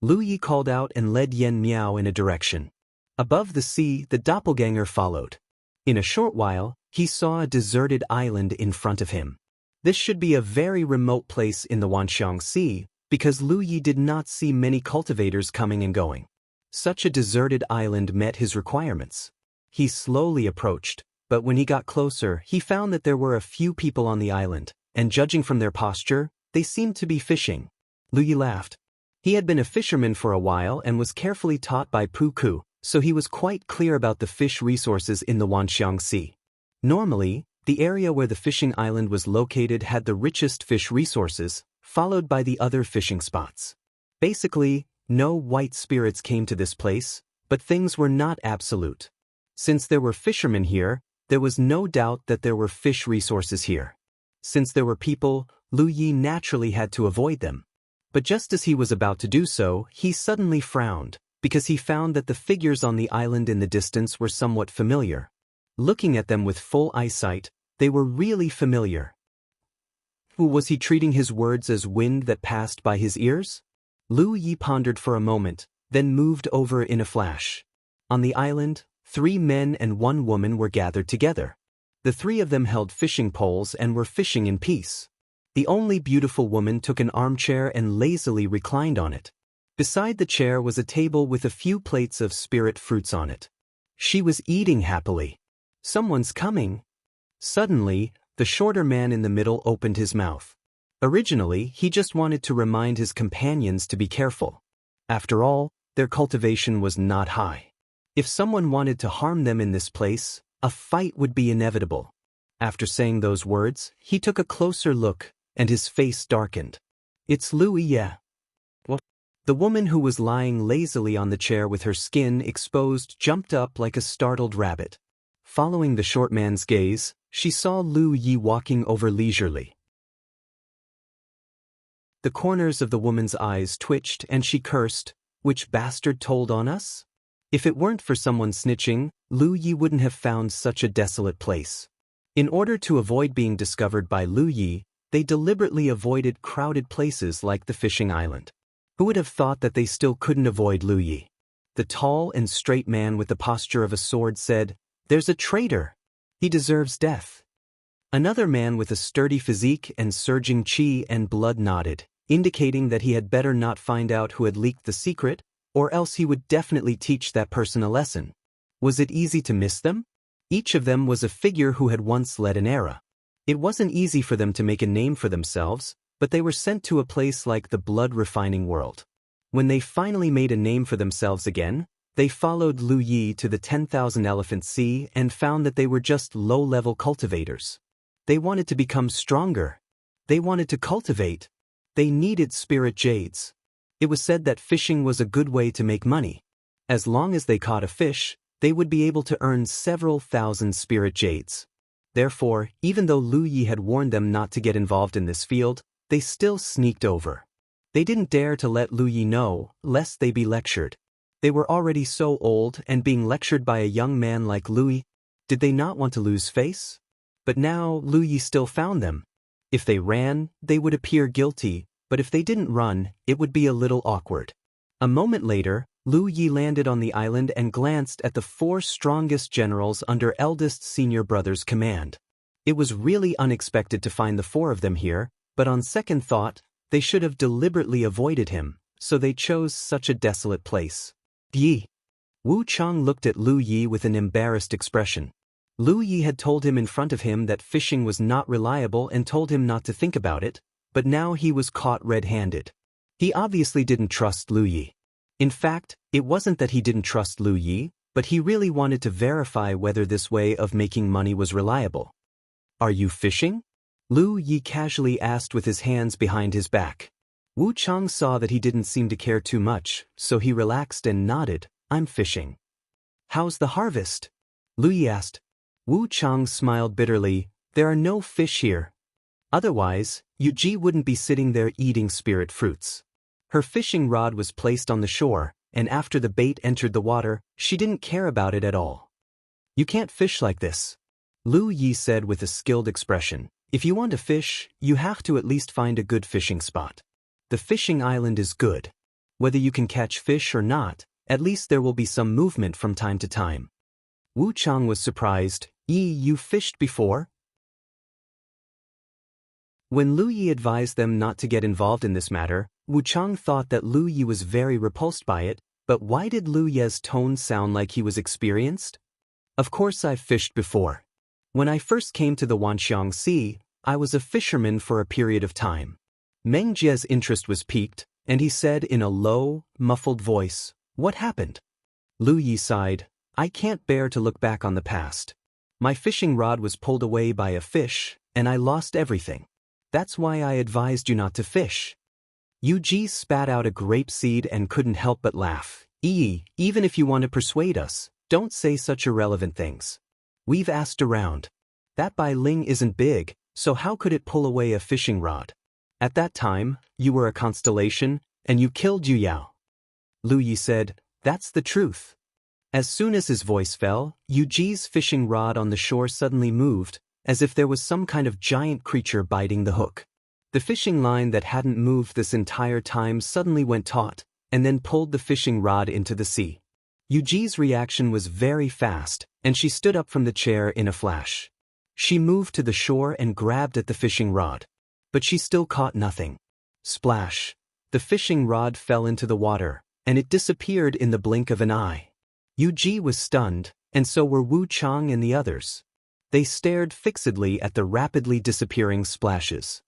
Lu Yi called out and led Yen Miao in a direction. Above the sea, the doppelganger followed. In a short while, he saw a deserted island in front of him. This should be a very remote place in the Wanxiang Sea, because Lu Yi did not see many cultivators coming and going. Such a deserted island met his requirements. He slowly approached, but when he got closer, he found that there were a few people on the island, and judging from their posture, they seemed to be fishing. Lu Yi laughed. He had been a fisherman for a while and was carefully taught by Pu Ku, so he was quite clear about the fish resources in the Wanxiang Sea. Normally, the area where the fishing island was located had the richest fish resources, followed by the other fishing spots. Basically, no white spirits came to this place, but things were not absolute. Since there were fishermen here, there was no doubt that there were fish resources here. Since there were people, Lu Yi naturally had to avoid them. But just as he was about to do so, he suddenly frowned, because he found that the figures on the island in the distance were somewhat familiar. Looking at them with full eyesight, they were really familiar. Was he treating his words as wind that passed by his ears? Lu Yi pondered for a moment, then moved over in a flash. On the island, 3 men and 1 woman were gathered together. The 3 of them held fishing poles and were fishing in peace. The only beautiful woman took an armchair and lazily reclined on it. Beside the chair was a table with a few plates of spirit fruits on it. She was eating happily. Someone's coming. Suddenly, the shorter man in the middle opened his mouth. Originally, he just wanted to remind his companions to be careful. After all, their cultivation was not high. If someone wanted to harm them in this place, a fight would be inevitable. After saying those words, he took a closer look, and his face darkened. It's Lu Yi. What? The woman who was lying lazily on the chair with her skin exposed jumped up like a startled rabbit. Following the short man's gaze, she saw Lu Yi walking over leisurely. The corners of the woman's eyes twitched and she cursed, "Which bastard told on us?" If it weren't for someone snitching, Lu Yi wouldn't have found such a desolate place. In order to avoid being discovered by Lu Yi, They deliberately avoided crowded places like the fishing island. Who would have thought that they still couldn't avoid Lu Yi? The tall and straight man with the posture of a sword said, "There's a traitor. He deserves death." Another man with a sturdy physique and surging chi and blood nodded, indicating that he had better not find out who had leaked the secret, or else he would definitely teach that person a lesson. Was it easy to miss them? Each of them was a figure who had once led an era. It wasn't easy for them to make a name for themselves, but they were sent to a place like the blood-refining world. When they finally made a name for themselves again, they followed Lu Yi to the 10,000 Elephant Sea and found that they were just low-level cultivators. They wanted to become stronger. They wanted to cultivate. They needed spirit jades. It was said that fishing was a good way to make money. As long as they caught a fish, they would be able to earn several thousand spirit jades. Therefore, even though Lu Yi had warned them not to get involved in this field, they still sneaked over. They didn't dare to let Lu Yi know, lest they be lectured. They were already so old, and being lectured by a young man like Lu Yi, did they not want to lose face? But now Lu Yi still found them. If they ran, they would appear guilty, but if they didn't run, it would be a little awkward. A moment later, Lu Yi landed on the island and glanced at the 4 strongest generals under eldest senior brother's command. It was really unexpected to find the 4 of them here, but on second thought, they should have deliberately avoided him, so they chose such a desolate place. Yi. Wu Chang looked at Lu Yi with an embarrassed expression. Lu Yi had told him in front of him that fishing was not reliable and told him not to think about it, but now he was caught red-handed. He obviously didn't trust Lu Yi. In fact, it wasn't that he didn't trust Lu Yi, but he really wanted to verify whether this way of making money was reliable. "Are you fishing?" Lu Yi casually asked with his hands behind his back. Wu Chang saw that he didn't seem to care too much, so he relaxed and nodded. "I'm fishing." "How's the harvest?" Lu Yi asked. Wu Chang smiled bitterly. "There are no fish here. Otherwise, Yu Ji wouldn't be sitting there eating spirit fruits." Her fishing rod was placed on the shore, and after the bait entered the water, she didn't care about it at all. "You can't fish like this," Lu Yi said with a skilled expression. "If you want to fish, you have to at least find a good fishing spot. The fishing island is good. Whether you can catch fish or not, at least there will be some movement from time to time." Wu Chang was surprised. You fished before?" When Lu Yi advised them not to get involved in this matter, Wu Chang thought that Lu Yi was very repulsed by it, but why did Lu Ye's tone sound like he was experienced? "Of course I've fished before. When I first came to the Wanxiang Sea, I was a fisherman for a period of time." Meng Jie's interest was piqued, and he said in a low, muffled voice, "What happened?" Lu Yi sighed. "I can't bear to look back on the past. My fishing rod was pulled away by a fish, and I lost everything. That's why I advised you not to fish." Yu Ji spat out a grape seed and couldn't help but laugh. Even if you want to persuade us, don't say such irrelevant things. We've asked around. That Bai Ling isn't big, so how could it pull away a fishing rod? At that time, you were a constellation, and you killed Yu Yao." Lu Yi said, "That's the truth." As soon as his voice fell, Yu Ji's fishing rod on the shore suddenly moved, as if there was some kind of giant creature biting the hook. The fishing line that hadn't moved this entire time suddenly went taut, and then pulled the fishing rod into the sea. Yu Ji's reaction was very fast, and she stood up from the chair in a flash. She moved to the shore and grabbed at the fishing rod. But she still caught nothing. Splash! The fishing rod fell into the water, and it disappeared in the blink of an eye. Yu Ji was stunned, and so were Wu Chang and the others. They stared fixedly at the rapidly disappearing splashes.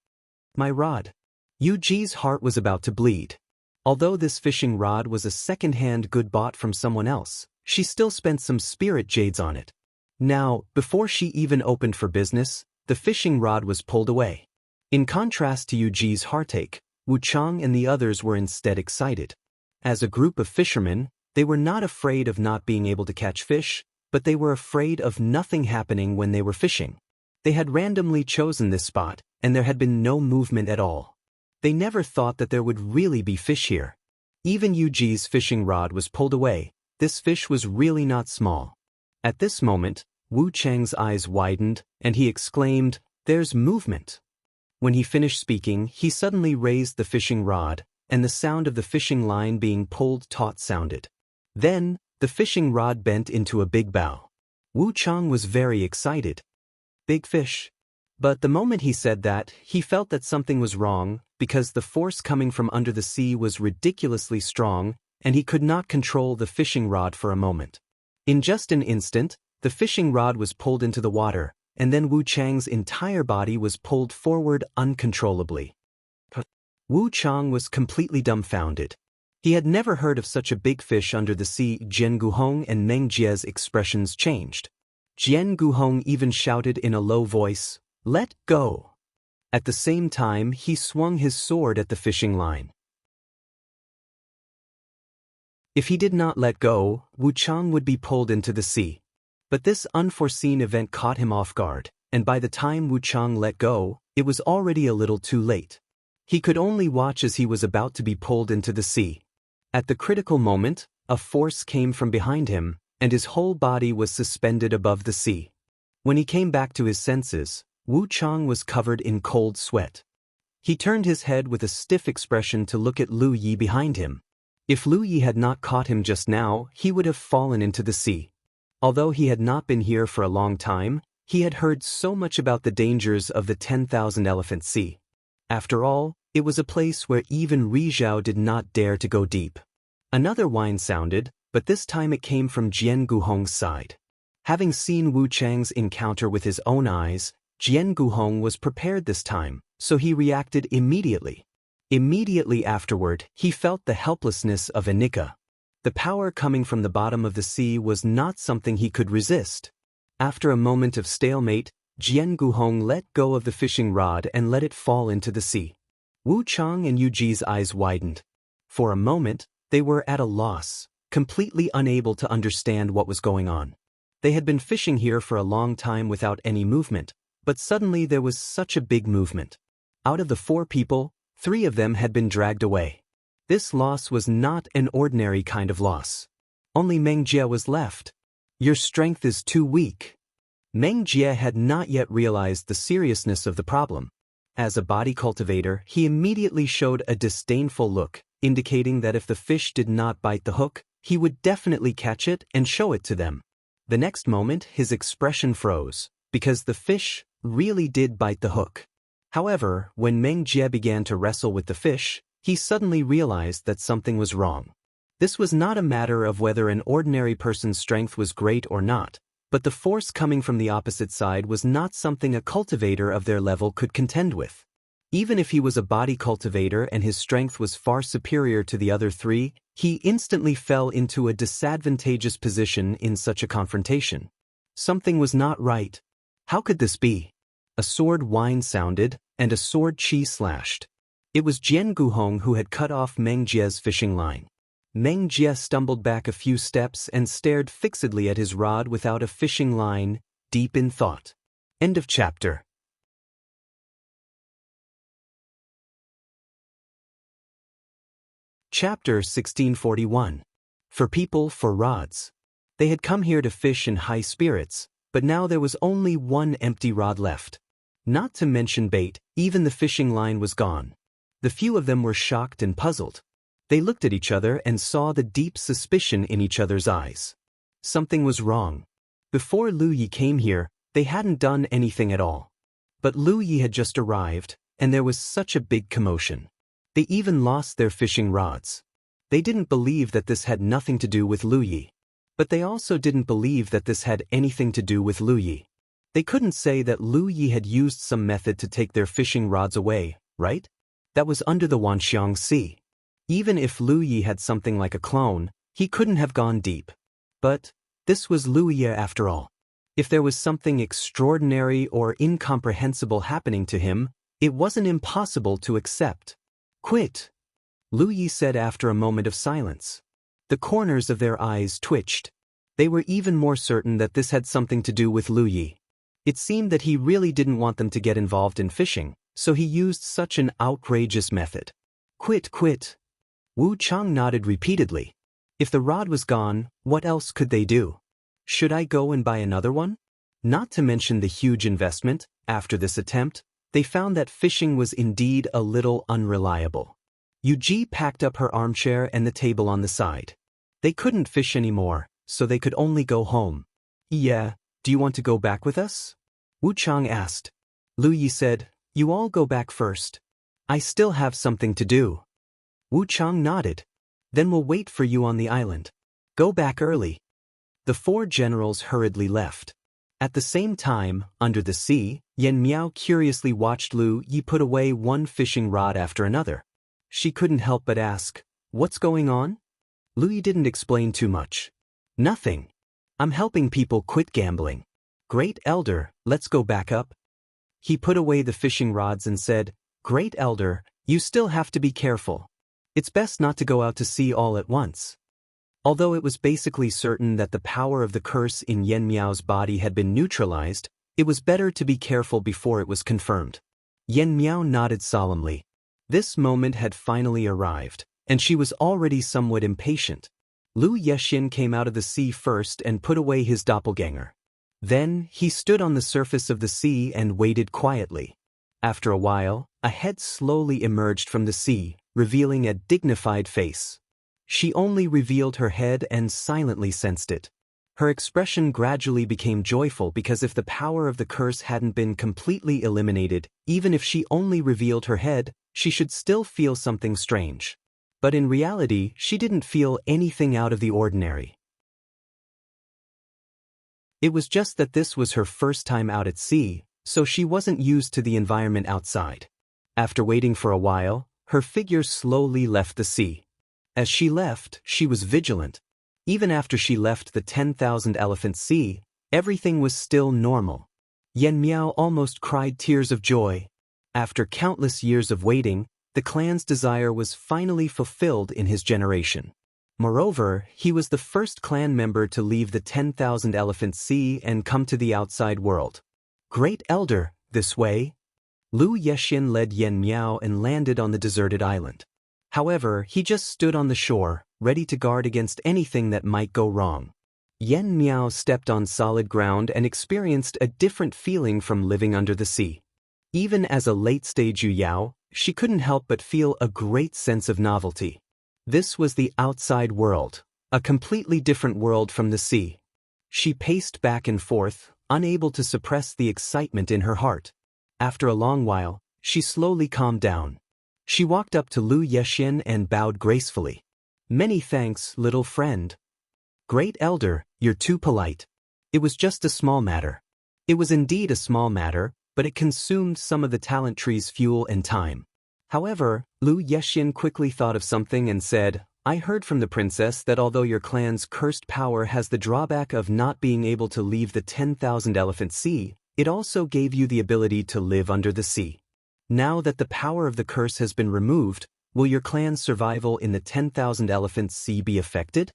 "My rod." Yu Ji's heart was about to bleed. Although this fishing rod was a second-hand good bought from someone else, she still spent some spirit jades on it. Now, before she even opened for business, the fishing rod was pulled away. In contrast to Yu Ji's heartache, Wu Chang and the others were instead excited. As a group of fishermen, they were not afraid of not being able to catch fish, but they were afraid of nothing happening when they were fishing. They had randomly chosen this spot, and there had been no movement at all. They never thought that there would really be fish here. Even Yu Ji's fishing rod was pulled away. This fish was really not small. At this moment, Wu Chang's eyes widened, and he exclaimed, "There's movement." When he finished speaking, he suddenly raised the fishing rod, and the sound of the fishing line being pulled taut sounded. Then, the fishing rod bent into a big bow. Wu Chang was very excited. Big fish. But the moment he said that, he felt that something was wrong, because the force coming from under the sea was ridiculously strong, and he could not control the fishing rod for a moment. In just an instant, the fishing rod was pulled into the water, and then Wu Chang's entire body was pulled forward uncontrollably. Wu Chang was completely dumbfounded. He had never heard of such a big fish under the sea. Jianghu and Meng Jie's expressions changed. Jianghu even shouted in a low voice, "Let go!" At the same time, he swung his sword at the fishing line. If he did not let go, Wu Chang would be pulled into the sea. But this unforeseen event caught him off guard, and by the time Wu Chang let go, it was already a little too late. He could only watch as he was about to be pulled into the sea. At the critical moment, a force came from behind him, and his whole body was suspended above the sea. When he came back to his senses, Wu Chang was covered in cold sweat. He turned his head with a stiff expression to look at Lu Yi behind him. If Lu Yi had not caught him just now, he would have fallen into the sea. Although he had not been here for a long time, he had heard so much about the dangers of the 10,000 Elephant Sea. After all, it was a place where even Rizhao did not dare to go deep. Another whine sounded, but this time it came from Jianghu side. Having seen Wu Chang's encounter with his own eyes, Jianghu was prepared this time, so he reacted immediately. Immediately afterward, he felt the helplessness of Anika. The power coming from the bottom of the sea was not something he could resist. After a moment of stalemate, Jianghu let go of the fishing rod and let it fall into the sea. Wu Chang and Yu Ji's eyes widened. For a moment, they were at a loss, completely unable to understand what was going on. They had been fishing here for a long time without any movement, but suddenly there was such a big movement. Out of the 4 people, 3 of them had been dragged away. This loss was not an ordinary kind of loss. Only Meng Jie was left. "Your strength is too weak." Meng Jie had not yet realized the seriousness of the problem. As a body cultivator, he immediately showed a disdainful look, indicating that if the fish did not bite the hook, he would definitely catch it and show it to them. The next moment, his expression froze, because the fish really did bite the hook. However, when Meng Jie began to wrestle with the fish, he suddenly realized that something was wrong. This was not a matter of whether an ordinary person's strength was great or not, but the force coming from the opposite side was not something a cultivator of their level could contend with. Even if he was a body cultivator and his strength was far superior to the other 3, he instantly fell into a disadvantageous position in such a confrontation. Something was not right. How could this be? A sword whine sounded, and a sword chi slashed. It was Jianghu who had cut off Meng Jie's fishing line. Meng Jie stumbled back a few steps and stared fixedly at his rod without a fishing line, deep in thought. End of chapter. Chapter 1641. For people, for rods. They had come here to fish in high spirits, but now there was only one empty rod left. Not to mention bait, even the fishing line was gone. The few of them were shocked and puzzled. They looked at each other and saw the deep suspicion in each other's eyes. Something was wrong. Before Lu Yi came here, they hadn't done anything at all. But Lu Yi had just arrived, and there was such a big commotion. They even lost their fishing rods. They didn't believe that this had nothing to do with Lu Yi. But they also didn't believe that this had anything to do with Lu Yi. They couldn't say that Lu Yi had used some method to take their fishing rods away, right? That was under the Wanxiang Sea. Even if Lu Yi had something like a clone, he couldn't have gone deep. But this was Lu Yi after all. If there was something extraordinary or incomprehensible happening to him, it wasn't impossible to accept. "Quit," Lu Yi said after a moment of silence. The corners of their eyes twitched. They were even more certain that this had something to do with Lu Yi. It seemed that he really didn't want them to get involved in fishing, so he used such an outrageous method. "Quit, quit." Wu Chang nodded repeatedly. If the rod was gone, what else could they do? "Should I go and buy another one?" Not to mention the huge investment, after this attempt, they found that fishing was indeed a little unreliable. Yuji packed up her armchair and the table on the side. They couldn't fish anymore, so they could only go home. Yeah, do you want to go back with us? Wu Chang asked. Lu Yi said, you all go back first. I still have something to do. Wu Chang nodded. Then we'll wait for you on the island. Go back early. The four generals hurriedly left. At the same time, under the sea, Yan Miao curiously watched Lu Yi put away one fishing rod after another. She couldn't help but ask, what's going on? Lu Yi didn't explain too much. Nothing. I'm helping people quit gambling. Great Elder, let's go back up. He put away the fishing rods and said, Great Elder, you still have to be careful. It's best not to go out to sea all at once. Although it was basically certain that the power of the curse in Yan Miao's body had been neutralized, it was better to be careful before it was confirmed. Yan Miao nodded solemnly. This moment had finally arrived, and she was already somewhat impatient. Lu Yexin came out of the sea first and put away his doppelganger. Then, he stood on the surface of the sea and waited quietly. After a while, a head slowly emerged from the sea, revealing a dignified face. She only revealed her head and silently sensed it. Her expression gradually became joyful because if the power of the curse hadn't been completely eliminated, even if she only revealed her head, she should still feel something strange. But in reality, she didn't feel anything out of the ordinary. It was just that this was her first time out at sea, so she wasn't used to the environment outside. After waiting for a while, her figure slowly left the sea. As she left, she was vigilant. Even after she left the 10,000 elephant sea, everything was still normal. Yan Miao almost cried tears of joy. After countless years of waiting, the clan's desire was finally fulfilled in his generation. Moreover, he was the first clan member to leave the 10,000 elephant sea and come to the outside world. Great Elder, this way. Lu Yexin led Yan Miao and landed on the deserted island. However, he just stood on the shore, ready to guard against anything that might go wrong. Yan Miao stepped on solid ground and experienced a different feeling from living under the sea. Even as a late-stage Yu Yao, she couldn't help but feel a great sense of novelty. This was the outside world, a completely different world from the sea. She paced back and forth, unable to suppress the excitement in her heart. After a long while, she slowly calmed down. She walked up to Lu Yexin and bowed gracefully. Many thanks, little friend. Great Elder, you're too polite. It was just a small matter. It was indeed a small matter, but it consumed some of the talent tree's fuel and time. However, Lu Yexin quickly thought of something and said, I heard from the princess that although your clan's cursed power has the drawback of not being able to leave the 10,000 elephant sea, it also gave you the ability to live under the sea. Now that the power of the curse has been removed, will your clan's survival in the 10,000 elephant sea be affected?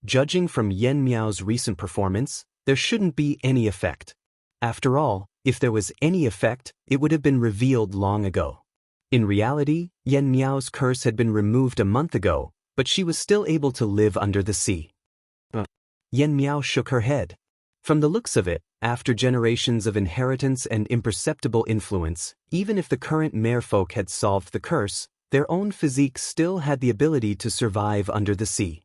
Judging from Yan Miao's recent performance, there shouldn't be any effect. After all, if there was any effect, it would have been revealed long ago. In reality, Yan Miao's curse had been removed a month ago, but she was still able to live under the sea. Yan Miao shook her head. From the looks of it, after generations of inheritance and imperceptible influence, even if the current merfolk had solved the curse, their own physique still had the ability to survive under the sea.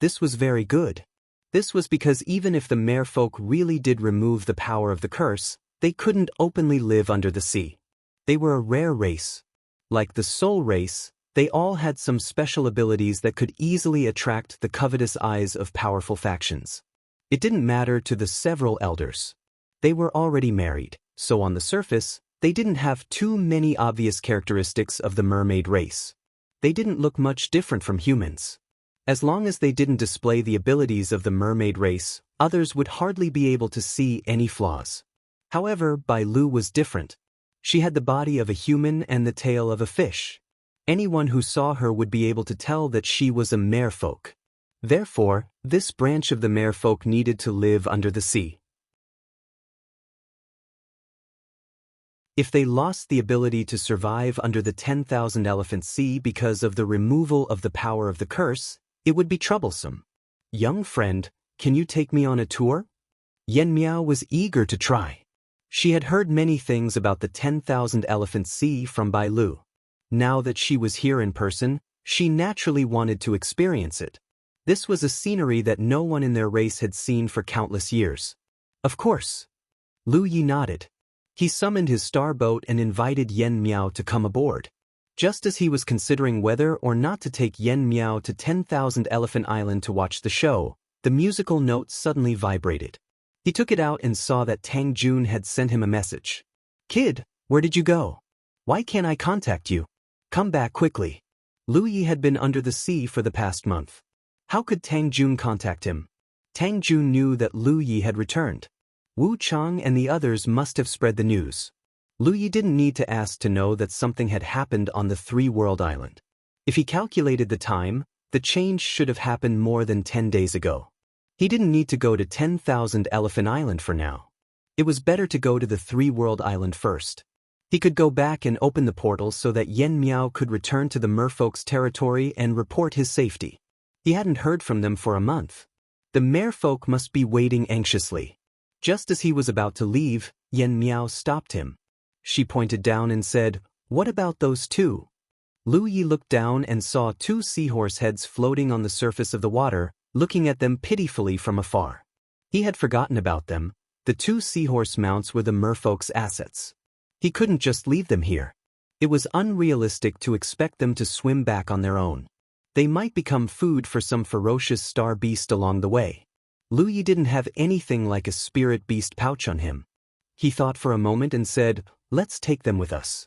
This was very good. This was because even if the merfolk really did remove the power of the curse, they couldn't openly live under the sea. They were a rare race. Like the soul race, they all had some special abilities that could easily attract the covetous eyes of powerful factions. It didn't matter to the several elders. They were already married, so on the surface, they didn't have too many obvious characteristics of the mermaid race. They didn't look much different from humans. As long as they didn't display the abilities of the mermaid race, others would hardly be able to see any flaws. However, Bai Lu was different. She had the body of a human and the tail of a fish. Anyone who saw her would be able to tell that she was a merfolk. Therefore, this branch of the merfolk needed to live under the sea. If they lost the ability to survive under the 10,000 elephant sea because of the removal of the power of the curse, it would be troublesome. Young friend, can you take me on a tour? Yan Miao was eager to try. She had heard many things about the 10,000 Elephant Sea from Bai Lu. Now that she was here in person, she naturally wanted to experience it. This was a scenery that no one in their race had seen for countless years. Of course. Lu Yi nodded. He summoned his star boat and invited Yen Miao to come aboard. Just as he was considering whether or not to take Yen Miao to 10,000 Elephant Island to watch the show, the musical note suddenly vibrated. He took it out and saw that Tang Jun had sent him a message. "Kid, where did you go? Why can't I contact you? Come back quickly." Lu Yi had been under the sea for the past month. How could Tang Jun contact him? Tang Jun knew that Lu Yi had returned. Wu Chang and the others must have spread the news. Lu Yi didn't need to ask to know that something had happened on the Three-World Island. If he calculated the time, the change should have happened more than 10 days ago. He didn't need to go to 10,000 Elephant Island for now. It was better to go to the Three-World Island first. He could go back and open the portal so that Yen Miao could return to the merfolk's territory and report his safety. He hadn't heard from them for a month. The merfolk must be waiting anxiously. Just as he was about to leave, Yen Miao stopped him. She pointed down and said, "What about those two?" Lu Yi looked down and saw two seahorse heads floating on the surface of the water, looking at them pitifully from afar. He had forgotten about them. The two seahorse mounts were the merfolk's assets. He couldn't just leave them here. It was unrealistic to expect them to swim back on their own. They might become food for some ferocious star beast along the way. Lu Yi didn't have anything like a spirit beast pouch on him. He thought for a moment and said, "Let's take them with us."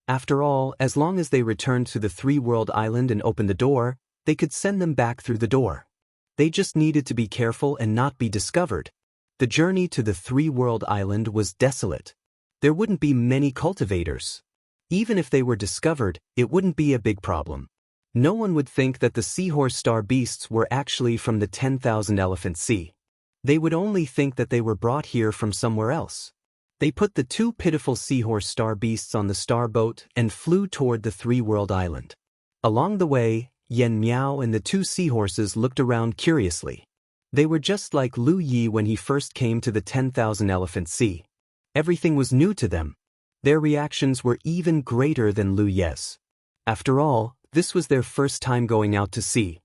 After all, as long as they returned to the Three-World Island and opened the door, they could send them back through the door. They just needed to be careful and not be discovered. The journey to the Three-World Island was desolate. There wouldn't be many cultivators. Even if they were discovered, it wouldn't be a big problem. No one would think that the seahorse star beasts were actually from the 10,000 Elephant Sea. They would only think that they were brought here from somewhere else. They put the two pitiful seahorse star beasts on the star boat and flew toward the Three-World Island. Along the way, Yen Miao and the two seahorses looked around curiously. They were just like Lu Yi when he first came to the 10,000 Elephant Sea. Everything was new to them. Their reactions were even greater than Lu Ye's. After all, this was their first time going out to sea.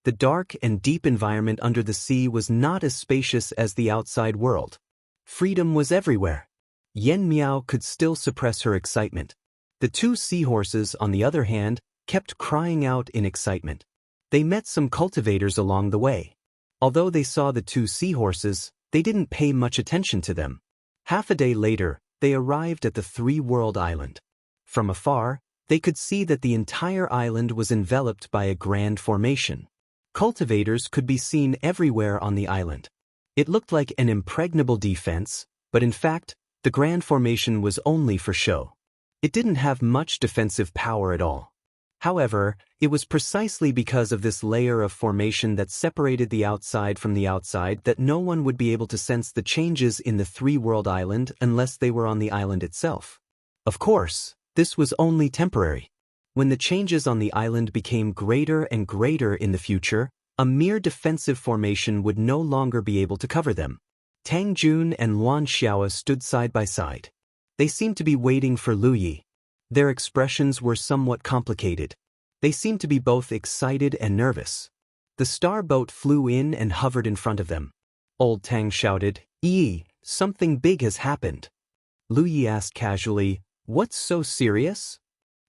The dark and deep environment under the sea was not as spacious as the outside world. Freedom was everywhere. Yen Miao could still suppress her excitement. The two seahorses, on the other hand, kept crying out in excitement. They met some cultivators along the way. Although they saw the two seahorses, they didn't pay much attention to them. Half a day later, they arrived at the Three-World Island. From afar, they could see that the entire island was enveloped by a grand formation. Cultivators could be seen everywhere on the island. It looked like an impregnable defense, but in fact, the grand formation was only for show. It didn't have much defensive power at all. However, it was precisely because of this layer of formation that separated the outside from the outside that no one would be able to sense the changes in the Three-World Island unless they were on the island itself. Of course, this was only temporary. When the changes on the island became greater and greater in the future, a mere defensive formation would no longer be able to cover them. Tang Jun and Luan Xiao stood side by side. They seemed to be waiting for Lu Yi. Their expressions were somewhat complicated. They seemed to be both excited and nervous. The star boat flew in and hovered in front of them. Old Tang shouted, "Yi, something big has happened." Lu Yi asked casually, "What's so serious?"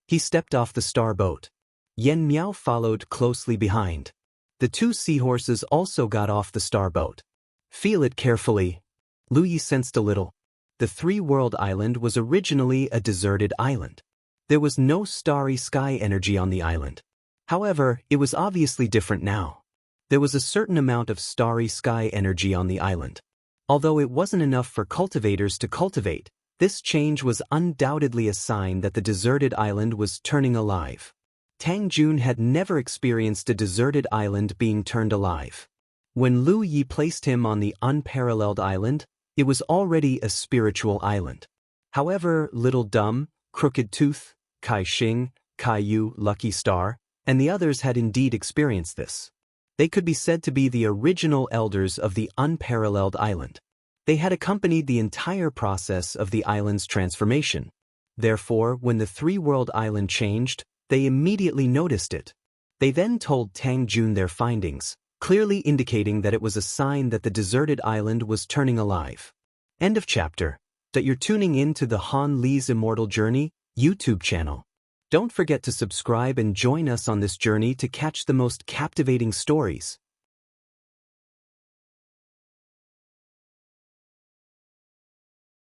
He stepped off the star boat. Yen Miao followed closely behind. The two seahorses also got off the star boat. "Feel it carefully." Lu Yi sensed a little. The Three-World Island was originally a deserted island. There was no starry sky energy on the island. However, it was obviously different now. There was a certain amount of starry sky energy on the island. Although it wasn't enough for cultivators to cultivate, this change was undoubtedly a sign that the deserted island was turning alive. Tang Jun had never experienced a deserted island being turned alive. When Lu Yi placed him on the unparalleled island, it was already a spiritual island. However, Little Dumb, Crooked Tooth, Kai Xing, Kai Yu, Lucky Star, and the others had indeed experienced this. They could be said to be the original elders of the unparalleled island. They had accompanied the entire process of the island's transformation. Therefore, when the three-world island changed, they immediately noticed it. They then told Tang Jun their findings, clearly indicating that it was a sign that the deserted island was turning alive. End of chapter. That you're tuning in to the Han Li's Immortal Journey YouTube channel. Don't forget to subscribe and join us on this journey to catch the most captivating stories.